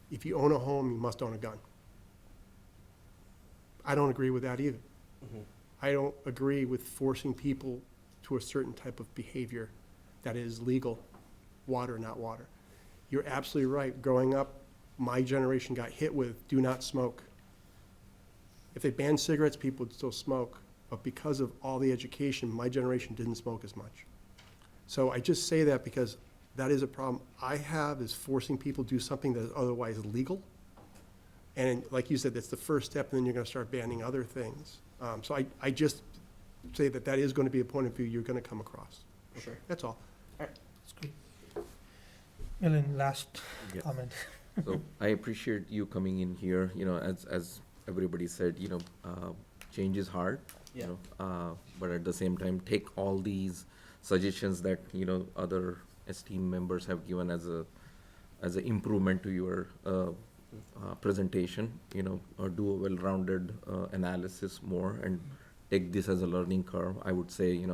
if you own a home, you must own a gun. I don't agree with that either. Mhm. I don't agree with forcing people to a certain type of behavior that is legal, water, not water. you're absolutely right. Growing up, my generation got hit with do not smoke. If they banned cigarettes, people would still smoke. But because of all the education, my generation didn't smoke as much. So I just say that because that is a problem I have, is forcing people to do something that is otherwise legal. And like you said, that's the first step, and then you're gonna start banning other things. So I just say that that is gonna be a point of view you're gonna come across. Sure. That's all. That's great. Millen, last Yes. comment. So I appreciate you coming in here, as everybody said, change is hard, Yeah. but at the same time, take all these suggestions that, other esteemed members have given as a improvement to your, presentation, or do a well-rounded, analysis more and take this as a learning curve. I would say,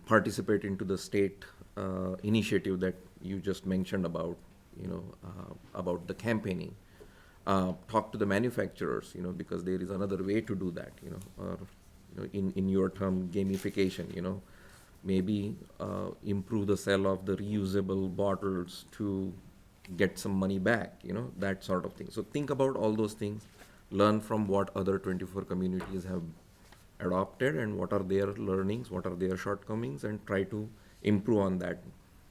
participate into the state, initiative that you just mentioned about the campaigning. Talk to the manufacturers, because there is another way to do that, or, in your term, gamification, maybe improve the sale of the reusable bottles to get some money back, that sort of thing. So think about all those things, learn from what other 24 communities have adopted and what are their learnings, what are their shortcomings, and try to improve on that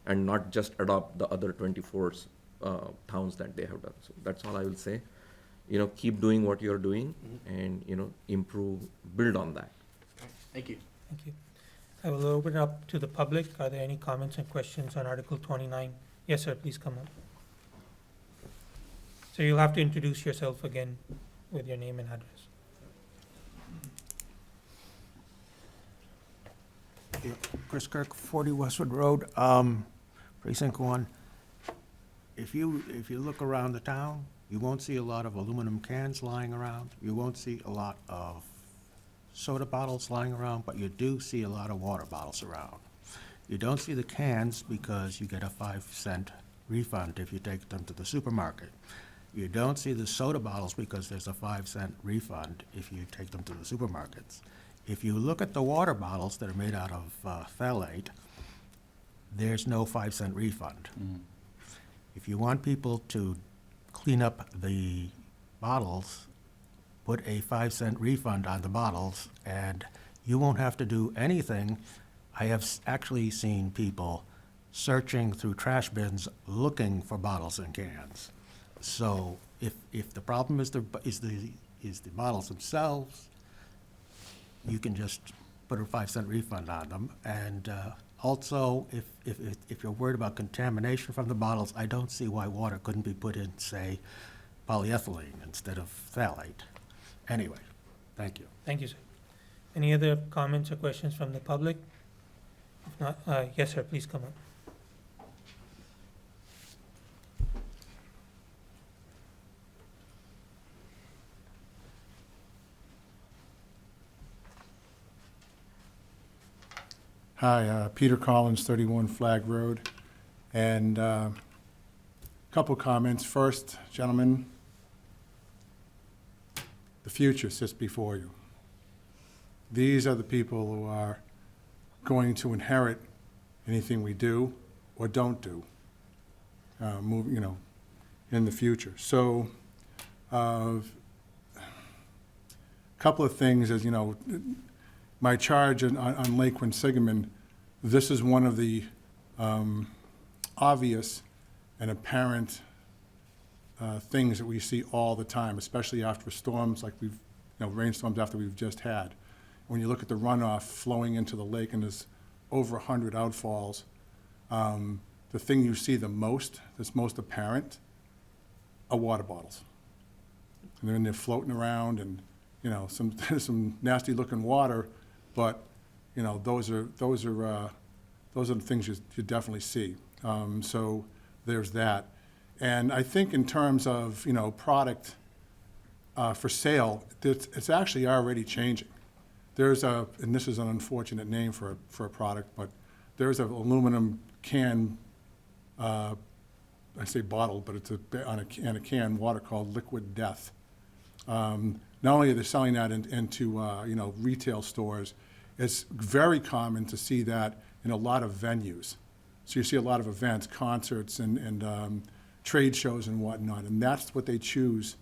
and not just adopt the other 24's towns that they have done. So that's all I will say. Keep doing what you're doing and, improve, build on that. Thank you. Thank you. I will open it up to the public. Are there any comments and questions on Article 29? Yes, sir, please come up. So you'll have to introduce yourself again with your name and address. Yeah, Chris Kirk, 40 Westwood Road, Precinct 1. If you look around the town, you won't see a lot of aluminum cans lying around. You won't see a lot of soda bottles lying around, but you do see a lot of water bottles around. You don't see the cans because you get a 5-cent refund if you take them to the supermarket. You don't see the soda bottles because there's a 5-cent refund if you take them to the supermarkets. If you look at the water bottles that are made out of phthalate, there's no 5-cent refund. If you want people to clean up the bottles, put a 5-cent refund on the bottles, and you won't have to do anything. I have actually seen people searching through trash bins looking for bottles and cans. So if the problem is the bottles themselves, you can just put a 5-cent refund on them. And also, if you're worried about contamination from the bottles, I don't see why water couldn't be put in, say, polyethylene instead of phthalate. Anyway, thank you. Thank you, sir. Any other comments or questions from the public? If not, yes, sir, please come up. Hi, Peter Collins, 31 Flag Road. And a couple comments. First, gentlemen, the future sits before you. These are the people who are going to inherit anything we do or don't do, in the future. So, a couple of things is, my charge on Lake Quinsigamon, this is one of the obvious and apparent things that we see all the time, especially after storms like rainstorms after we've just had. When you look at the runoff flowing into the lake and there's over 100 outfalls, the thing you see the most, that's most apparent, are water bottles. And they're in there floating around and, some nasty looking water, but, those are the things you definitely see. So there's that. And I think in terms of, product for sale, it's actually already changing. There's and this is an unfortunate name for a product, but there's an aluminum can, I say bottle, but it's on a can water called Liquid Death. Not only are they selling that into retail stores, it's very common to see that in a lot of venues. So you see a lot of events, concerts, and trade shows and whatnot, and that's what they choose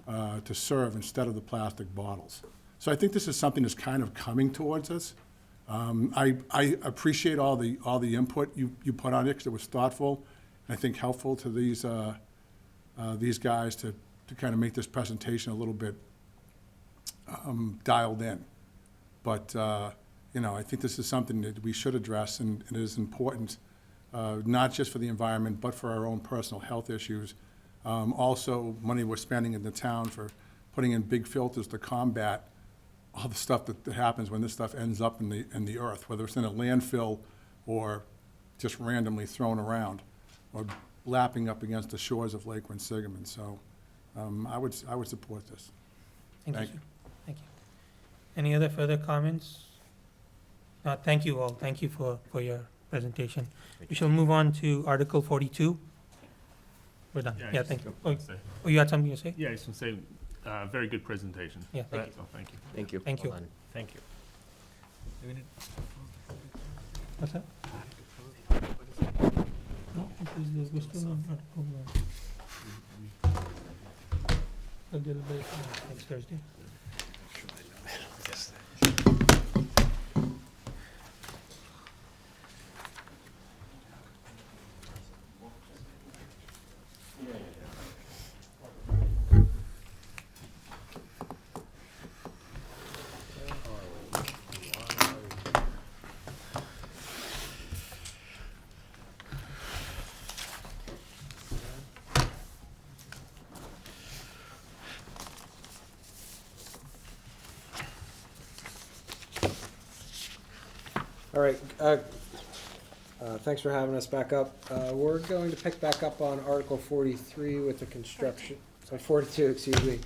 to serve instead of the plastic bottles. So I think this is something that's kind of coming towards us. I appreciate all the input you put on it, because it was thoughtful, and I think helpful to these guys to kind of make this presentation a little bit dialed in. But, I think this is something that we should address, and it is important, not just for the environment, but for our own personal health issues. Also, money we're spending in the town for putting in big filters to combat all the stuff that happens when this stuff ends up in the earth, whether it's in a landfill or just randomly thrown around or lapping up against the shores of Lake Quinsigamon. So I would support this. Thank you. Thank you. Any other further comments? Thank you all. Thank you for your presentation. We shall move on to Article 42. We're done. Yeah, thank you. Oh, you had something to say? Yeah, I just want to say, very good presentation. Yeah, thank you. So thank you. Thank you. Thank you. Well done. Thank you. Do we need- What's that? No, because we're still on Article 1. A little bit next Thursday. All right, thanks for having us back up. We're going to pick back up on Article 43 with the construction, 42, excuse me.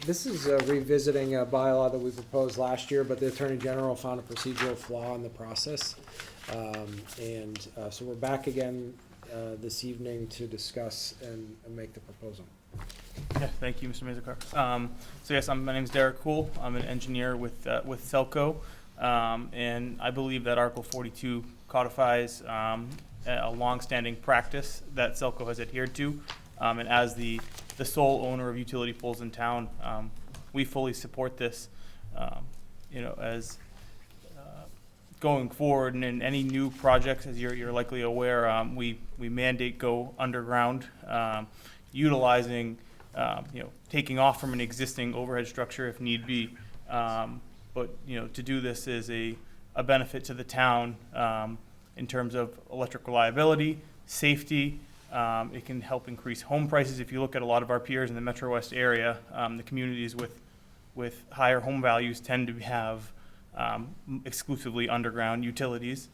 This is revisiting a bylaw that we proposed last year, but the Attorney General found a procedural flaw in the process. So we're back again this evening to discuss and make the proposal. Yeah, thank you, Mr. Mazurkar. So yes, my name is Derek Cool. I'm an engineer with Selco. And I believe that Article 42 codifies a longstanding practice that Selco has adhered to. And as the sole owner of utility poles in town, we fully support this. As going forward, and in any new projects, as you're likely aware, we mandate go underground, utilizing, taking off from an existing overhead structure if need be. But to do this is a benefit to the town in terms of electric reliability, safety. It can help increase home prices. If you look at a lot of our peers in the Metro West area, the communities with higher home values tend to have exclusively underground utilities.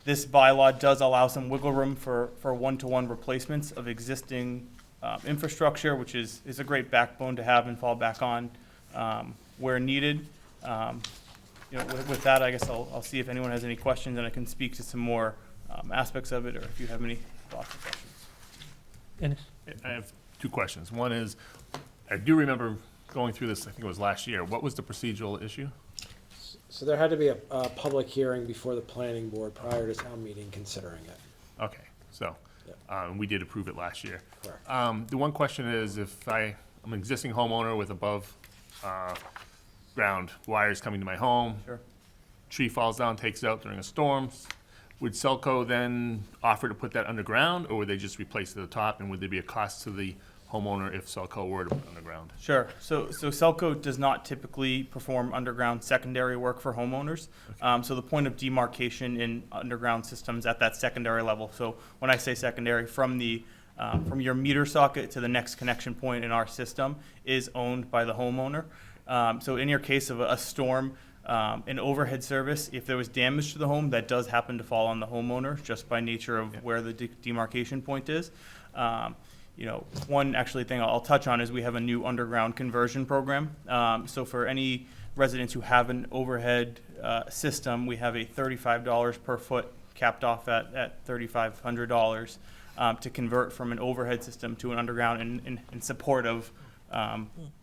This bylaw does allow some wiggle room for one-to-one replacements of existing infrastructure, which is a great backbone to have and fall back on where needed. With that, I guess I'll see if anyone has any questions, and I can speak to some more aspects of it, or if you have any thoughts or questions. Dennis? I have two questions. One is, I do remember going through this, I think it was last year. What was the procedural issue? So there had to be a public hearing before the planning board prior to town meeting considering it. Okay, so we did approve it last year. Correct. The one question is, if I'm an existing homeowner with above ground wires coming to my home. Sure. Tree falls down, takes it out during a storm. Would Selco then offer to put that underground, or would they just replace it at the top? And would there be a cost to the homeowner if Selco were to put it underground? Sure. So Selco does not typically perform underground secondary work for homeowners. Okay. So the point of demarcation in underground systems at that secondary level. So when I say secondary, from your meter socket to the next connection point in our system is owned by the homeowner. So in your case of a storm, an overhead service, if there was damage to the home, that does happen to fall on the homeowner just by nature of where the demarcation point is. One actually thing I'll touch on is we have a new underground conversion program. So for any residents who have an overhead system, we have a $35 per foot capped off at $3,500 to convert from an overhead system to an underground in support of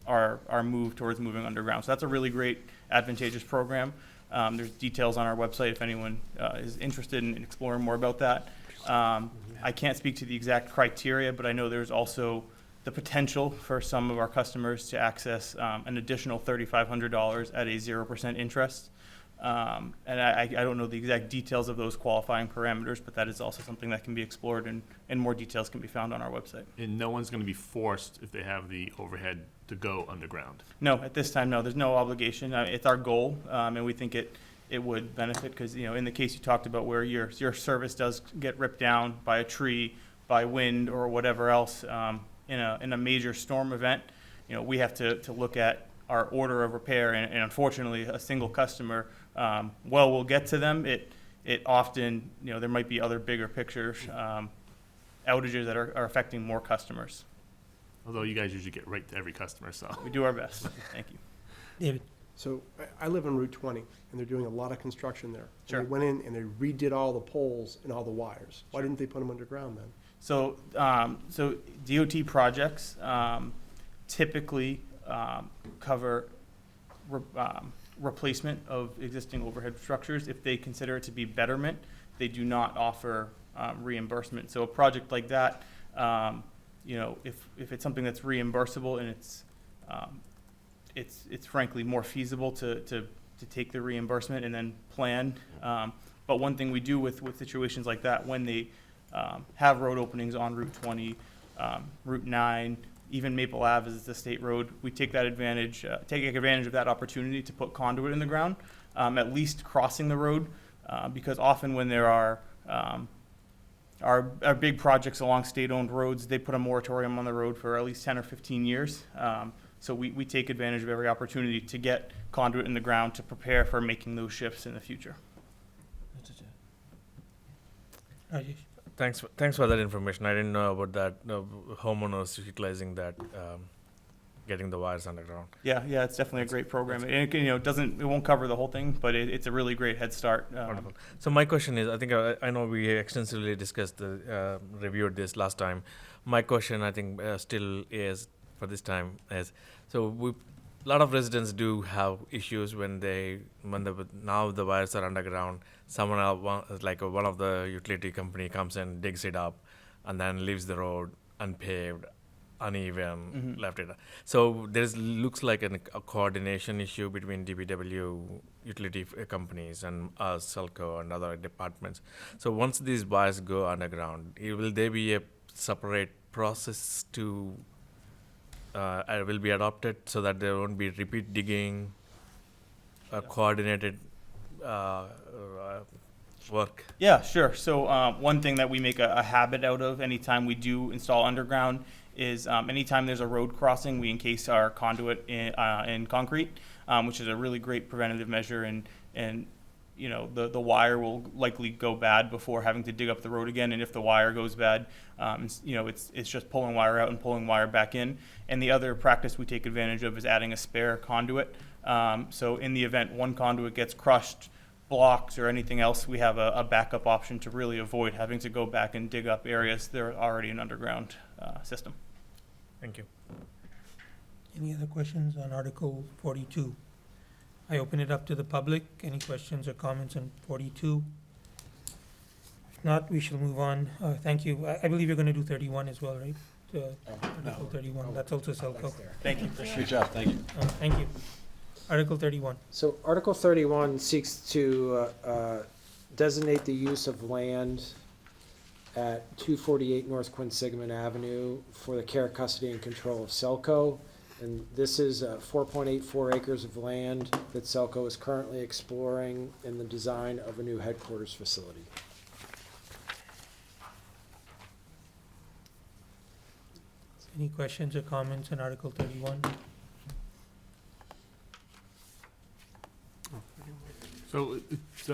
our move towards moving underground. So that's a really great advantageous program. There's details on our website if anyone is interested in exploring more about that. I can't speak to the exact criteria, but I know there's also the potential for some of our customers to access an additional $3,500 at a 0% interest. And I don't know the exact details of those qualifying parameters, but that is also something that can be explored, and more details can be found on our website. And no one's gonna be forced, if they have the overhead, to go underground? No, at this time, no, there's no obligation. It's our goal, and we think it would benefit, because, you know, in the case you talked about where your service does get ripped down by a tree, by wind, or whatever else, in a major storm event, you know, we have to look at our order of repair, and unfortunately, a single customer, we'll get to them. It often, you know, there might be other bigger picture outages that are affecting more customers. Although you guys usually get right to every customer, so. We do our best. Thank you. David? So I live on Route 20, and they're doing a lot of construction there. And Sure. they went in and they redid all the poles and all the wires. Why didn't they put them underground then? So, so DOT projects typically cover replacement of existing overhead structures. If they consider it to be betterment, they do not offer reimbursement. So a project like that, you know, if it's something that's reimbursable and it's frankly more feasible to take the reimbursement and then plan. But one thing we do with situations like that, when they have road openings on Route 20, Route 9, even Maple Ave is a state road, we take advantage of that opportunity to put conduit in the ground, at least crossing the road, because often when there are big projects along state-owned roads, they put a moratorium on the road for at least 10 or 15 years. So we take advantage of every opportunity to get conduit in the ground to prepare for making those shifts in the future. Rajesh? Thanks for that information. I didn't know about that, homeowners utilizing that, getting the wires underground. Yeah, it's definitely a great program. And it, you know, it won't cover the whole thing, but it's a really great head start. Wonderful. So my question is, I think I know we extensively discussed reviewed this last time. My question, I think, still is for this time is, so a lot of residents do have issues when now the wires are underground. Someone else, like one of the utility company comes and digs it up, and then leaves the road unpaved, uneven, left it. So looks like a coordination issue between DPW utility companies and us, Selco, and other departments. So once these wires go underground, will there be a separate process to will be adopted so that there won't be repeat digging, coordinated work? Yeah, sure. So one thing that we make a habit out of anytime we do install underground is anytime there's a road crossing, we encase our conduit in concrete, which is a really great preventative measure. And you know, the wire will likely go bad before having to dig up the road again. And if the wire goes bad, you know, it's just pulling wire out and pulling wire back in. And the other practice we take advantage of is adding a spare conduit. So in the event one conduit gets crushed, blocked, or anything else, we have a backup option to really avoid having to go back and dig up areas that are already an underground system. Thank you. Any other questions on Article 42? I open it up to the public. Any questions or comments on 42? If not, we shall move on. Thank you. I believe you're going to do 31 as well, right? Article 31, that's also Selco. Thank you. Good job, thank you. Thank you. Article 31. So Article 31 seeks to designate the use of land at 248 North Quinsigamon Avenue for the care, custody, and control of Selco. And this is 4.84 acres of land that Selco is currently exploring in the design of a new headquarters facility. Any questions or comments on Article 31? So it's,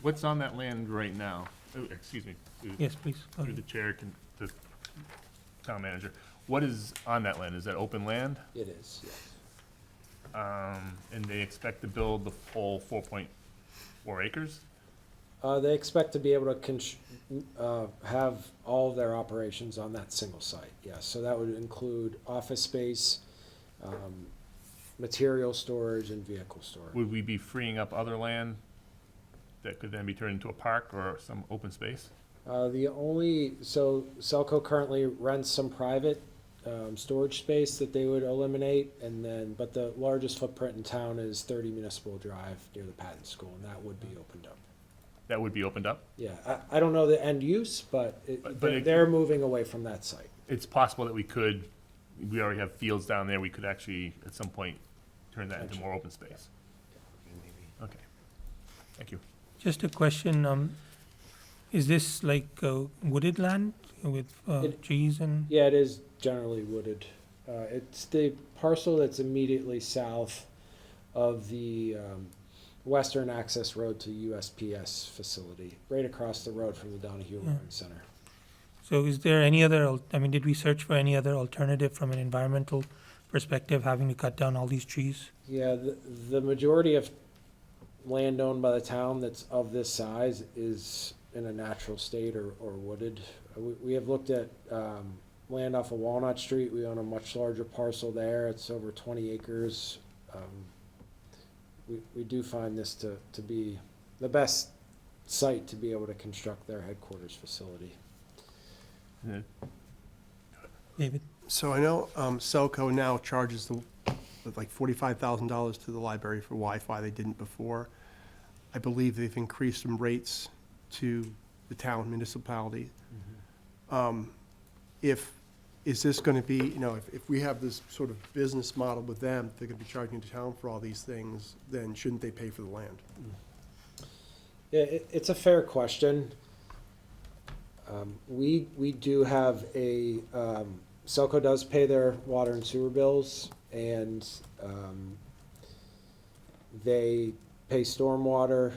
what's on that land right now? Oh, excuse me. Yes, please. Go Through ahead. the chair, the town manager. What is on that land? Is that open land? It is, yes. And they expect to build the full 4.4 acres? They expect to be able to have all of their operations on that single site, yes. So that would include office space, material storage and vehicle storage. Would we be freeing up other land that could then be turned into a park or some open space? So Selco currently rents some private storage space that they would eliminate, and then, but the largest footprint in town is 30 Municipal Drive near the Patton School, and that would be opened up. That would be opened up? Yeah, I don't know the end use, but they're moving away from that site. It's possible that we already have fields down there, we could actually, at some point, turn that into more open space. Okay, thank you. Just a question, is this like wooded land with trees and? Yeah, it is generally wooded. It's the parcel that's immediately south of the western access road to USPS facility, right across the road from the Donahue Learning Center. So is there any other, did we search for any other alternative from an environmental perspective, having to cut down all these trees? Yeah, the majority of land owned by the town that's of this size is in a natural state or wooded. We have looked at land off of Walnut Street. We own a much larger parcel there. It's over 20 acres. We do find this to be the best site to be able to construct their headquarters facility. David? So I know Selco now charges like $45,000 to the library for Wi-Fi. They didn't before. I believe they've increased some rates to the town municipality. Is this going to be, if we have this sort of business model with them, they're going to be charging the town for all these things, then shouldn't they pay for the land? Yeah, it's a fair question. We do have Selco does pay their water and sewer bills, and they pay stormwater,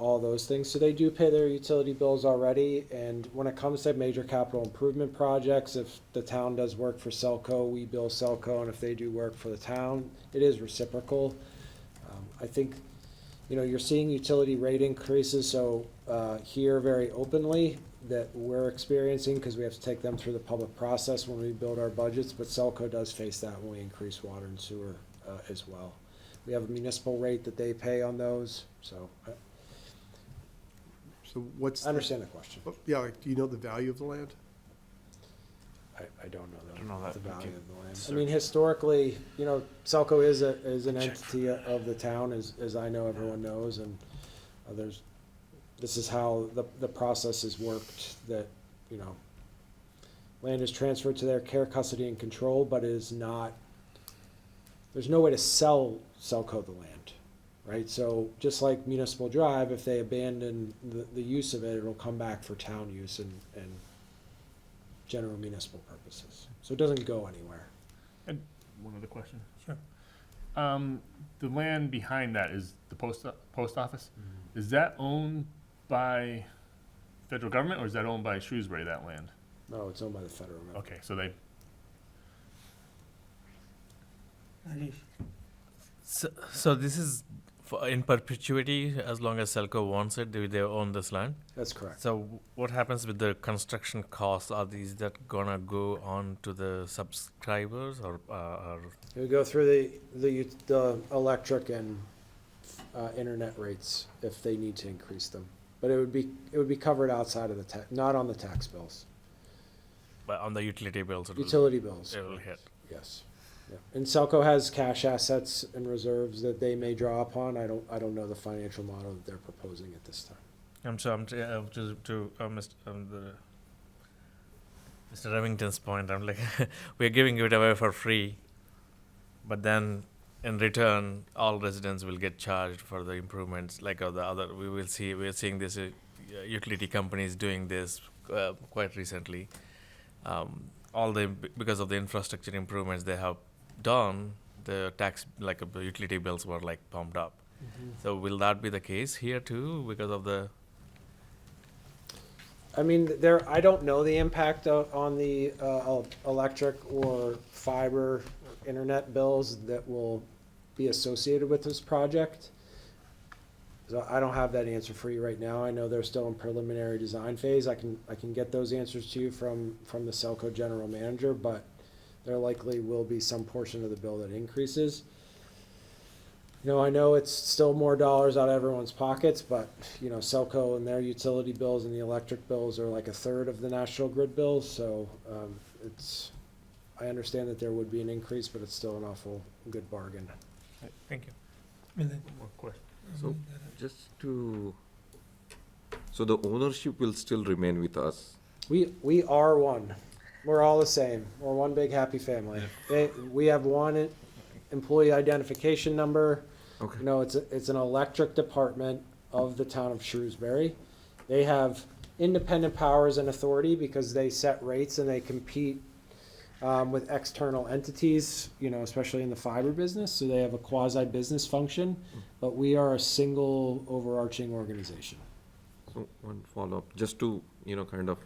all those things. So they do pay their utility bills already. And when it comes to major capital improvement projects, if the town does work for Selco, we bill Selco, and if they do work for the town, it is reciprocal. I think, you're seeing utility rate increases, so here very openly that we're experiencing, because we have to take them through the public process when we build our budgets, but Selco does face that when we increase water and sewer as well. We have a municipal rate that they pay on those, so. So what's? I understand the question. Yeah, do you know the value of the land? I don't know the value of the land. I mean, historically, Selco is an entity of the town, as I know, everyone knows, and this is how the process has worked, that, land is transferred to their care, custody, and control, but is not, there's no way to sell Selco the land, right? So just like Municipal Drive, if they abandon the use of it, it'll come back for town use and general municipal purposes. So it doesn't go anywhere. And one other question. Sure. The land behind that is the post office. Is that owned by federal government, or is that owned by Shrewsbury, that land? No, it's owned by the federal government. Okay, so they. So this is in perpetuity, as long as Selco wants it, they own this land? That's correct. So what happens with the construction costs? Are these that gonna go on to the subscribers, or? It would go through the electric and internet rates if they need to increase them. But it would be covered outside of the not on the tax bills. But on the utility bills? Utility bills. It will hit. Yes. Yeah. And Selco has cash assets and reserves that they may draw upon. I don't know the financial model that they're proposing at this time. Mr. Remington's point, I'm like, we're giving it away for free, but then in return, all residents will get charged for the improvements, like the other. We're seeing this utility companies doing this quite recently. Because of the infrastructure improvements they have done, the the utility bills were pumped up. So will that be the case here too, because of the? I mean, I don't know the impact on the electric or fiber internet bills that will be associated with this project. So I don't have that answer for you right now. I know they're still in preliminary design phase. I can get those answers to you from the Selco general manager, but there likely will be some portion of the bill that increases. You know, I know it's still more dollars out of everyone's pockets, but, you know, Selco and their utility bills and the electric bills are like a third of the National Grid bills, so, it's, I understand that there would be an increase, but it's still an awful good bargain. Thank you. More question. So just to, so the ownership will still remain with us? We are one. We're all the same. We're one big happy family. We have one employee identification number. Okay. You know, it's an electric department of the town of Shrewsbury. They have independent powers and authority because they set rates and they compete with external entities, you know, especially in the fiber business. So they have a quasi-business function, but we are a single overarching organization. So one follow-up, just to, kind of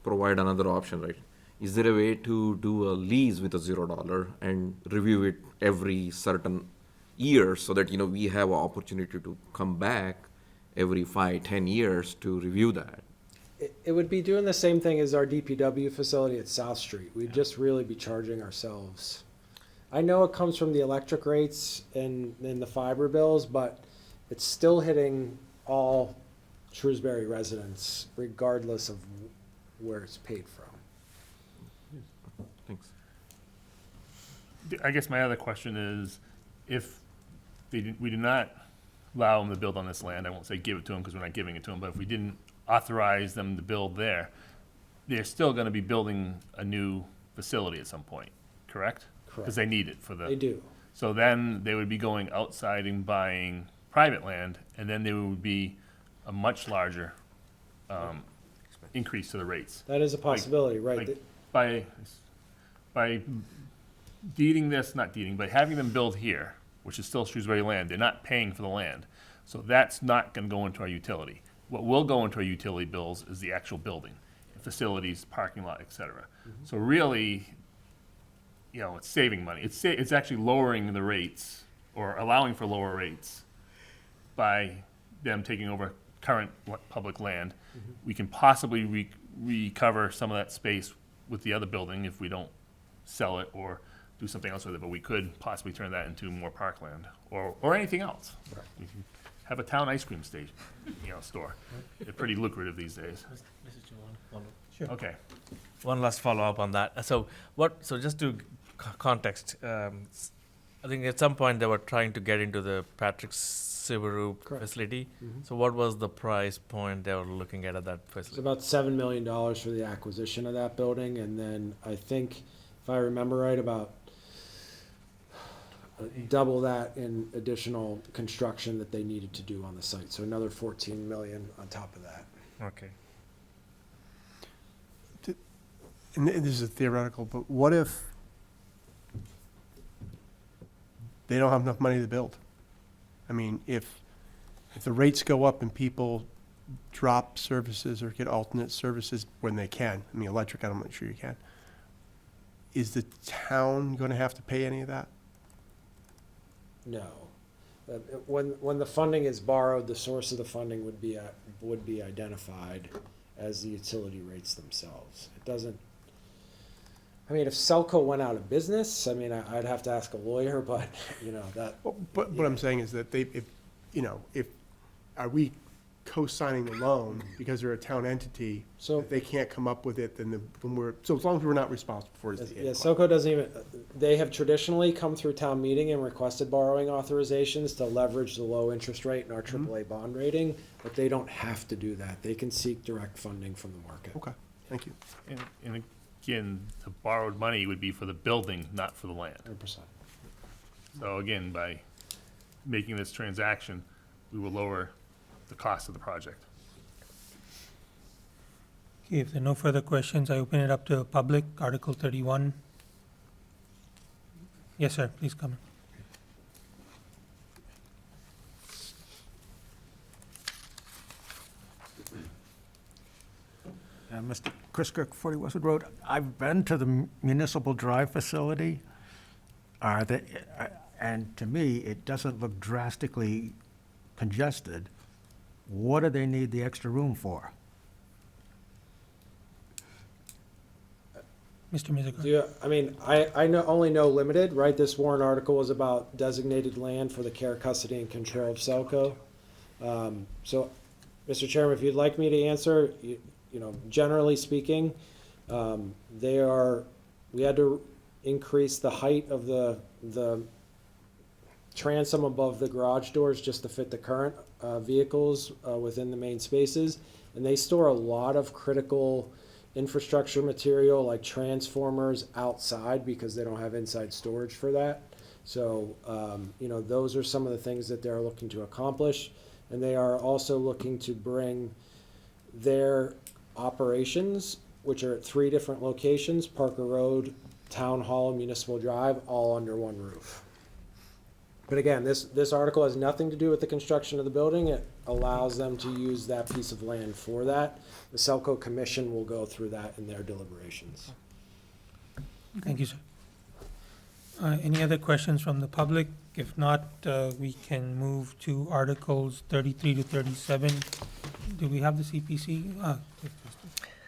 provide another option, right? Is there a way to do a lease with a $0 and review it every certain year so that, we have an opportunity to come back every 5-10 years to review that? It would be doing the same thing as our DPW facility at South Street. We'd just really be charging ourselves. I know it comes from the electric rates and the fiber bills, but it's still hitting all Shrewsbury residents regardless of where it's paid from. Thanks. I guess my other question is, if we did not allow them to build on this land, I won't say give it to them because we're not giving it to them, but if we didn't authorize them to build there, they're still gonna be building a new facility at some point, correct? Because they need it for the. They do. So then they would be going outside and buying private land, and then there would be a much larger increase to the rates. That is a possibility, right? Like by deeding this, not deeding, but having them build here, which is still Shrewsbury land, they're not paying for the land. So that's not gonna go into our utility. What will go into our utility bills is the actual building, facilities, parking lot, et cetera. So really, it's saving money. It's actually lowering the rates or allowing for lower rates by them taking over current public land. We can possibly recover some of that space with the other building if we don't sell it or do something else with it, but we could possibly turn that into more parkland or anything else. We can have a town ice cream station, store. They're pretty lucrative these days. Sure. Okay. One last follow-up on that. So just to context, I think at some point they were trying to get into the Patrick Subaru facility. So what was the price point they were looking at that It's facility? about $7 million for the acquisition of that building, and then I think, if I remember right, about double that in additional construction that they needed to do on the site. So another 14 million on top of that. Okay. And this is theoretical, but what if they don't have enough money to build? I mean, if the rates go up and people drop services or get alternate services when they can, I mean, electric, I'm not sure you can, is the town going to have to pay any of that? No. When the funding is borrowed, the source of the funding would be identified as the utility rates themselves. It doesn't, I mean, if Selco went out of business, I mean, I'd have to ask a lawyer, but, that. But what I'm saying is that are we co-signing the loan because they're a town entity? So if they can't come up with it, then so as long as we're not responsible for it. Yeah, Selco doesn't even, they have traditionally come through town meeting and requested borrowing authorizations to leverage the low interest rate in our AAA bond rating, but they don't have to do that. They can seek direct funding from the market. Okay, thank you. And again, the borrowed money would be for the building, not for the land. 100%. So again, by making this transaction, we will lower the cost of the project. Okay, if there are no further questions, I open it up to public, Article 31. Yes, sir, please come in. Mr. Chris Kirk, 40 Westwood Road. I've been to the Municipal Drive facility. And to me, it doesn't look drastically congested. What do they need the extra room for? Mr. Mazikar. Yeah, I mean, I know, only know limited, right? This warrant article was about designated land for the care, custody, and control of Selco. So, Mr. Chairman, if you'd like me to answer, you know, generally speaking, we had to increase the height of the transom above the garage doors just to fit the current vehicles within the main spaces. And they store a lot of critical infrastructure material like transformers outside because they don't have inside storage for that. So, you know, those are some of the things that they're looking to accomplish. And they are also looking to bring their operations, which are at 3 different locations, Parker Road, Town Hall, and Municipal Drive, all under one roof. But again, this article has nothing to do with the construction of the building. It allows them to use that piece of land for that. The Selco Commission will go through that in their deliberations. Thank you, sir. Any other questions from the public? If not, we can move to Articles 33 to 37. Do we have the CPC?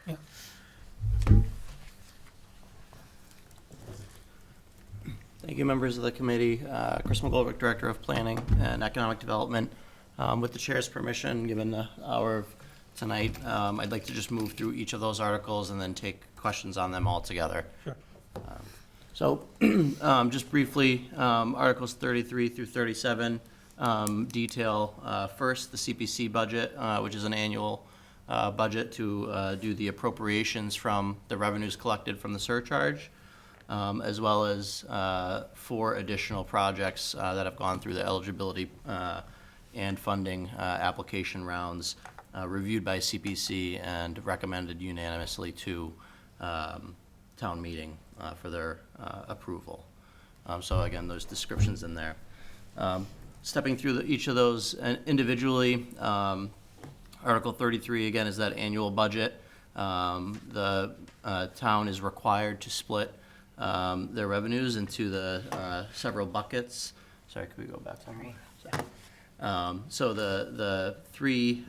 Yeah. Thank you, members of the committee. Chris McGolvick, Director of Planning and Economic Development. With the chair's permission, given the hour of tonight, I'd like to just move through each of those articles and then take questions on them all together. Sure. So, just briefly, Articles 33 through 37 detail first the CPC budget, which is an annual budget to do the appropriations from the revenues collected from the surcharge, as well as 4 additional projects that have gone through the eligibility and funding application rounds reviewed by CPC and recommended unanimously to town meeting for their approval. So again, those descriptions in there. Stepping through each of those individually, Article 33, again, is that annual budget. The town is required to split their revenues into the several buckets. Sorry, could we go back one more? So the 3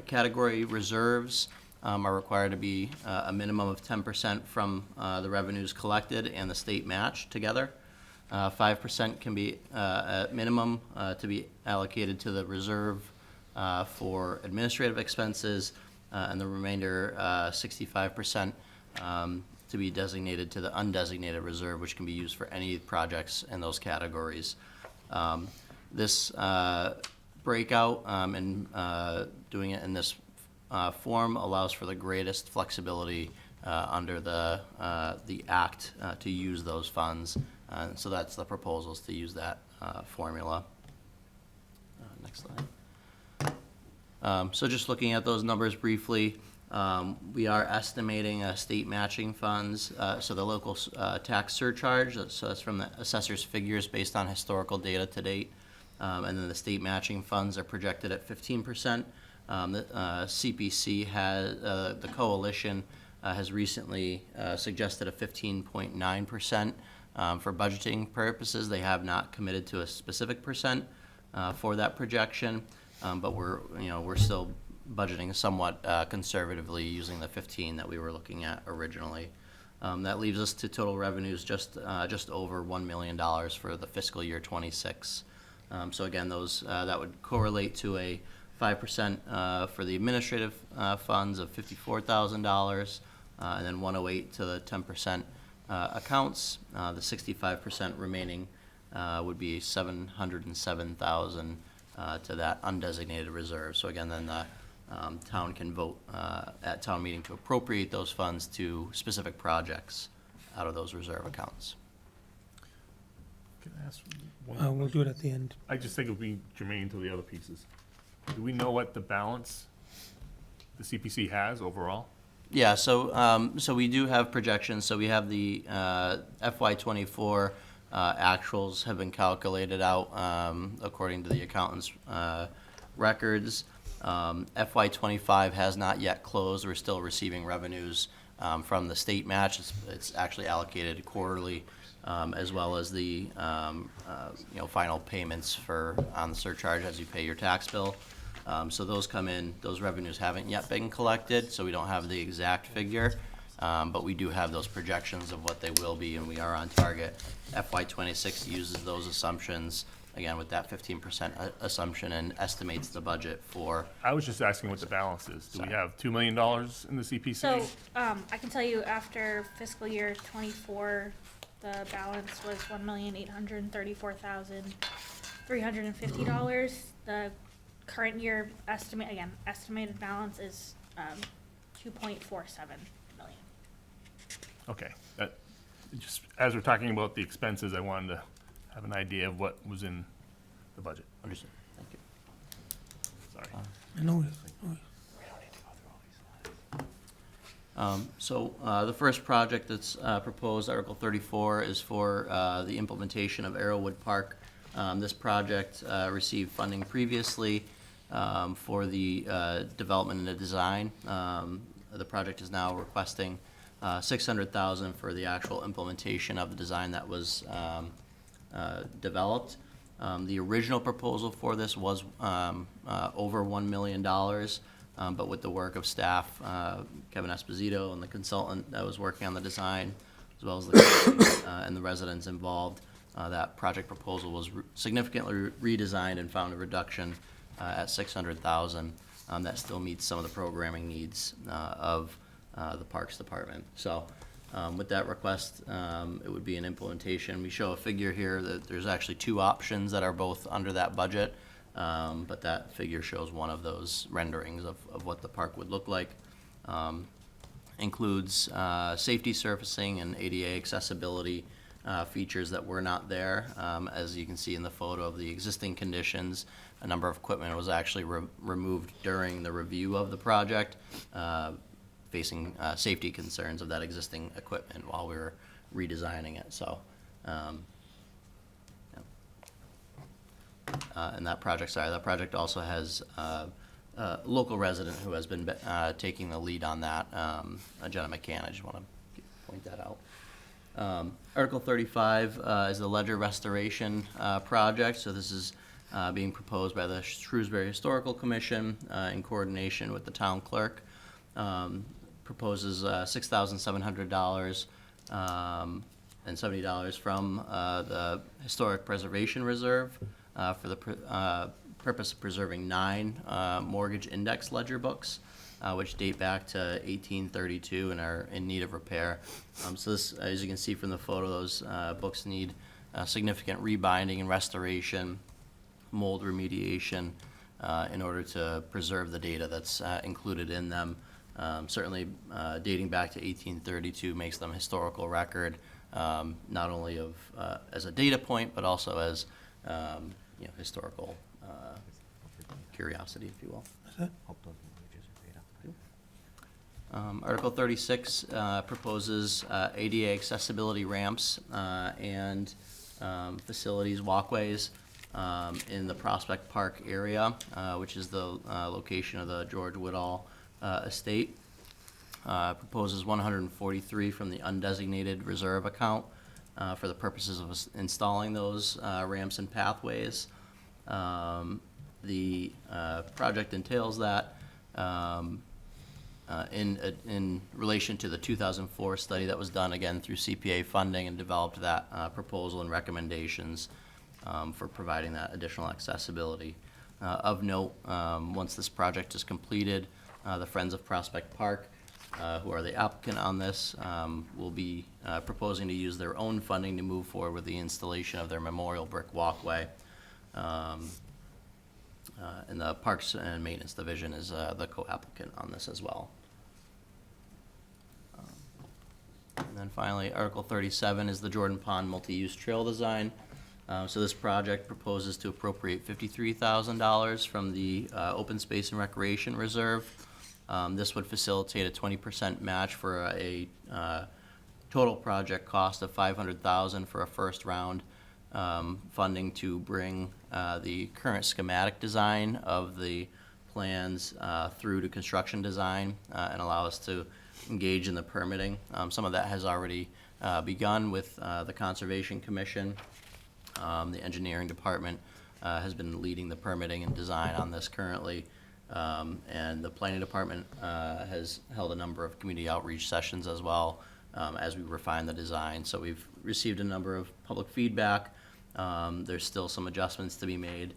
category reserves are required to be a minimum of 10% from the revenues collected and the state match together. 5% can be at minimum to be allocated to the reserve for administrative expenses, and the remainder 65% to be designated to the undesignated reserve, which can be used for any projects in those categories. This breakout and doing it in this form allows for the greatest flexibility under the Act to use those funds. So that's the proposals to use that formula. Next slide. So just looking at those numbers briefly, we are estimating state matching funds. So the local tax surcharge, so that's from the assessor's figures based on historical data to date. And then the state matching funds are projected at 15%. The CPC has, the coalition has recently suggested a 15.9% for budgeting purposes. They have not committed to a specific percent for that projection, but we're still budgeting somewhat conservatively using the 15 that we were looking at originally. That leaves us to total revenues just over $1 million for the fiscal year 26. So again, those that would correlate to a 5% for the administrative funds of $54,000, and then 108 to the 10% accounts. The 65% remaining would be $707,000 to that undesignated reserve. So again, then the town can vote at town meeting to appropriate those funds to specific projects out of those reserve accounts. Can I ask one We'll do it at the end. I just think it would be germane to the other pieces. Do we know what the balance the CPC has overall? Yeah, so so we do have projections. So we have the FY24 actuals have been calculated out according to the accountant's records. FY25 has not yet closed. We're still receiving revenues from the state match. It's actually allocated quarterly, as well as the final payments on the surcharge as you pay your tax bill. So those come in. Those revenues haven't yet been collected, so we don't have the exact figure. but we do have those projections of what they will be, and we are on target. FY '26 uses those assumptions, again, with that 15% assumption, and estimates the budget for. I was just asking what the balance is. Do we have $2 million in the CPC? So, I can tell you after fiscal year '24, the balance was $1,834,350. The current year estimated balance is 2.47 million. Okay, that, just as we're talking about the expenses, I wanted to have an idea of what was in the budget. Understood. Thank you. Sorry. The first project that's proposed, Article 34, is for the implementation of Arrowwood Park. This project received funding previously for the development and the design. The project is now requesting $600,000 for the actual implementation of the design that was developed. The original proposal for this was over $1 million, but with the work of staff, Kevin Esposito and the consultant that was working on the design, as well as the company, and the residents involved, that project proposal was significantly redesigned and found a reduction at $600,000. That still meets some of the programming needs of the Parks Department. So with that request, it would be an implementation. We show a figure here that there's actually two options that are both under that budget, but that figure shows one of those renderings of what the park would look like. Includes safety surfacing and ADA accessibility features that were not there. As you can see in the photo of the existing conditions, a number of equipment was actually removed during the review of the project, facing safety concerns of that existing equipment while we were redesigning it. So, and that project also has a local resident who has been taking the lead on that, Jenna McCann. I just want to point that out. Article 35 is the ledger restoration project. So this is being proposed by the Shrewsbury Historical Commission in coordination with the town clerk. Proposes $6,700 and $70 from the Historic Preservation Reserve for the purpose of preserving 9 mortgage index ledger books, which date back to 1832 and are in need of repair. So this, as you can see from the photo, those books need significant rebinding and restoration, mold remediation, in order to preserve the data that's included in them. Certainly dating back to 1832 makes them historical record, not only of as a data point, but also as historical curiosity, if you will. Article 36 proposes ADA accessibility ramps and facilities, walkways in the Prospect Park area, which is the location of the George Woodall estate. Proposes $143 from the undesignated reserve account for the purposes of installing those ramps and pathways. The project entails that in relation to the 2004 study that was done again through CPA funding, and developed that proposal and recommendations for providing that additional accessibility. Of note, once this project is completed, the Friends of Prospect Park, who are the applicant on this, will be proposing to use their own funding to move forward with the installation of their memorial brick walkway. And the Parks and Maintenance Division is the co-applicant on this as well. And then finally, Article 37 is the Jordan Pond multi-use trail design. So this project proposes to appropriate $53,000 from the Open Space and Recreation Reserve. This would facilitate a 20% match for a total project cost of $500,000 for a first round funding to bring the current schematic design of the plans through to construction design and allow us to engage in the permitting. Some of that has already begun with the Conservation Commission. The engineering department has been leading the permitting and design on this currently. And the planning department has held a number of community outreach sessions as well as we refine the design. So we've received a number of public feedback. There's still some adjustments to be made,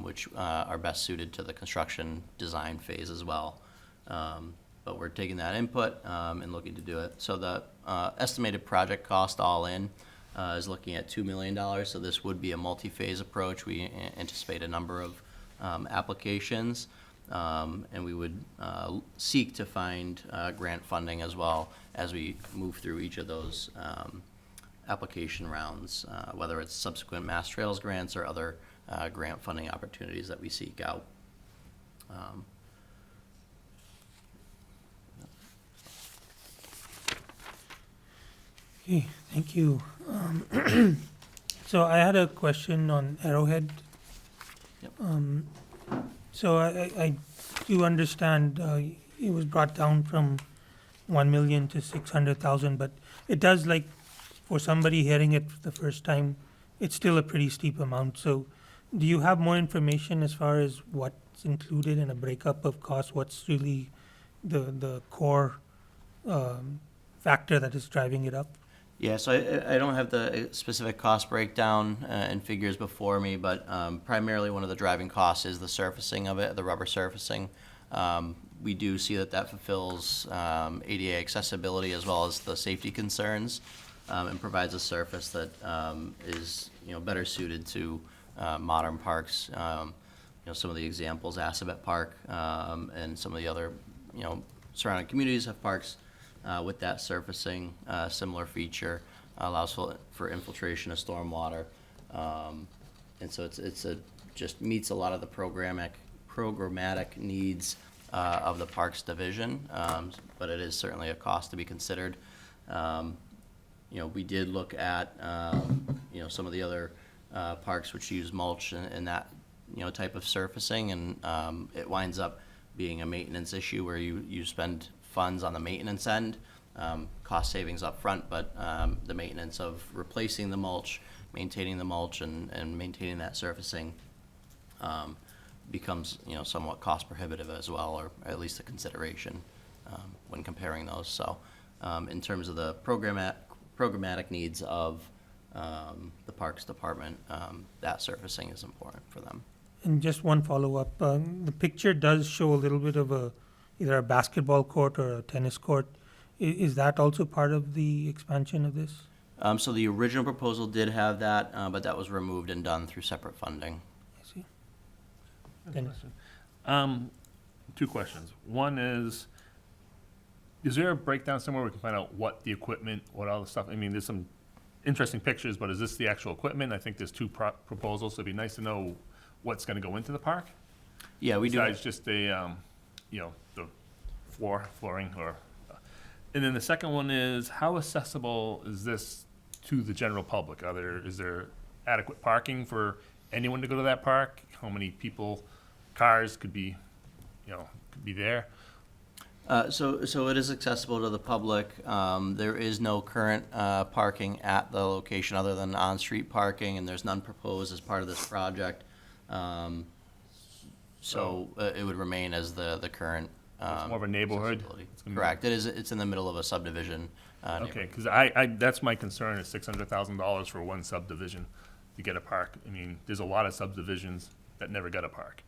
which are best suited to the construction design phase as well. But we're taking that input and looking to do it. So the estimated project cost all in is looking at $2 million. So this would be a multi-phase approach. We anticipate a number of applications, and we would seek to find grant funding as well as we move through each of those application rounds, whether it's subsequent Mass Trails grants or other grant funding opportunities that we seek out. Okay, thank you. So I had a question on Arrowhead. Yep. So I do understand it was brought down from 1 million to 600,000, but it does, like, for somebody hearing it the first time, it's still a pretty steep amount. So do you have more information as far as what's included in a breakup of costs? What's really the core factor that is driving it up? Yeah, so I don't have the specific cost breakdown and figures before me, but primarily one of the driving costs is the surfacing of it, the rubber surfacing. We do see that fulfills ADA accessibility as well as the safety concerns, and provides a surface that is, better suited to modern parks. Some of the examples, Assabet Park, and some of the other, surrounding communities have parks with that surfacing, similar feature, allows for infiltration of stormwater. And so it's just meets a lot of the programmatic needs of the Parks Division, but it is certainly a cost to be considered. We did look at, some of the other parks which use mulch and that, type of surfacing, and it winds up being a maintenance issue where you spend funds on the maintenance end, cost savings up front, but the maintenance of replacing the mulch, maintaining the mulch, and maintaining that surfacing becomes, somewhat cost prohibitive as well, or at least a consideration when comparing those. So in terms of the programmatic needs of the Parks Department, that surfacing is important for them. And just one follow-up. The picture does show a little bit of either a basketball court or a tennis court. Is that also part of the expansion of this? So the original proposal did have that, but that was removed and done through separate funding. I see. Dennis. Two questions. One is there a breakdown somewhere we can find out what the equipment, what all the stuff? I mean, there's some interesting pictures, but is this the actual equipment? I think there's two proposals, so it'd be nice to know what's going to go into the park. Yeah, we do. Besides just the flooring, or. And then the second one is, how accessible is this to the general public? Is there adequate parking for anyone to go to that park? How many people, cars could be there? So it is accessible to the public. There is no current parking at the location other than on-street parking, and there's none proposed as part of this project. So it would remain as the current. It's more of a neighborhood. Correct. It's in the middle of a subdivision. Okay, because I that's my concern is $600,000 for one subdivision to get a park. I mean, there's a lot of subdivisions that never get a park.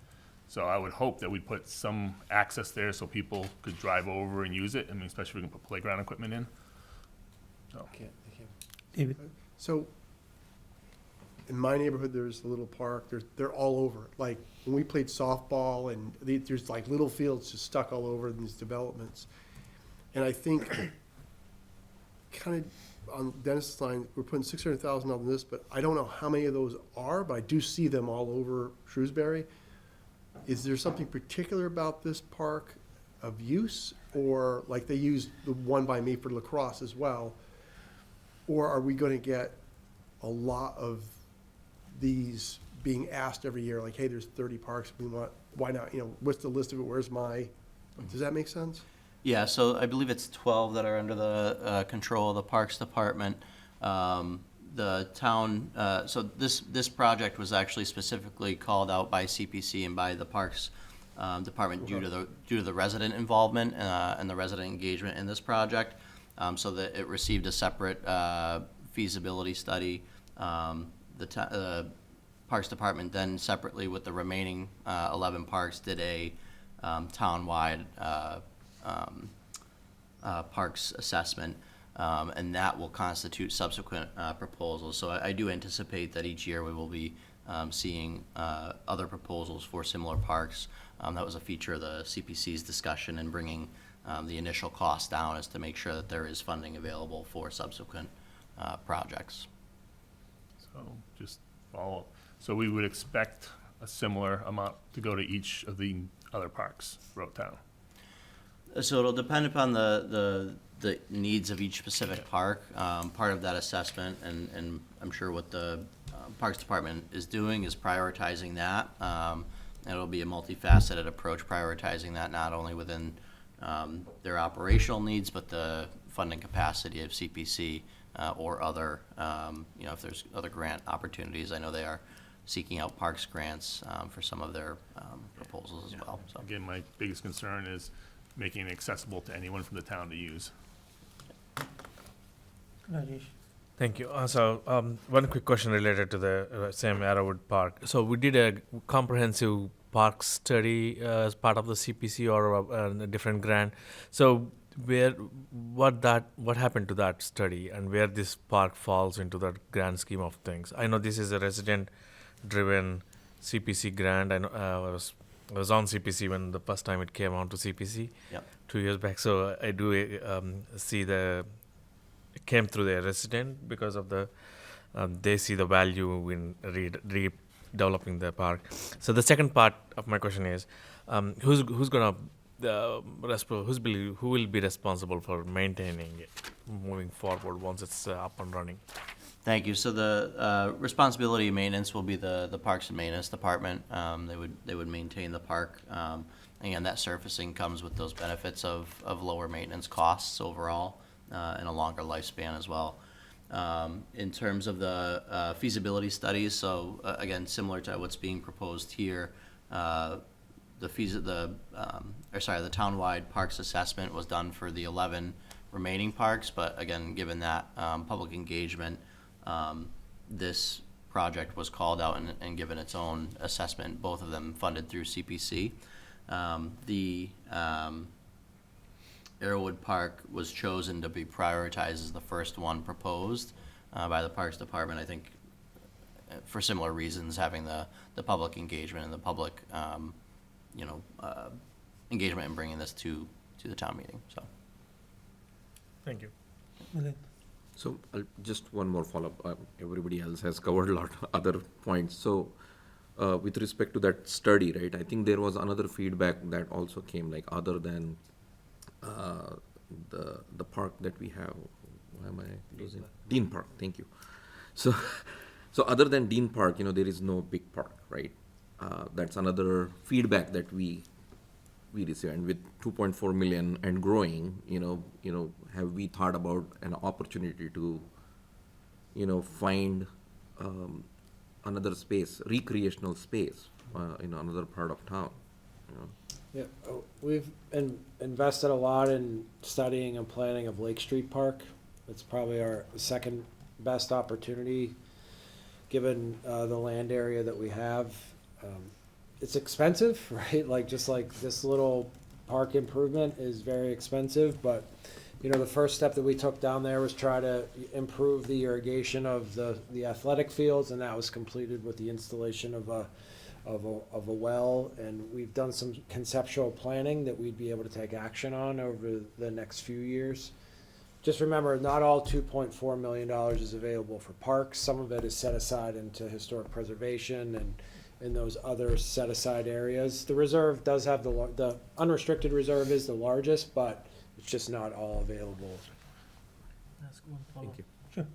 So I would hope that we'd put some access there so people could drive over and use it. I mean, especially if we can put playground equipment in. So. David? So, in my neighborhood, there's a little park. They're all over. Like, when we played softball, and there's like little fields just stuck all over in these developments. And I think, kind of on Dennis's line, we're putting $600,000 on this, but I don't know how many of those are, but I do see them all over Shrewsbury. Is there something particular about this park of use, or like they use the one by me for lacrosse as well? Or are we going to get a lot of these being asked every year, like, hey, there's 30 parks, we want, why not, what's the list of it, where's my, does that make sense? Yeah, so I believe it's 12 that are under the control of the Parks Department. The town, so this project was actually specifically called out by CPC and by the Parks department due to the resident involvement and the resident engagement in this project. So that it received a separate feasibility study. The Parks Department then separately with the remaining 11 parks did a town-wide parks assessment, and that will constitute subsequent proposals. So I do anticipate that each year we will be seeing other proposals for similar parks. That was a feature of the CPC's discussion in bringing the initial cost down, is to make sure that there is funding available for subsequent projects. So just follow up. So we would expect a similar amount to go to each of the other parks throughout town. So it'll depend upon the needs of each specific park. Part of that assessment, and I'm sure what the Parks Department is doing, is prioritizing that. It'll be a multifaceted approach, prioritizing that not only within their operational needs, but the funding capacity of CPC or other, if there's other grant opportunities. I know they are seeking out parks grants for some of their proposals as well. So. Again, my biggest concern is making it accessible to anyone from the town to use. Rajesh. Thank you. One quick question related to the same Arrowwood Park. So we did a comprehensive park study as part of the CPC or a different grant. So what happened to that study, and where this park falls into the grand scheme of things? I know this is a resident-driven CPC grant. I know I was on CPC when the first time it came on to CPC 2 years back. So I do see it came through the resident because of the they see the value in redeveloping the park. So the second part of my question is, who will be responsible for maintaining it moving forward once it's up and running? Thank you. So the responsibility of maintenance will be the Parks and Maintenance Department. They would maintain the park. Again, that surfacing comes with those benefits of lower maintenance costs overall and a longer lifespan as well. In terms of the feasibility studies, so again, similar to what's being proposed here, the townwide parks assessment was done for the 11 remaining parks, but again, given that public engagement, this project was called out and given its own assessment, both of them funded through CPC. The Arrowwood Park was chosen to be prioritized as the first one proposed by the Parks Department, I think for similar reasons, having the public engagement and the public engagement in bringing this to the town meeting. So, thank you. So just one more follow-up. Everybody else has covered a lot of other points. So with respect to that study, right, I think there was another feedback that also came, like other than the park that we have. Why am I losing? Dean Park, thank you. So other than Dean Park, there is no big park, right? That's another feedback that we receive. And with 2.4 million and growing, have we thought about an opportunity to, find another space, recreational space, in another part of town? Yeah, we've invested a lot in studying and planning of Lake Street Park. It's probably our second best opportunity, given the land area that we have. It's expensive, right? Just like this little park improvement is very expensive, but the first step that we took down there was try to improve the irrigation of the athletic fields, and that was completed with the installation of a well, and we've done some conceptual planning that we'd be able to take action on over the next few years. Just remember, not all $2.4 million is available for parks. Some of it is set aside into historic preservation and in those other set aside areas. The reserve does have the unrestricted reserve is the largest, but it's just not all available. Thank you. Sure.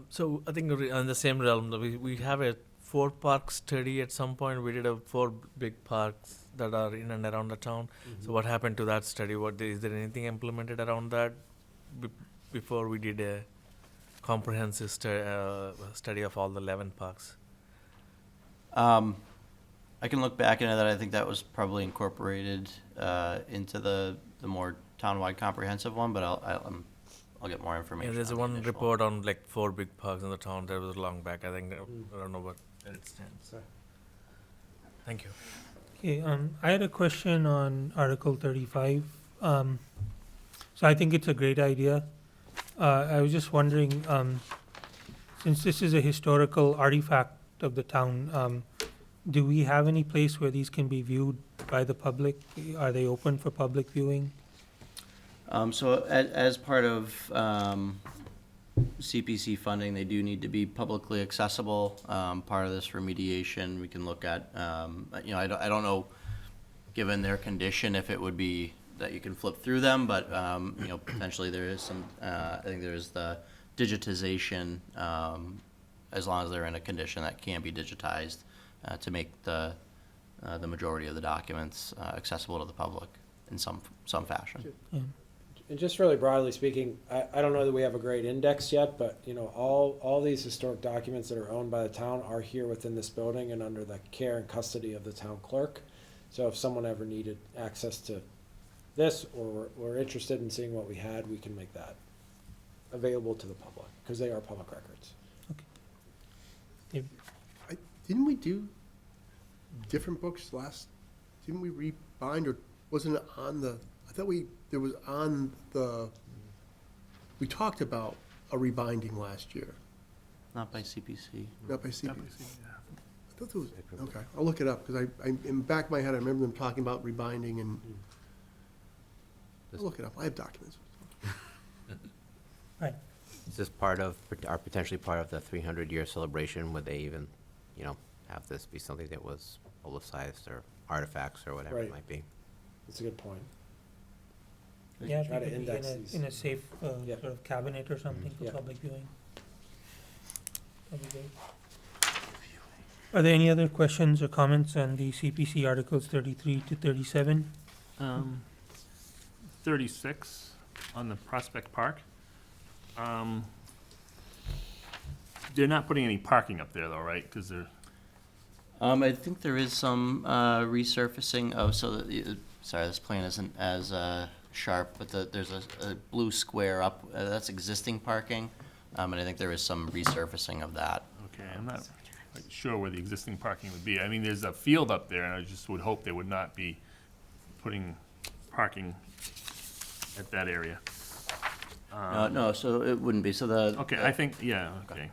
So I think in the same realm, we have a 4-park study at some point. We did 4 big parks that are in and around the town. Mm-hmm. So what happened to that study? Is there anything implemented around that before we did a comprehensive study of all the 11 parks? I can look back into that. I think that was probably incorporated into the more townwide comprehensive one, but I'll get more information. Yeah, there's on the one initial report on like 4 big parks in the town that was long back. I think, I don't know what where it stands. Thank you. Okay, I had a question on Article 35. So I think it's a great idea. I was just wondering, since this is a historical artifact of the town, do we have any place where these can be viewed by the public? Are they open for public viewing? So as part of CPC funding, they do need to be publicly accessible. Part of this remediation, we can look at, you know, I don't know, given their condition, if it would be that you can flip through them, but, you know, potentially there is some, I think there is the digitization, as long as they're in a condition that can be digitized, to make the majority of the documents accessible to the public in some fashion. Yeah. And just really broadly speaking, I don't know that we have a great index yet, but, you know, all these historic documents that are owned by the town are here within this building and under the care and custody of the town clerk. So if someone ever needed access to this, or were interested in seeing what we had, we can make that available to the public, because they are public records. Didn't we do different books last, didn't we rebind, or wasn't it on the, I thought there was on the, we talked about a rebinding last year. Not by CPC. Not by CPC. I thought there was, okay, I'll look it up, because I, in the back of my head, I remember them talking about rebinding, and I'll look it up, I have documents. Right. Is this part of, or potentially part of the 300-year celebration? Would they even, you know, have this be something that was publicized, or artifacts, or whatever it Right. might be? That's a good point. Yeah, Try it to could be index these. in a safe Yep. sort of cabinet or something for Yep. public viewing. That'd be great. Are there any other questions or comments on the CPC Articles 33 to 37? 36 on the Prospect Park. They're not putting any parking up there though, right? Because they're, I think there is some resurfacing of, sorry, this plan isn't as sharp, but there's a blue square up, that's existing parking, and I think there is some resurfacing of that. okay, I'm not quite sure where the existing parking would be. I mean, there's a field up there, and I just would hope they would not be putting parking at that area. No, so it wouldn't be, so the. Okay, I think, yeah, okay.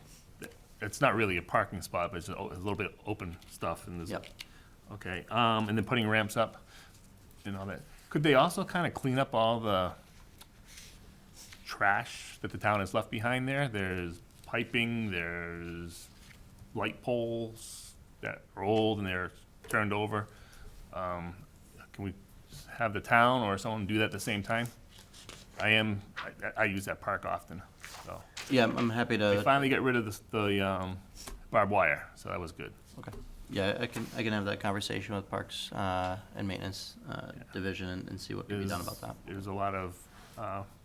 It's not really a parking spot, but it's a little bit open stuff, and there's. Yep. Okay, and then putting ramps up and all that. Could they also kind of clean up all the trash that the town has left behind there? There's piping, there's light poles that are old and they're turned over. Can we have the town or someone do that at the same time? I use that park often, so. Yeah, I'm happy They to. finally get rid of the barbed wire, so that was good. Okay. Yeah, I can have that conversation with Parks and Maintenance Division and see what can be done about that. There's a lot of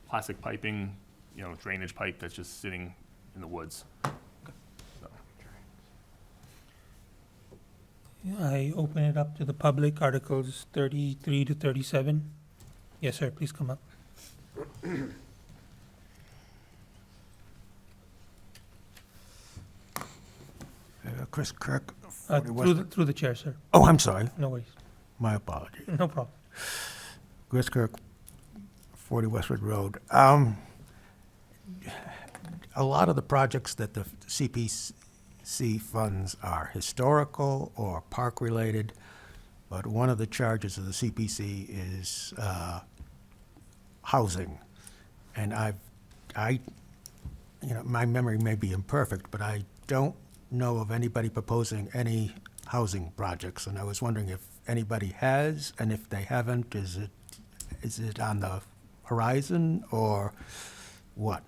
plastic piping, you know, drainage pipe that's just sitting in the woods. So, I open it up to the public, Articles 33 to 37. Yes, sir, please come up. Chris Kirk. Through the chair, sir. Oh, I'm sorry. No worries. My apologies. No problem. Chris Kirk, 40 Westwood Road. A lot of the projects that the CPC funds are historical or park-related, but one of the charges of the CPC is housing. And my memory may be imperfect, but I don't know of anybody proposing any housing projects, and I was wondering if anybody has, and if they haven't, is it on the horizon or what?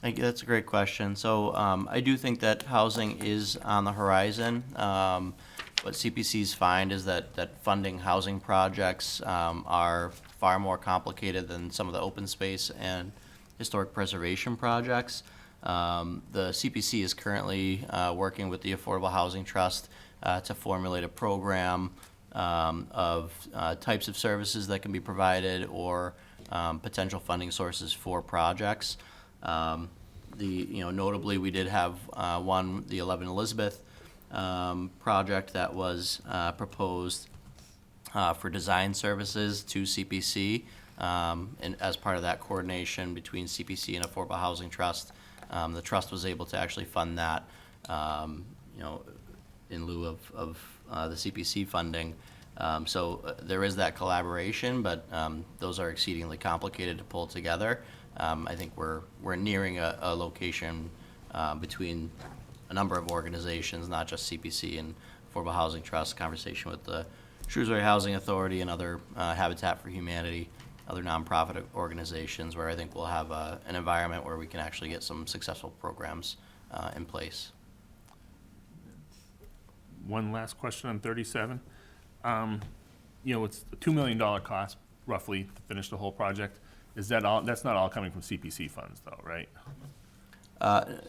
Thank you. That's a great question. So I do think that housing is on the horizon. What CPCs find is that funding housing projects are far more complicated than some of the open space and historic preservation projects. The CPC is currently working with the Affordable Housing Trust to formulate a program of types of services that can be provided or potential funding sources for projects. Notably, we did have the 11 Elizabeth project that was proposed for design services to CPC, and as part of that coordination between CPC and Affordable Housing Trust, the trust was able to actually fund that, in lieu of the CPC funding. So there is that collaboration, but those are exceedingly complicated to pull together. I think we're nearing a location between a number of organizations, not just CPC and Affordable Housing Trust, conversation with the Shrewsbury Housing Authority and other Habitat for Humanity, other nonprofit organizations, where I think we'll have an environment where we can actually get some successful programs in place. One last question on 37. It's a $2 million cost roughly to finish the whole project. Is that all? That's not all coming from CPC funds, though, right?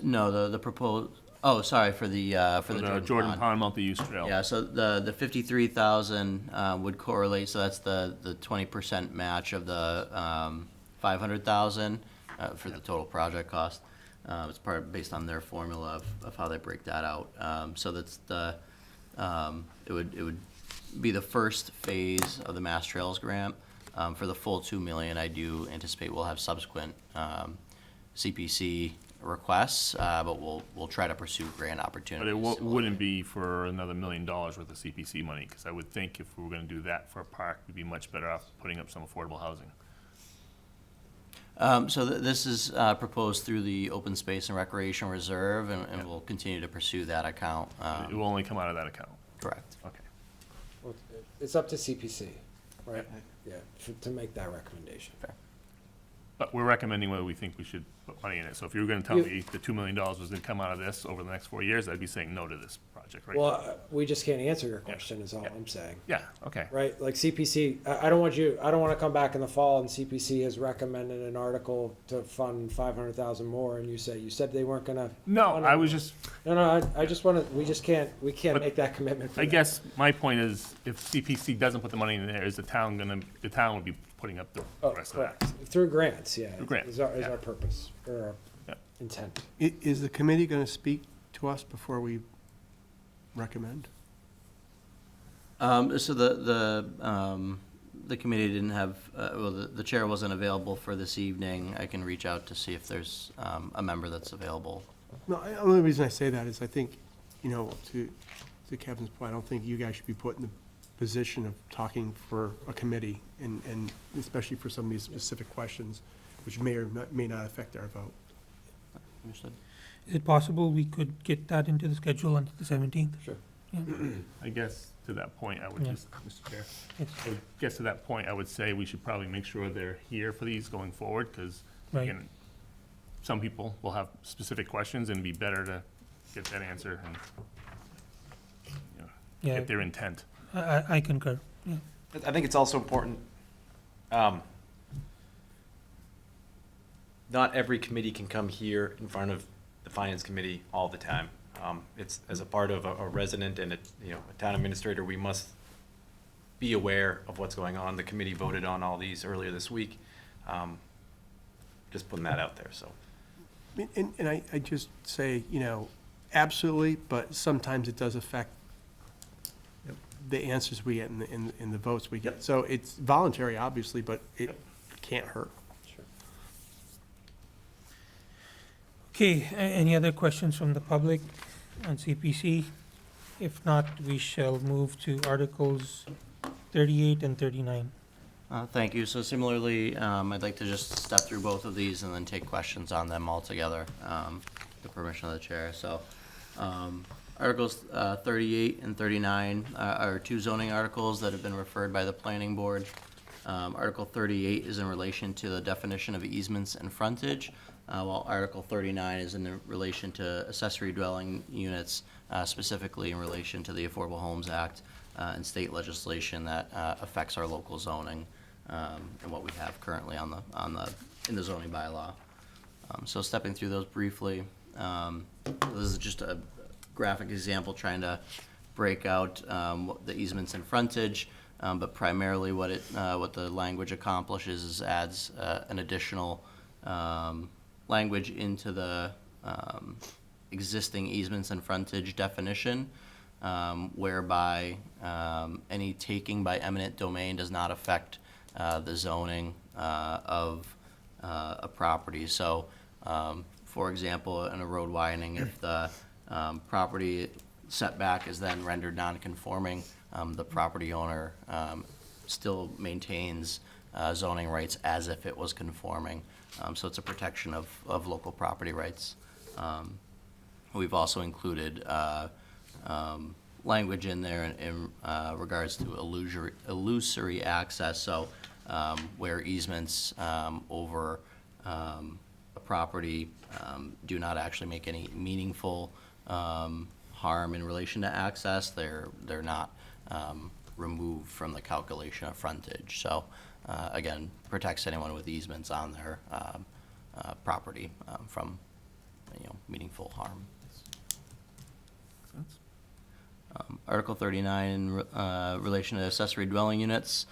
No, the proposed. Oh, sorry, for the Jordan Pond multi-use trail. Yeah, so the 53,000 would correlate. So that's the 20% match of the 500,000 for the total project cost. It's based on their formula of how they break that out. So that's it would be the first phase of the Mass Trails grant. For the full $2 million, I do anticipate we'll have subsequent CPC requests, but we'll try to pursue grant opportunities. But it wouldn't be for another $1 million worth of CPC money, because I would think if we were going to do that for a park, we'd be much better off putting up some affordable housing. So this is proposed through the Open Space and Recreation Reserve, and we'll continue to pursue that account. It will only come out of that account. Correct. Okay. Well, it's up to CPC, right? Yeah, to make that recommendation. Fair. But we're recommending whether we think we should put money in it. So if you were going to tell me the $2 million was going to come out of this over the next 4 years, I'd be saying no to this project, right? Well, we just can't answer your question is all I'm saying. Yeah, okay. Right, like CPC, I don't want to come back in the fall and CPC has recommended an article to fund 500,000 more and you said they weren't gonna. No, I was just. No, I just want to, we can't make that commitment for I that. guess my point is, if CPC doesn't put the money in there, is the town would be putting up the rest of that? Through grants, yeah. Through grants, Is our purpose, or our intent. Is the committee going to speak to us before we recommend? So the committee didn't have, the chair wasn't available for this evening. I can reach out to see if there's a member that's available. No, the only reason I say that is I think, to Kevin's point, I don't think you guys should be put in the position of talking for a committee, and especially for some of these specific questions, which may or may not affect our vote. Understood. Is it possible we could get that into the schedule on the 17th? Sure. Yeah. I guess to that point, I would Yeah. just, Mr. Chair, Yes. I would guess to that point, I would say we should probably make sure they're here for these going forward, because Right. again, some people will have specific questions and it'd be better to get that answer and Yeah. get their intent. I concur, yeah. I think it's also important, not every committee can come here in front of the finance committee all the time. It's, as a part of a resident and a town administrator, we must be aware of what's going on. The committee voted on all these earlier this week. Just putting that out there, so. And I just say, absolutely, but sometimes it does affect the answers we get in the votes we get. So it's voluntary, obviously, but it can't hurt. Sure. Okay, any other questions from the public on CPC? If not, we shall move to Articles 38 and 39. Thank you. So similarly, I'd like to just step through both of these and then take questions on them all together, with the permission of the chair. So Articles 38 and 39 are two zoning articles that have been referred by the planning board. Article 38 is in relation to the definition of easements and frontage, while Article 39 is in relation to accessory dwelling units, specifically in relation to the Affordable Homes Act and state legislation that affects our local zoning and what we have currently in the zoning bylaw. So stepping through those briefly, this is just a graphic example trying to break out the easements and frontage, but primarily what the language accomplishes is adds an additional language into the existing easements and frontage definition, whereby any taking by eminent domain does not affect the zoning of a property. So, for example, in a road widening, if the property setback is then rendered non-conforming, the property owner still maintains zoning rights as if it was conforming. So it's a protection of local property rights. We've also included language in there in regards to illusory access, so where easements over a property do not actually make any meaningful harm in relation to access, they're not removed from the calculation of frontage. So again, protects anyone with easements on their property from meaningful harm. Article 39, in relation to accessory dwelling units,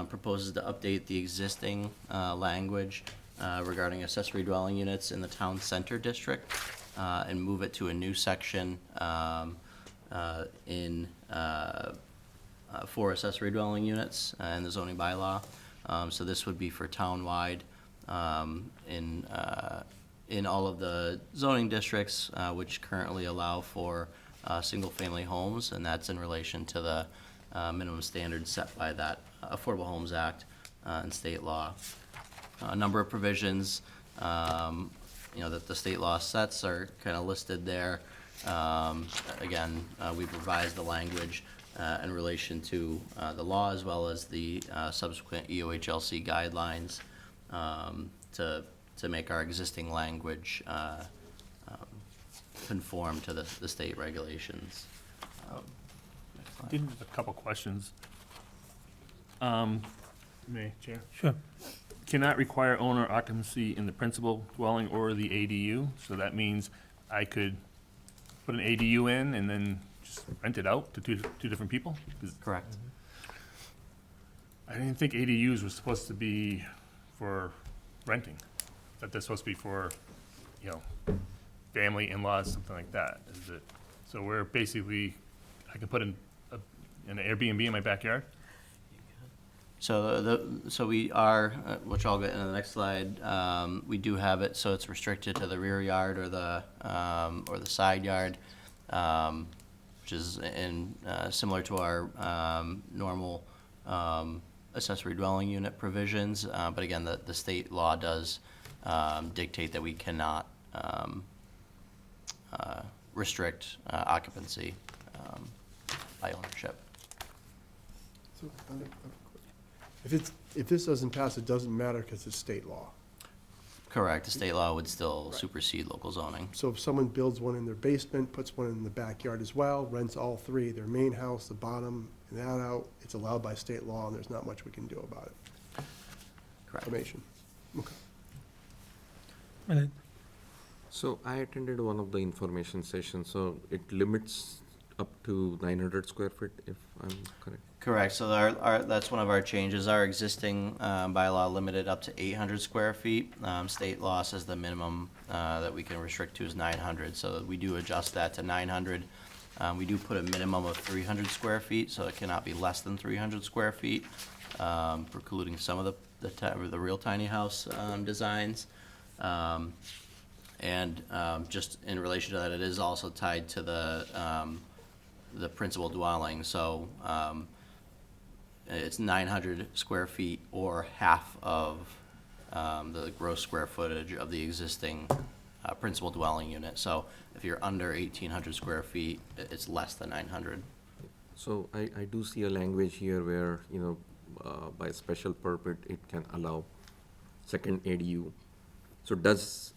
proposes to update the existing language regarding accessory dwelling units in the town center district and move it to a new section for accessory dwelling units in the zoning bylaw. So this would be for townwide in all of the zoning districts, which currently allow for single-family homes, and that's in relation to the minimum standards set by that Affordable Homes Act and state law. A number of provisions, that the state law sets are kind of listed there. Again, we've revised the language in relation to the law as well as the subsequent EOHLC guidelines to make our existing language conform to the state regulations. Did have a couple questions. May, Chair? Sure. Cannot require owner occupancy in the principal dwelling or the ADU, so that means I could put an ADU in and then just rent it out to two different people? Correct. I didn't think ADUs were supposed to be for renting, that they're supposed to be for, family, in-laws, something like that. Is it, so we're basically, I can put in an Airbnb in my backyard? So we are, which I'll get into the next slide, we do have it, so it's restricted to the rear yard or the side yard, which is similar to our normal accessory dwelling unit provisions. But again, the state law does dictate that we cannot restrict occupancy by ownership. So, if this doesn't pass, it doesn't matter because it's state law. Correct. The state law would still supersede local zoning. So if someone builds one in their basement, puts one in the backyard as well, rents all three, their main house, the bottom, and that out, it's allowed by state law, and there's not much we can do about it. Correct. Information. Okay. Right. So I attended one of the information sessions, so it limits up to 900 square feet, if I'm correct. Correct. So that's one of our changes. Our existing bylaw limited up to 800 square feet. State law says the minimum that we can restrict to is 900. So we do adjust that to 900. We do put a minimum of 300 square feet, so it cannot be less than 300 square feet, precluding some of the real tiny house designs. And just in relation to that, it is also tied to the principal dwelling. So it's 900 square feet or half of the gross square footage of the existing principal dwelling unit. So if you're under 1,800 square feet, it's less than 900. So I do see a language here where, by special permit, it can allow second ADU. So does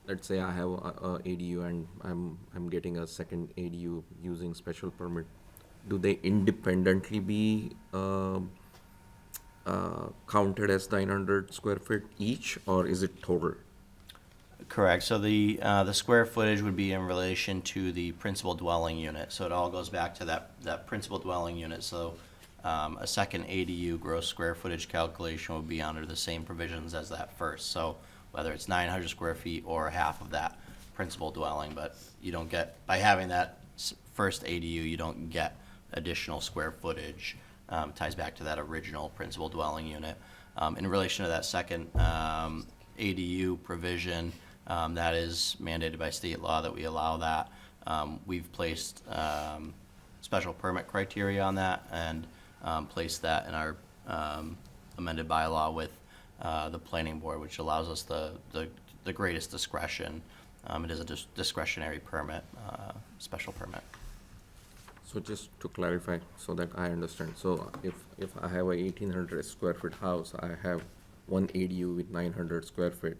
let's say I have a ADU and I'm getting a second ADU using special permit, do they independently be counted as 900 square feet each, or is it total? Correct. So the square footage would be in relation to the principal dwelling unit. So it all goes back to that principal dwelling unit. So a second ADU gross square footage calculation would be under the same provisions as that first. So whether it's 900 square feet or half of that principal dwelling, but you don't get, by having that first ADU, you don't get additional square footage. Ties back to that original principal dwelling unit. In relation to that second ADU provision, that is mandated by state law that we allow that. We've placed special permit criteria on that and placed that in our amended bylaw with the planning board, which allows us the greatest discretion. It is a discretionary permit, special permit. So just to clarify, so that I understand, so if I have a 1,800 square foot house, I have one ADU with 900 square feet,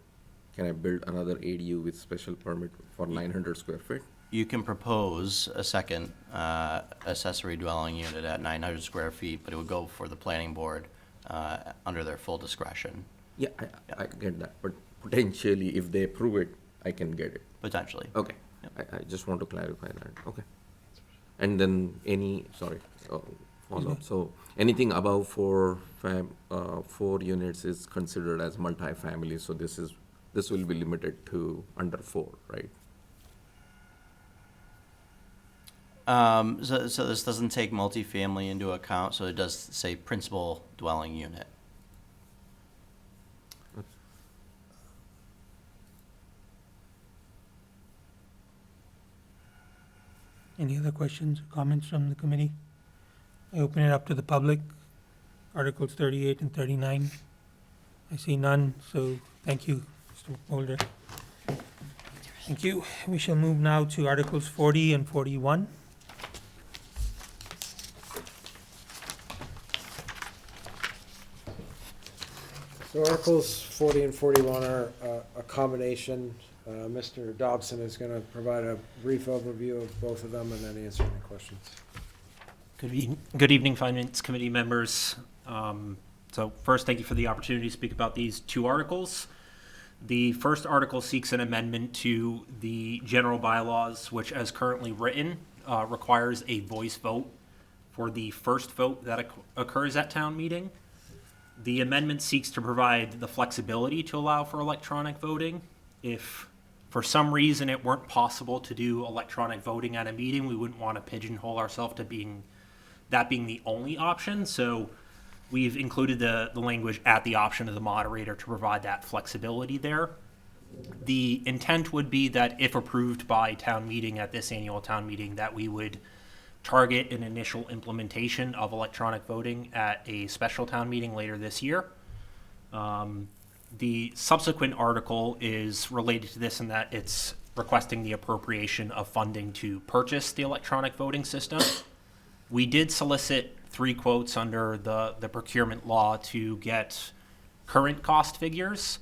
can I build another ADU with special permit for 900 square feet? You can propose a second accessory dwelling unit at 900 square feet, but it would go for the planning board under their full discretion. Yeah, I get that, but potentially if they approve it, I can get it. Potentially. Okay, I just want to clarify that, okay. And then follow-up, so anything above four units is considered as multifamily, so this will be limited to under 4, right? So this doesn't take multifamily into account, so it does say principal dwelling unit. Any other questions or comments from the committee? I open it up to the public. Articles 38 and 39. I see none, so thank you, Mr. Mulder. Thank you. We shall move now to Articles 40 and 41. So Articles 40 and 41 are a combination. Mr. Dobson is going to provide a brief overview of both of them and then answer any questions. Good evening, Finance Committee members. So first, thank you for the opportunity to speak about these two articles. The first article seeks an amendment to the general bylaws, which as currently written, requires a voice vote for the first vote that occurs at town meeting. The amendment seeks to provide the flexibility to allow for electronic voting. If for some reason it weren't possible to do electronic voting at a meeting, we wouldn't want to pigeonhole ourselves to being the only option. So we've included the language at the option of the moderator to provide that flexibility there. The intent would be that if approved by town meeting at this annual town meeting, that we would target an initial implementation of electronic voting at a special town meeting later this year. The subsequent article is related to this in that it's requesting the appropriation of funding to purchase the electronic voting system. We did solicit 3 quotes under the procurement law to get current cost figures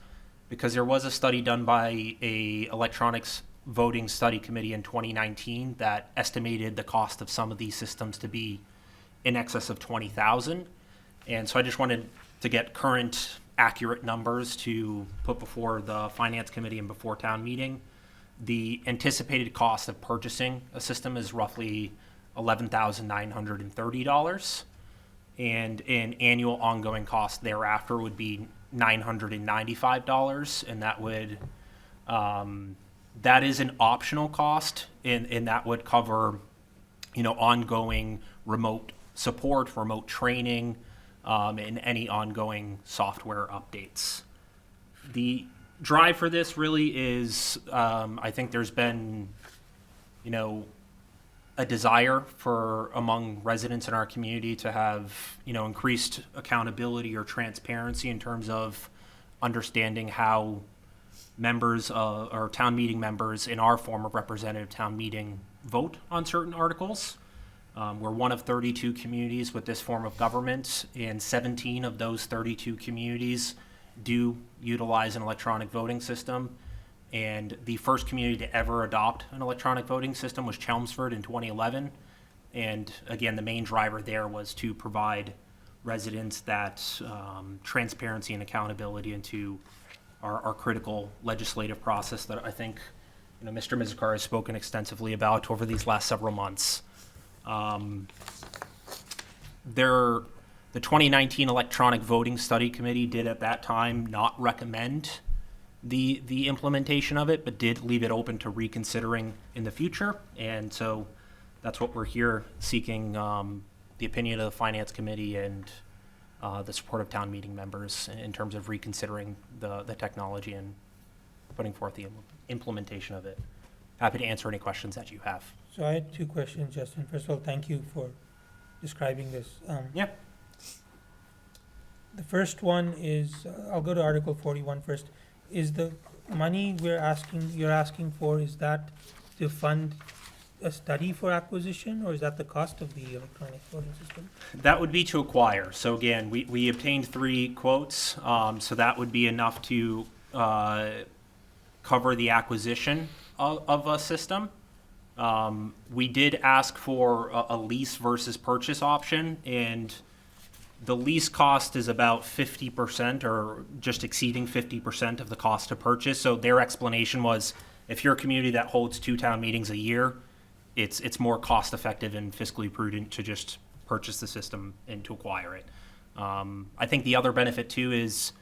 because there was a study done by a electronics voting study committee in 2019 that estimated the cost of some of these systems to be in excess of $20,000. And so I just wanted to get current accurate numbers to put before the finance committee and before town meeting. The anticipated cost of purchasing a system is roughly $11,930, and an annual ongoing cost thereafter would be $995, and that would that is an optional cost, and that would cover, ongoing remote support, remote training, and any ongoing software updates. The drive for this really is, I think there's been, a desire among residents in our community to have, increased accountability or transparency in terms of understanding how members or town meeting members in our form of representative town meeting vote on certain articles. We're one of 32 communities with this form of government, and 17 of those 32 communities do utilize an electronic voting system. And the first community to ever adopt an electronic voting system was Chelmsford in 2011. And again, the main driver there was to provide residents that transparency and accountability into our critical legislative process that I think, Mr. Mizikar has spoken extensively about over these last several months. The 2019 Electronic Voting Study Committee did at that time not recommend the implementation of it, but did leave it open to reconsidering in the future. And so that's what we're here seeking, the opinion of the Finance Committee and the support of town meeting members in terms of reconsidering the technology and putting forth the implementation of it. Happy to answer any questions that you have. So I had 2 questions, Justin. First of all, thank you for describing this. Yeah. The first one is, I'll go to Article 41 first. Is the money you're asking for, is that to fund a study for acquisition, or is that the cost of the electronic voting system? That would be to acquire. So again, we obtained 3 quotes, so that would be enough to cover the acquisition of a system. We did ask for a lease versus purchase option, and the lease cost is about 50% or just exceeding 50% of the cost to purchase. So their explanation was, if you're a community that holds 2 town meetings a year, it's more cost effective and fiscally prudent to just purchase the system and to acquire it. I think the other benefit too is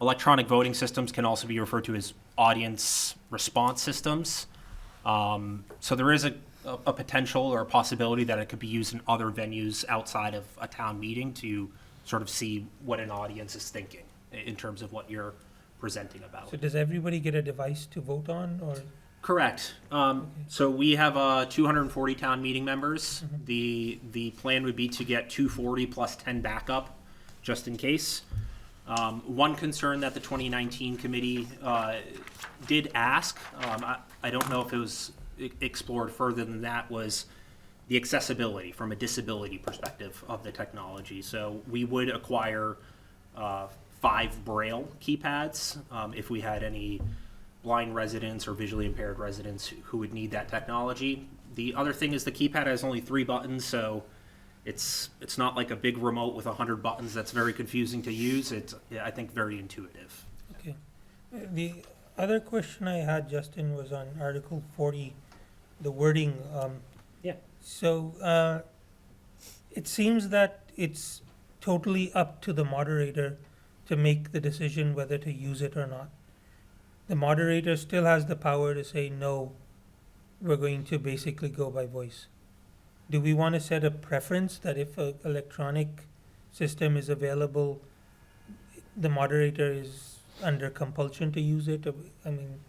electronic voting systems can also be referred to as audience response systems. So there is a potential or a possibility that it could be used in other venues outside of a town meeting to sort of see what an audience is thinking in terms of what you're presenting about. So does everybody get a device to vote on, or? Correct. So we have 240 town meeting members. The plan would be to get 240 plus 10 backup, just in case. One concern that the 2019 committee did ask, I don't know if it was explored further than that, was the accessibility from a disability perspective of the technology. So we would acquire 5 Braille keypads if we had any blind residents or visually impaired residents who would need that technology. The other thing is the keypad has only 3 buttons, so it's not like a big remote with 100 buttons that's very confusing to use. It's, I think, very intuitive. Okay. The other question I had, Justin, was on Article 40, the wording. Yeah. So it seems that it's totally up to the moderator to make the decision whether to use it or not. The moderator still has the power to say, no, we're going to basically go by voice. Do we want to set a preference that if an electronic system is available, the moderator is under compulsion to use it? I mean,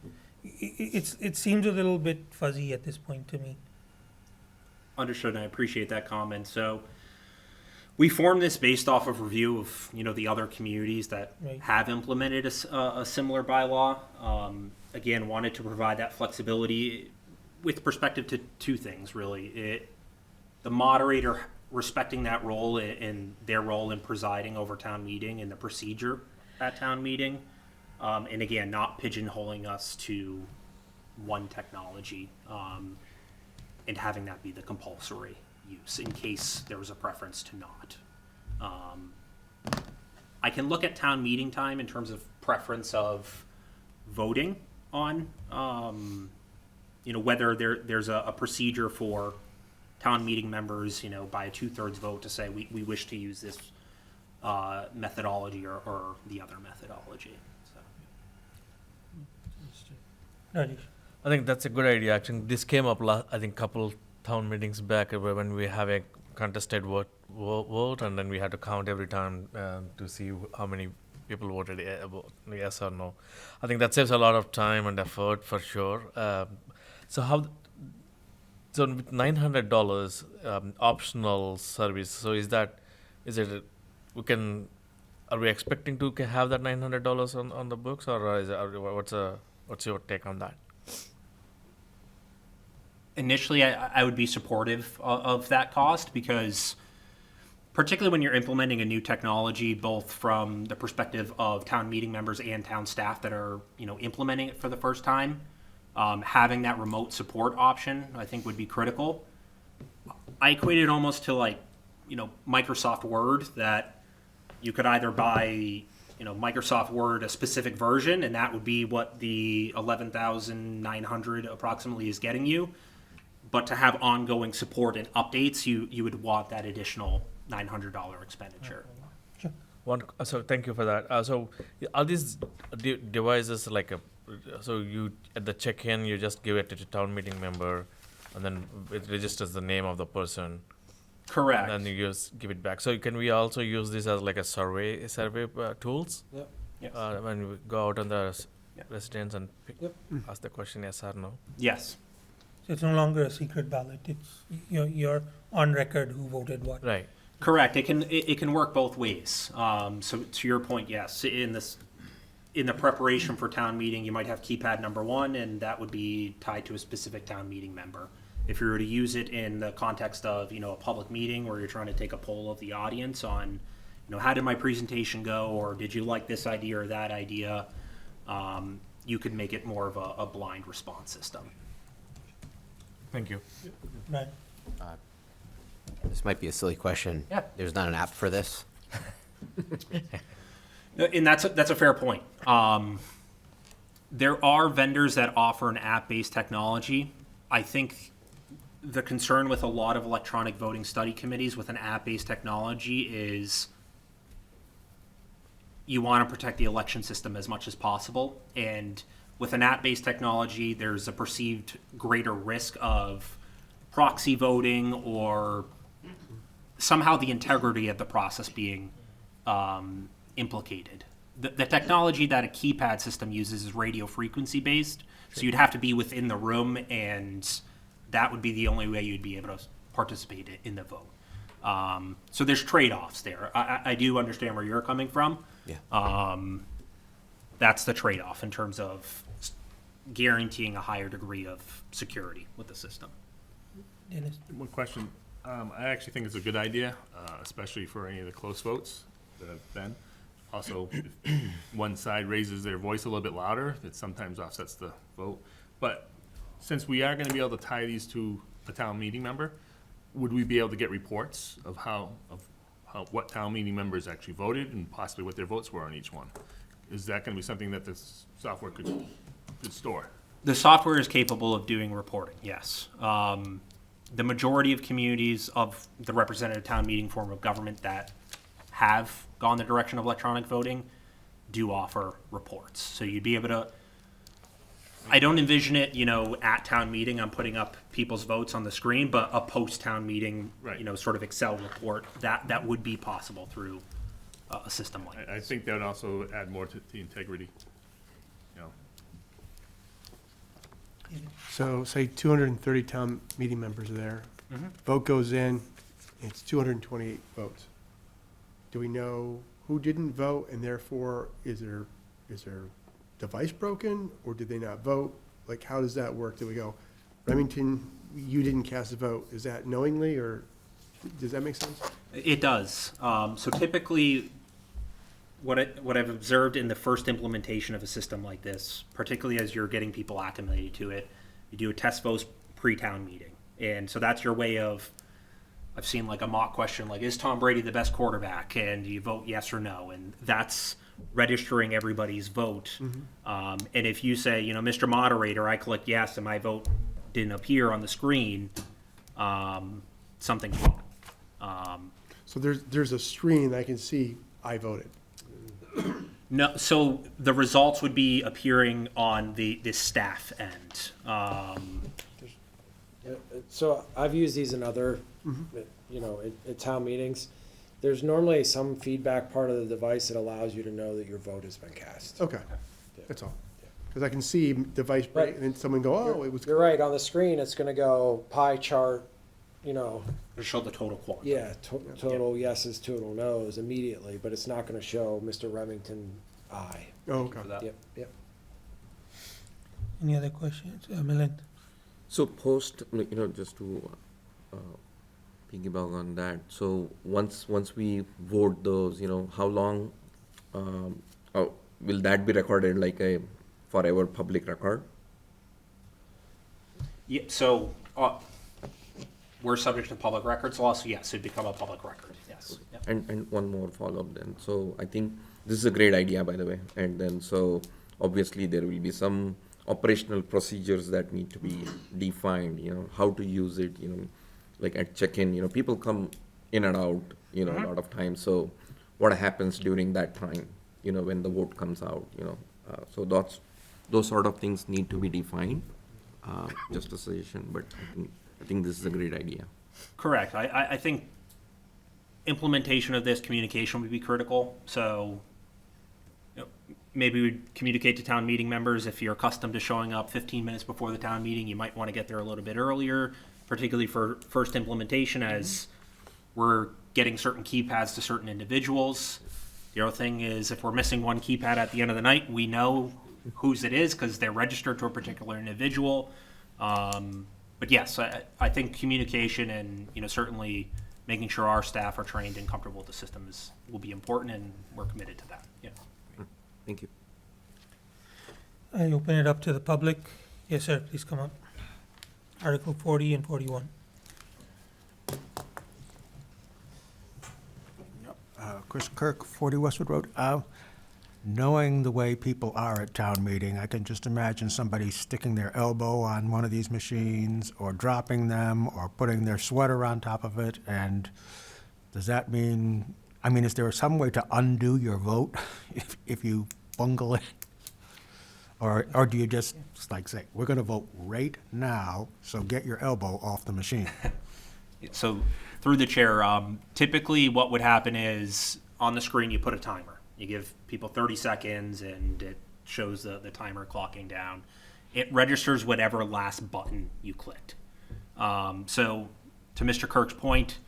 it seems a little bit fuzzy at this point to me. Understood, and I appreciate that comment. So we formed this based off of review of, the other communities that Right. have implemented a similar bylaw. Again, wanted to provide that flexibility with perspective to 2 things, really. The moderator respecting that role and their role in presiding over town meeting and the procedure at town meeting. And again, not pigeonholing us to one technology and having that be the compulsory use in case there was a preference to not. I can look at town meeting time in terms of preference of voting on, whether there's a procedure for town meeting members, by a 2/3 vote to say we wish to use this methodology or the other methodology. So. Rajesh? I think that's a good idea. Actually, this came up, I think, couple town meetings back when we have a contested vote, and then we had to count every time to see how many people voted yes or no. I think that saves a lot of time and effort for sure. So with $900 optional service, so are we expecting to have that $900 on the books, or what's your take on that? Initially, I would be supportive of that cost because particularly when you're implementing a new technology, both from the perspective of town meeting members and town staff that are, implementing it for the first time, having that remote support option, I think would be critical. I equate it almost to Microsoft Word, that you could either buy Microsoft Word, a specific version, and that would be what the 11,900 approximately is getting you. But to have ongoing support and updates, you would want that additional $900 expenditure. So thank you for that. So are these devices like so you at the check-in you just give it to the town meeting member, and then it registers the name of the person. Correct. And then you just give it back. So can we also use this as like a survey tools? Yep. Yes. When we go out on the residents and Yep. ask the question yes or no. Yes. So it's no longer a secret ballot. It's, you're on record who voted what. Right. Correct. It can work both ways. So to your point, yes. In the preparation for town meeting, you might have keypad number 1, and that would be tied to a specific town meeting member. If you were to use it in the context of a public meeting where you're trying to take a poll of the audience on how did my presentation go, or did you like this idea or that idea, you could make it more of a blind response system. Thank you. Right. This might be a silly question. Yeah. There's not an app for this? And that's a fair point. There are vendors that offer an app-based technology. I think the concern with a lot of electronic voting study committees with an app-based technology is you want to protect the election system as much as possible. And with an app-based technology, there's a perceived greater risk of proxy voting or somehow the integrity of the process being implicated. The technology that a keypad system uses is radio frequency based, so you'd have to be within the room, and that would be the only way you'd be able to participate in the vote. So there's trade-offs there. I do understand where you're coming from. Yeah. That's the trade-off in terms of guaranteeing a higher degree of security with the system. Dennis? One question. I actually think it's a good idea, especially for any of the close votes that have been. Also, if one side raises their voice a little bit louder, it sometimes offsets the vote. But since we are going to be able to tie these to a town meeting member, would we be able to get reports of what town meeting members actually voted and possibly what their votes were on each one? Is that going to be something that this software could store? The software is capable of doing reporting, yes. The majority of communities of the representative town meeting form of government that have gone the direction of electronic voting do offer reports. So you'd be able to, I don't envision it, at town meeting, I'm putting up people's votes on the screen, but a post-town meeting, Right. sort of Excel report, that would be possible through a system like I this. think that would also add more to the integrity. So say 230 town meeting members are there. Mhm. Vote goes in, it's 228 votes. Do we know who didn't vote, and therefore is their device broken, or did they not vote? Like, how does that work? Do we go, Remington, you didn't cast a vote? Is that knowingly, or does that make sense? It does. So typically, what I've observed in the first implementation of a system like this, particularly as you're getting people acclimated to it, you do a test vote pre-town meeting. And so that's your way of, I've seen like a mock question, like, is Tom Brady the best quarterback? And you vote yes or no. And that's registering everybody's vote. And if you say, Mr. Moderator, I clicked yes and my vote didn't appear on the screen, something's wrong. So there's a screen I can see I voted. No, so the results would be appearing on the staff end. So I've used these in other, at town meetings. There's normally some feedback part of the device that allows you to know that your vote has been cast. Okay, that's all. Because I can see device break, and then someone go, oh, it was. You're right, on the screen, it's gonna go pie chart, To show the total quantity. yeah, total yeses, total nos immediately, but it's not gonna show Mr. Remington aye. Oh, okay. Yep. Any other questions? Milind? So post, just to piggyback on that, so once we vote those, how long, will that be recorded like a forever public record? Yeah, so we're subject to public records law, so yes, it'd become a public record, yes. Yep. And one more follow-up then. So I think this is a great idea, by the way. And then, so obviously there will be some operational procedures that need to be defined, how to use it, like at check-in, people come in and out, a lot of times. So what happens during that time, when the vote comes out, so those sort of things need to be defined. Just a suggestion, but I think this is a great idea. Correct. I think implementation of this communication would be critical. So maybe we'd communicate to town meeting members. If you're accustomed to showing up 15 minutes before the town meeting, you might want to get there a little bit earlier, particularly for first implementation, as we're getting certain keypads to certain individuals. The other thing is, if we're missing one keypad at the end of the night, we know whose it is because they're registered to a particular individual. But yes, I think communication and certainly making sure our staff are trained and comfortable with the system will be important, and we're committed to that. Yeah. Thank you. I open it up to the public. Yes, sir, please come up. Article 40 and 41. Chris Kirk, 40 Westwood Road. Knowing the way people are at town meeting, I can just imagine somebody sticking their elbow on one of these machines, or dropping them, or putting their sweater on top of it. And does that mean, is there some way to undo your vote if you bungle it? Or do you just say, we're going to vote right now, so get your elbow off the machine? So through the chair, typically what would happen is on the screen you put a timer. You give people 30 seconds and it shows the timer clocking down. It registers whatever last button you clicked. So to Mr. Kirk's point,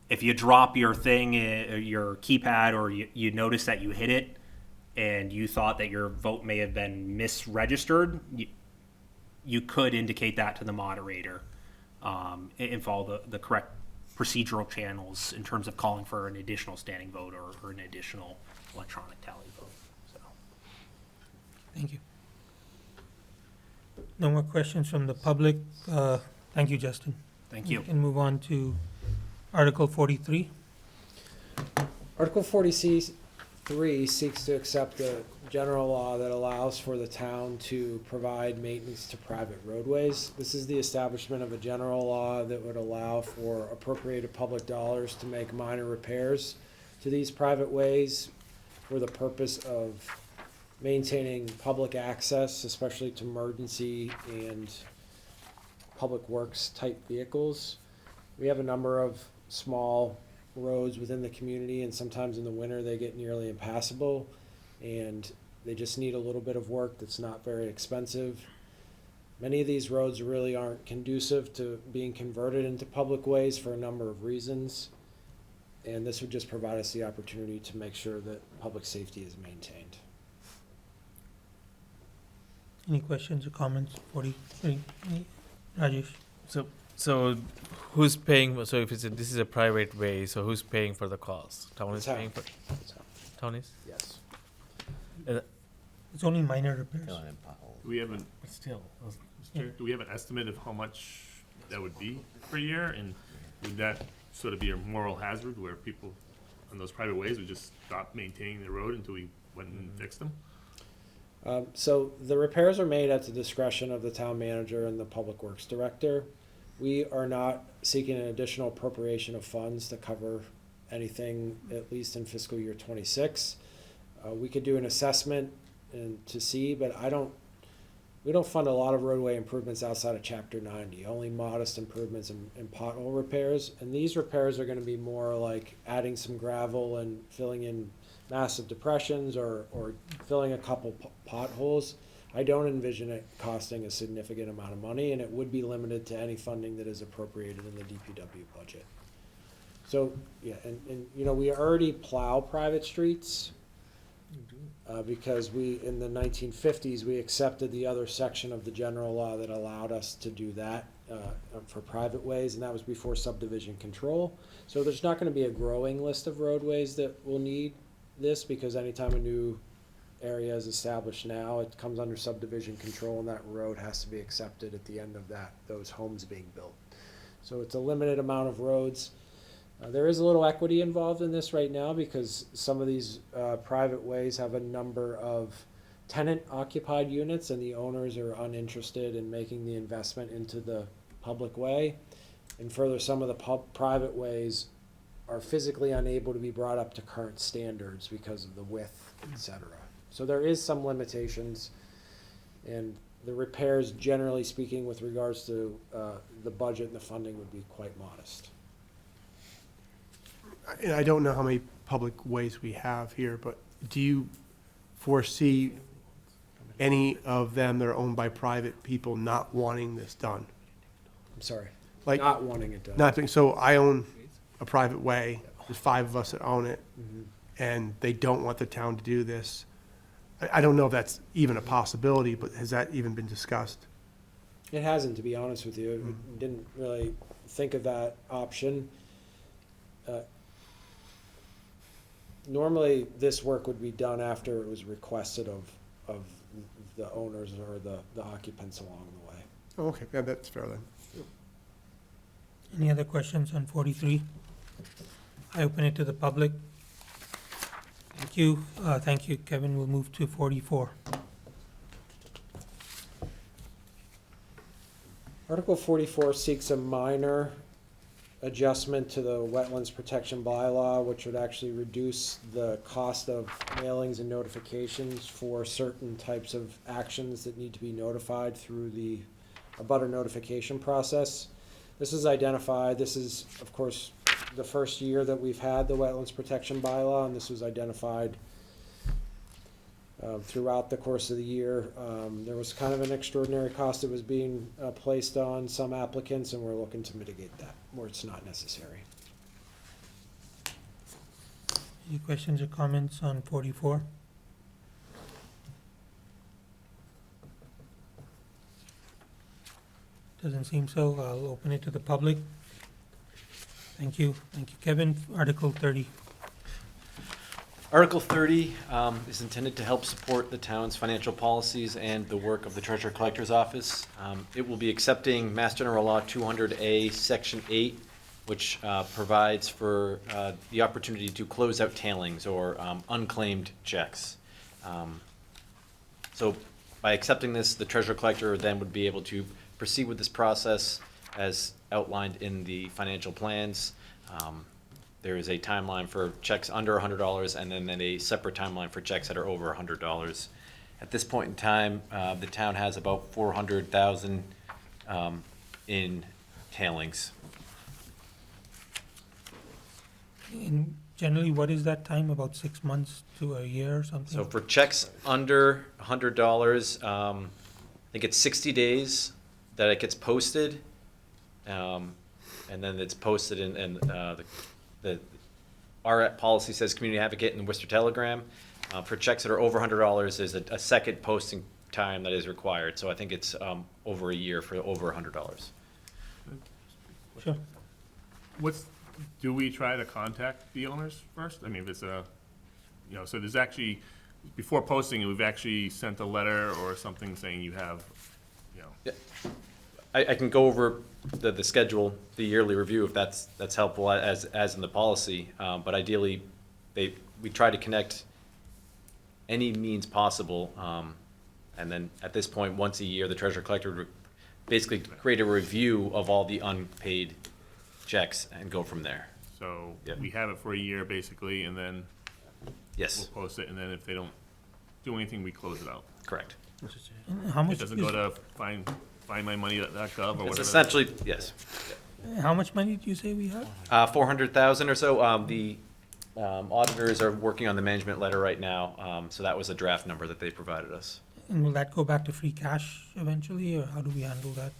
if you drop your thing, your keypad, or you notice that you hit it and you thought that your vote may have been misregistered, you could indicate that to the moderator and follow the correct procedural channels in terms of calling for an additional standing vote or an additional electronic tally vote. So, Thank you. No more questions from the public. Thank you, Justin. thank you. We can move on to Article 43. Article 40C3 seeks to accept the general law that allows for the town to provide maintenance to private roadways. This is the establishment of a general law that would allow for appropriated public dollars to make minor repairs to these private ways for the purpose of maintaining public access, especially to emergency and public works type vehicles. We have a number of small roads within the community, and sometimes in the winter they get nearly impassable, and they just need a little bit of work that's not very expensive. Many of these roads really aren't conducive to being converted into public ways for a number of reasons, and this would just provide us the opportunity to make sure that public safety is maintained. Any questions or comments? 43. Rajesh? So who's paying, so if this is a private way, so who's paying for the cost? Town is Town. paying for, town is? Yes. It's only minor repairs. Do we have an, But still, do we have an estimate of how much that would be per year? And would that sort of be a moral hazard where people on those private ways would just stop maintaining the road until we went and fixed them? So the repairs are made at the discretion of the town manager and the public works director. We are not seeking an additional appropriation of funds to cover anything, at least in fiscal year 26. We could do an assessment and to see, but we don't fund a lot of roadway improvements outside of Chapter 90, only modest improvements in pothole repairs. And these repairs are gonna be more like adding some gravel and filling in massive depressions or filling a couple potholes. I don't envision it costing a significant amount of money, and it would be limited to any funding that is appropriated in the DPW budget. So, yeah, and we already plow private streets. Because in the 1950s, we accepted the other section of the general law that allowed us to do that for private ways, and that was before subdivision control. So there's not gonna be a growing list of roadways that will need this, because anytime a new area is established now, it comes under subdivision control, and that road has to be accepted at the end of those homes being built. So it's a limited amount of roads. There is a little equity involved in this right now because some of these private ways have a number of tenant occupied units and the owners are uninterested in making the investment into the public way. And further, some of the private ways are physically unable to be brought up to current standards because of the width, etc. So there is some limitations, and the repairs, generally speaking, with regards to the budget and the funding would be quite modest. And I don't know how many public ways we have here, but do you foresee any of them that are owned by private people not wanting this done? I'm sorry, Like, not wanting it done. Nothing, so I own a private way, there's 5 of us that own it, and they don't want the town to do this. I don't know if that's even a possibility, but has that even been discussed? It hasn't, to be honest with you. We didn't really think of that option. Normally, this work would be done after it was requested of the owners or the occupants along the way. Oh, okay, yeah, that's fair then. Any other questions on 43? I open it to the public. Thank you, Kevin. We'll move to 44. Article 44 seeks a minor adjustment to the Wetlands Protection Bylaw, which would actually reduce the cost of mailings and notifications for certain types of actions that need to be notified through the abutter notification process. This is identified. This is, of course, the first year that we've had the Wetlands Protection Bylaw, and this was identified throughout the course of the year. There was kind of an extraordinary cost that was being placed on some applicants, and we're looking to mitigate that where it's not necessary. Any questions or comments on 44? Doesn't seem so. I'll open it to the public. Thank you, Kevin. Article 30. Article 30 is intended to help support the town's financial policies and the work of the Treasurer Collector's Office. It will be accepting Mass General Law 200A, Section 8, which provides for the opportunity to close out tailings or unclaimed checks. So by accepting this, the Treasurer Collector then would be able to proceed with this process as outlined in the financial plans. There is a timeline for checks under $100 and then a separate timeline for checks that are over $100. At this point in time, the town has about $400,000 in tailings. And generally, what is that time? About 6 months to a year or something? So for checks under $100, I think it's 60 days that it gets posted. And then it's posted in our policy says community advocate in the Worcester Telegram. For checks that are over $100, there's a second posting time that is required. So I think it's over a year for over $100. Sure. Do we try to contact the owners first? I mean, if it's so there's actually, before posting it, we've actually sent a letter or something saying you have, Yeah. I can go over the schedule, the yearly review, if that's helpful as in the policy. But ideally, we try to connect any means possible. And then at this point, once a year, the Treasurer Collector would basically create a review of all the unpaid checks and go from there. So Yep. we have it for a year basically, and then Yes, we'll post it, and then if they don't do anything, we close it out. correct. And how much It doesn't is- go to findmymoney.gov or It's whatever. essentially, yes. How much money do you say we have? 400,000 or so. The auditors are working on the management letter right now, so that was a draft number that they provided us. And will that go back to free cash eventually, or how do we handle that?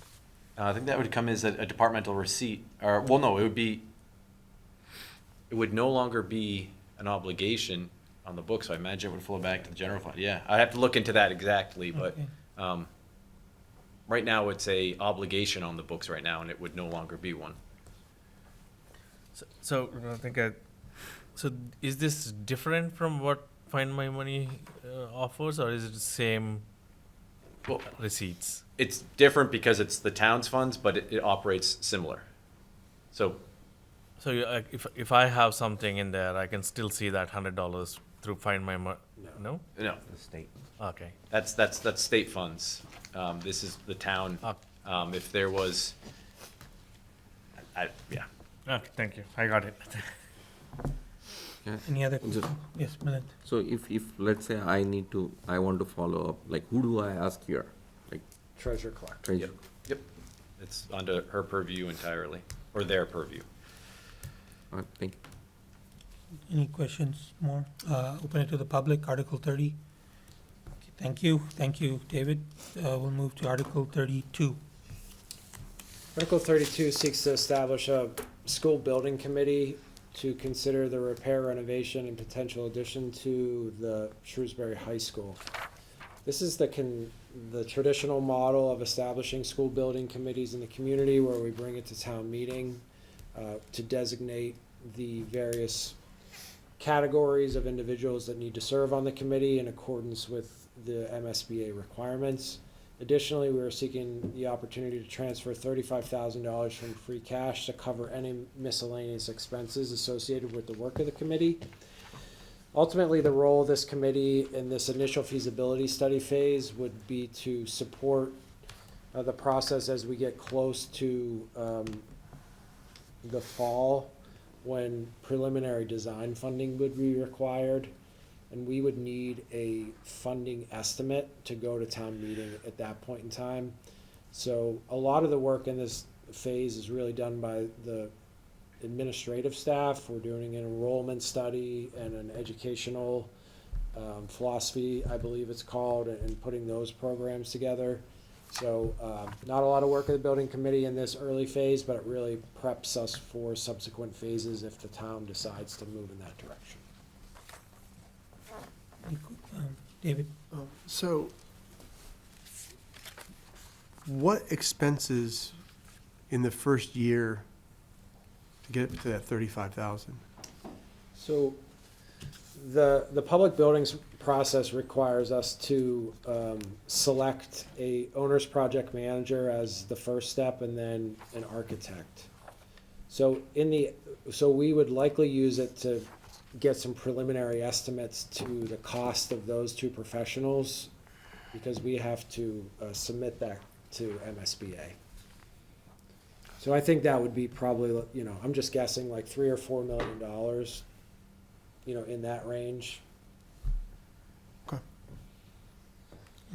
I think that would come as a departmental receipt, or, well, no, it would no longer be an obligation on the books, so I imagine it would flow back to the general fund. Yeah, I'd have to look into that exactly, but Okay. right now it's a obligation on the books right now, and it would no longer be one. So I think so is this different from what Find My Money offers, or is it the same receipts? It's different because it's the town's funds, but it operates similar. So So if I have something in there, I can still see that $100 through Find My No? No, The state. Okay. that's state funds. This is the town. If there was, yeah. Okay, thank you. I got it. Yeah. Any other, Just- yes, Milind? So if, let's say I want to follow up, like, who do I ask here? Like, Treasure collector. treasurer? Yep. It's under her purview entirely, or their purview. Thank you. Any questions more? Open it to the public, Article 30. Okay, thank you, David. We'll move to Article 32. Article 32 seeks to establish a school building committee to consider the repair, renovation, and potential addition to the Shrewsbury High School. This is the traditional model of establishing school building committees in the community where we bring it to town meeting to designate the various categories of individuals that need to serve on the committee in accordance with the MSBA requirements. Additionally, we are seeking the opportunity to transfer $35,000 from free cash to cover any miscellaneous expenses associated with the work of the committee. Ultimately, the role of this committee in this initial feasibility study phase would be to support the process as we get close to the fall, when preliminary design funding would be required. And we would need a funding estimate to go to town meeting at that point in time. So a lot of the work in this phase is really done by the administrative staff. We're doing an enrollment study and an educational philosophy, I believe it's called, and putting those programs together. So not a lot of work of the building committee in this early phase, but it really preps us for subsequent phases if the town decides to move in that direction. David? So, what expenses in the first year to get to that 35,000? So the public buildings process requires us to select a owner's project manager as the first step and then an architect. So we would likely use it to get some preliminary estimates to the cost of those two professionals, because we have to submit that to MSBA. So I think that would be probably, I'm just guessing like $3 or $4 million, in that range. Okay.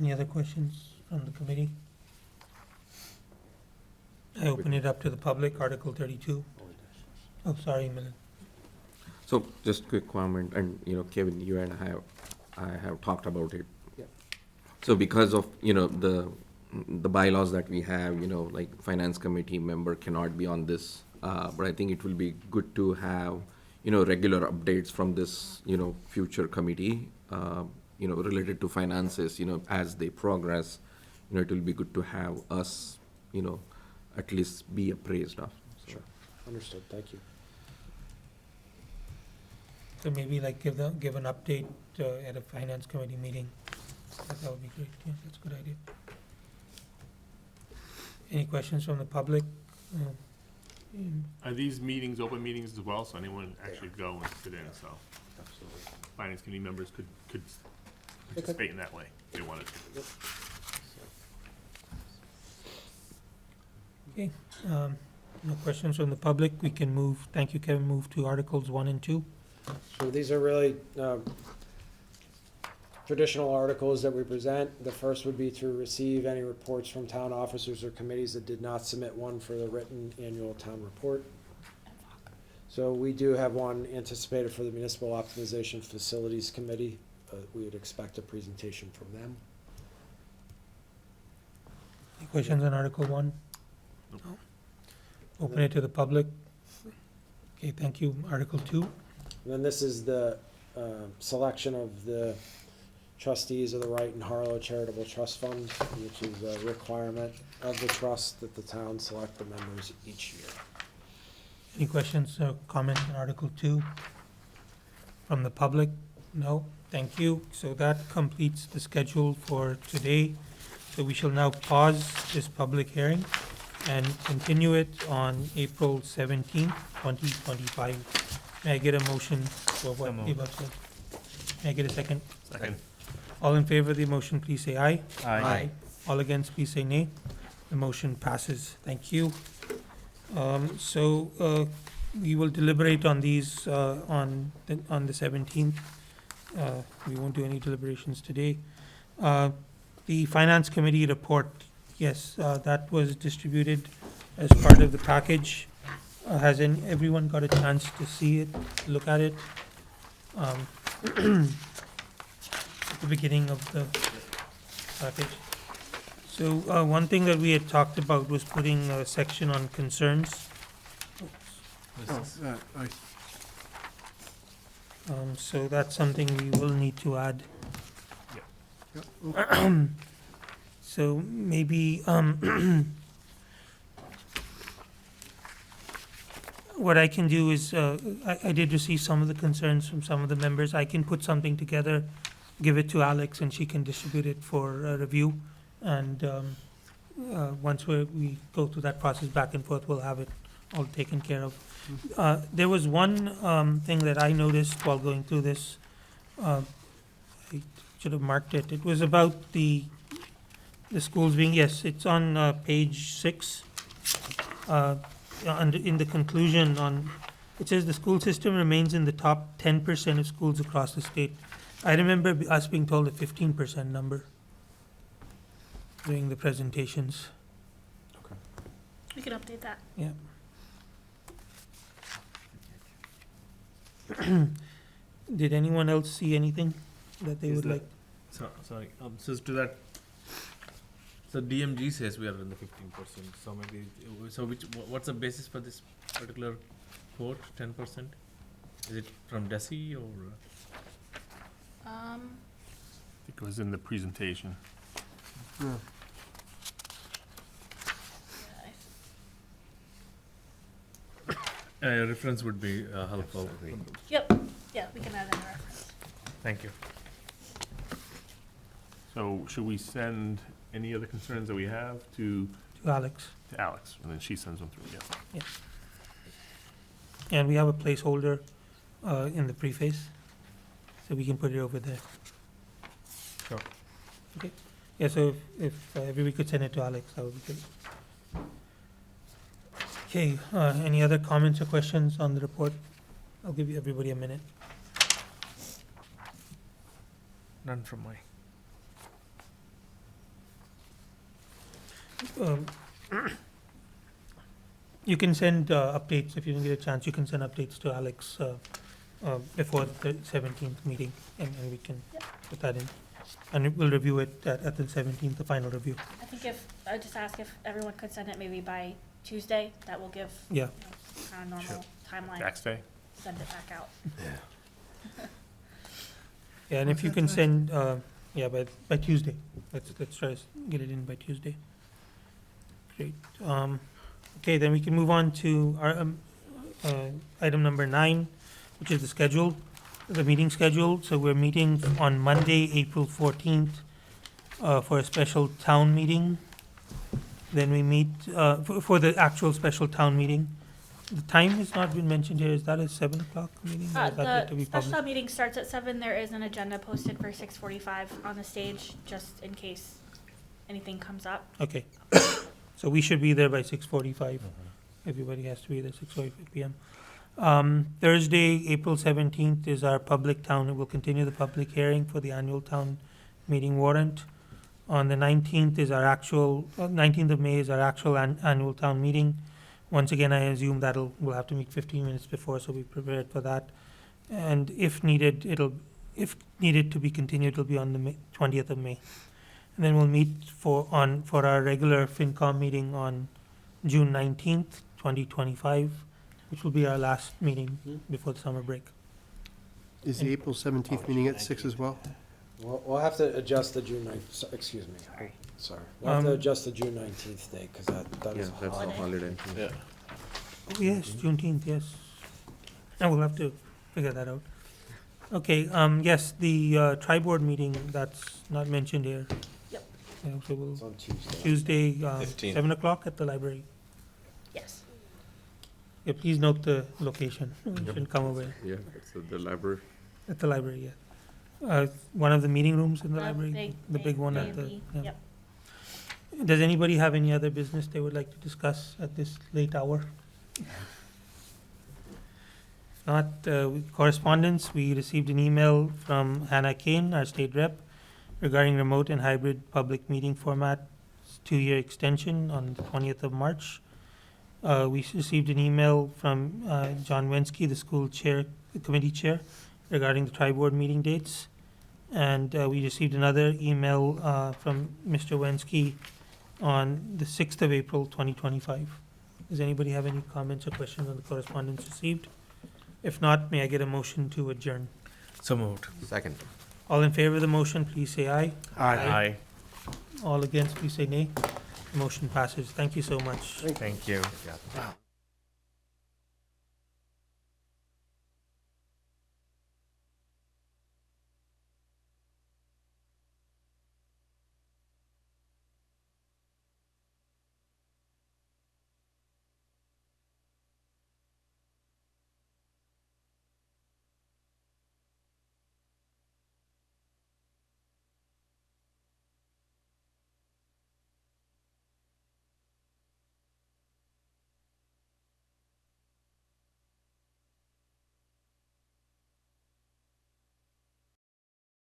Any other questions from the committee? I open it up to the public, Article 32. Oh, sorry, Milind. So just quick comment, and Kevin, you and I have talked about it. Yeah. So because of the bylaws that we have, like finance committee member cannot be on this, but I think it will be good to have regular updates from this future committee, related to finances, as they progress. It will be good to have us, at least be appraised of. So. Sure. Understood. Thank you. So maybe like give an update at a finance committee meeting. That would be great. Yeah, that's a good idea. Any questions from the public? Are these meetings open meetings as well, so anyone actually go and sit in, so Absolutely. finance committee members could participate in that way if they wanted to. Okay, no questions from the public. We can move, thank you, Kevin, move to Articles 1 and 2. So these are really traditional articles that we present. The first would be to receive any reports from town officers or committees that did not submit one for the written annual town report. So we do have one anticipated for the Municipal Optimization Facilities Committee. We would expect a presentation from them. Any questions on Article 1? Nope. No. Open it to the public. Okay, thank you. Article 2. And then this is the selection of the trustees of the Wright and Harlow Charitable Trust Fund, which is a requirement of the trust that the town select the members each year. Any questions or comments on Article 2 from the public? No? Thank you. So that completes the schedule for today. So we shall now pause this public hearing and continue it on April 17th, 2025. May I get a motion for what the above said? May I get a second? Second. All in favor of the motion, please say aye. Aye. All against, please say nay. The motion passes. Thank you. We will deliberate on these on the 17th. We won't do any deliberations today. The Finance Committee report, yes, that was distributed as part of the package. Has everyone got a chance to see it, look at it? At the beginning of the package. So one thing that we had talked about was putting a section on concerns. So that's something we will need to add. So maybe what I can do is, I did receive some of the concerns from some of the members. I can put something together, give it to Alex, and she can distribute it for review. And once we go through that process back and forth, we'll have it all taken care of. There was one thing that I noticed while going through this. I should have marked it. It was about the schools being, yes, it's on page 6. In the conclusion it says the school system remains in the top 10% of schools across the state. I remember us being told a 15% number during the presentations. We can update that. Yeah. Did anyone else see anything that they would like? Sorry, so to that, so DMG says we are in the 15%, so maybe, what's the basis for this particular quote, 10%? Is it from DESI or? I think it was in the presentation. A reference would be helpful. Yep, yeah, we can add that in reference. Thank you. So should we send any other concerns that we have to Alex. Alex, and then she sends them through, yeah. And we have a placeholder in the preface, so we can put it over there. Sure. Okay. Yeah, so if everybody could send it to Alex, that would be good. Okay, any other comments or questions on the report? I'll give you everybody a minute. None from my. You can send updates if you can get a chance. You can send updates to Alex before the 17th meeting, and we can put that in. And we'll review it at the 17th, the final review. I think I just ask if everyone could send it maybe by Tuesday, that will give Yeah. Kind of normal timeline. Tax day? Send it back out. Yeah, and if you can send, by Tuesday. Let's try to get it in by Tuesday. Great. Okay, then we can move on to our item number 9, which is the meeting schedule. So we're meeting on Monday, April 14th, for a special town meeting. Then we meet for the actual special town meeting. The time has not been mentioned here. Is that a 7 o'clock meeting? Or is that yet to The be special published? town meeting starts at 7. There is an agenda posted for 6:45 on the stage, just in case anything comes up. Okay. So we should be there by 6:45. Everybody has to be there 6:45 p.m. Thursday, April 17th is our public town. We'll continue the public hearing for the annual town meeting warrant. On the 19th is our 19th of May is our actual annual town meeting. Once again, I assume we'll have to meet 15 minutes before, so be prepared for that. And if needed to be continued, it'll be on the 20th of May. And then we'll meet for our regular FinCom meeting on June 19th, 2025, which will be our last meeting before the summer break. Is the April 17th meeting at 6 as well? We'll have to adjust the June 9th, excuse me, sorry. We'll have to adjust the June 19th date, because that is a that's a holiday. Yeah. Oh, yes, Juneteenth, yes. And we'll have to figure that out. Okay, yes, the tri-board meeting, that's not mentioned here. Yep. Yeah, so we'll, It's on Tuesday. Tuesday, 15th. 7 o'clock at the library. Yes. Yeah, please note the location. You should come over Yeah, it's at the library. at the library, yeah. One of the meeting rooms in the The library, the big one at the, A&P, yeah. yep. Does anybody have any other business they would like to discuss at this late hour? Not correspondence, we received an email from Hannah Kane, our state rep, regarding remote and hybrid public meeting format, 2-year extension on the 20th of March. We received an email from John Wensky, the school chair, the committee chair, regarding the tri-board meeting dates. And we received another email from Mr. Wensky on the 6th of April, 2025. Does anybody have any comments or questions on the correspondence received? If not, may I get a motion to adjourn? So moved. Second. All in favor of the motion, please say aye. Aye. All against, please say nay. The motion passes. Thank you so much. Thank you. Good job.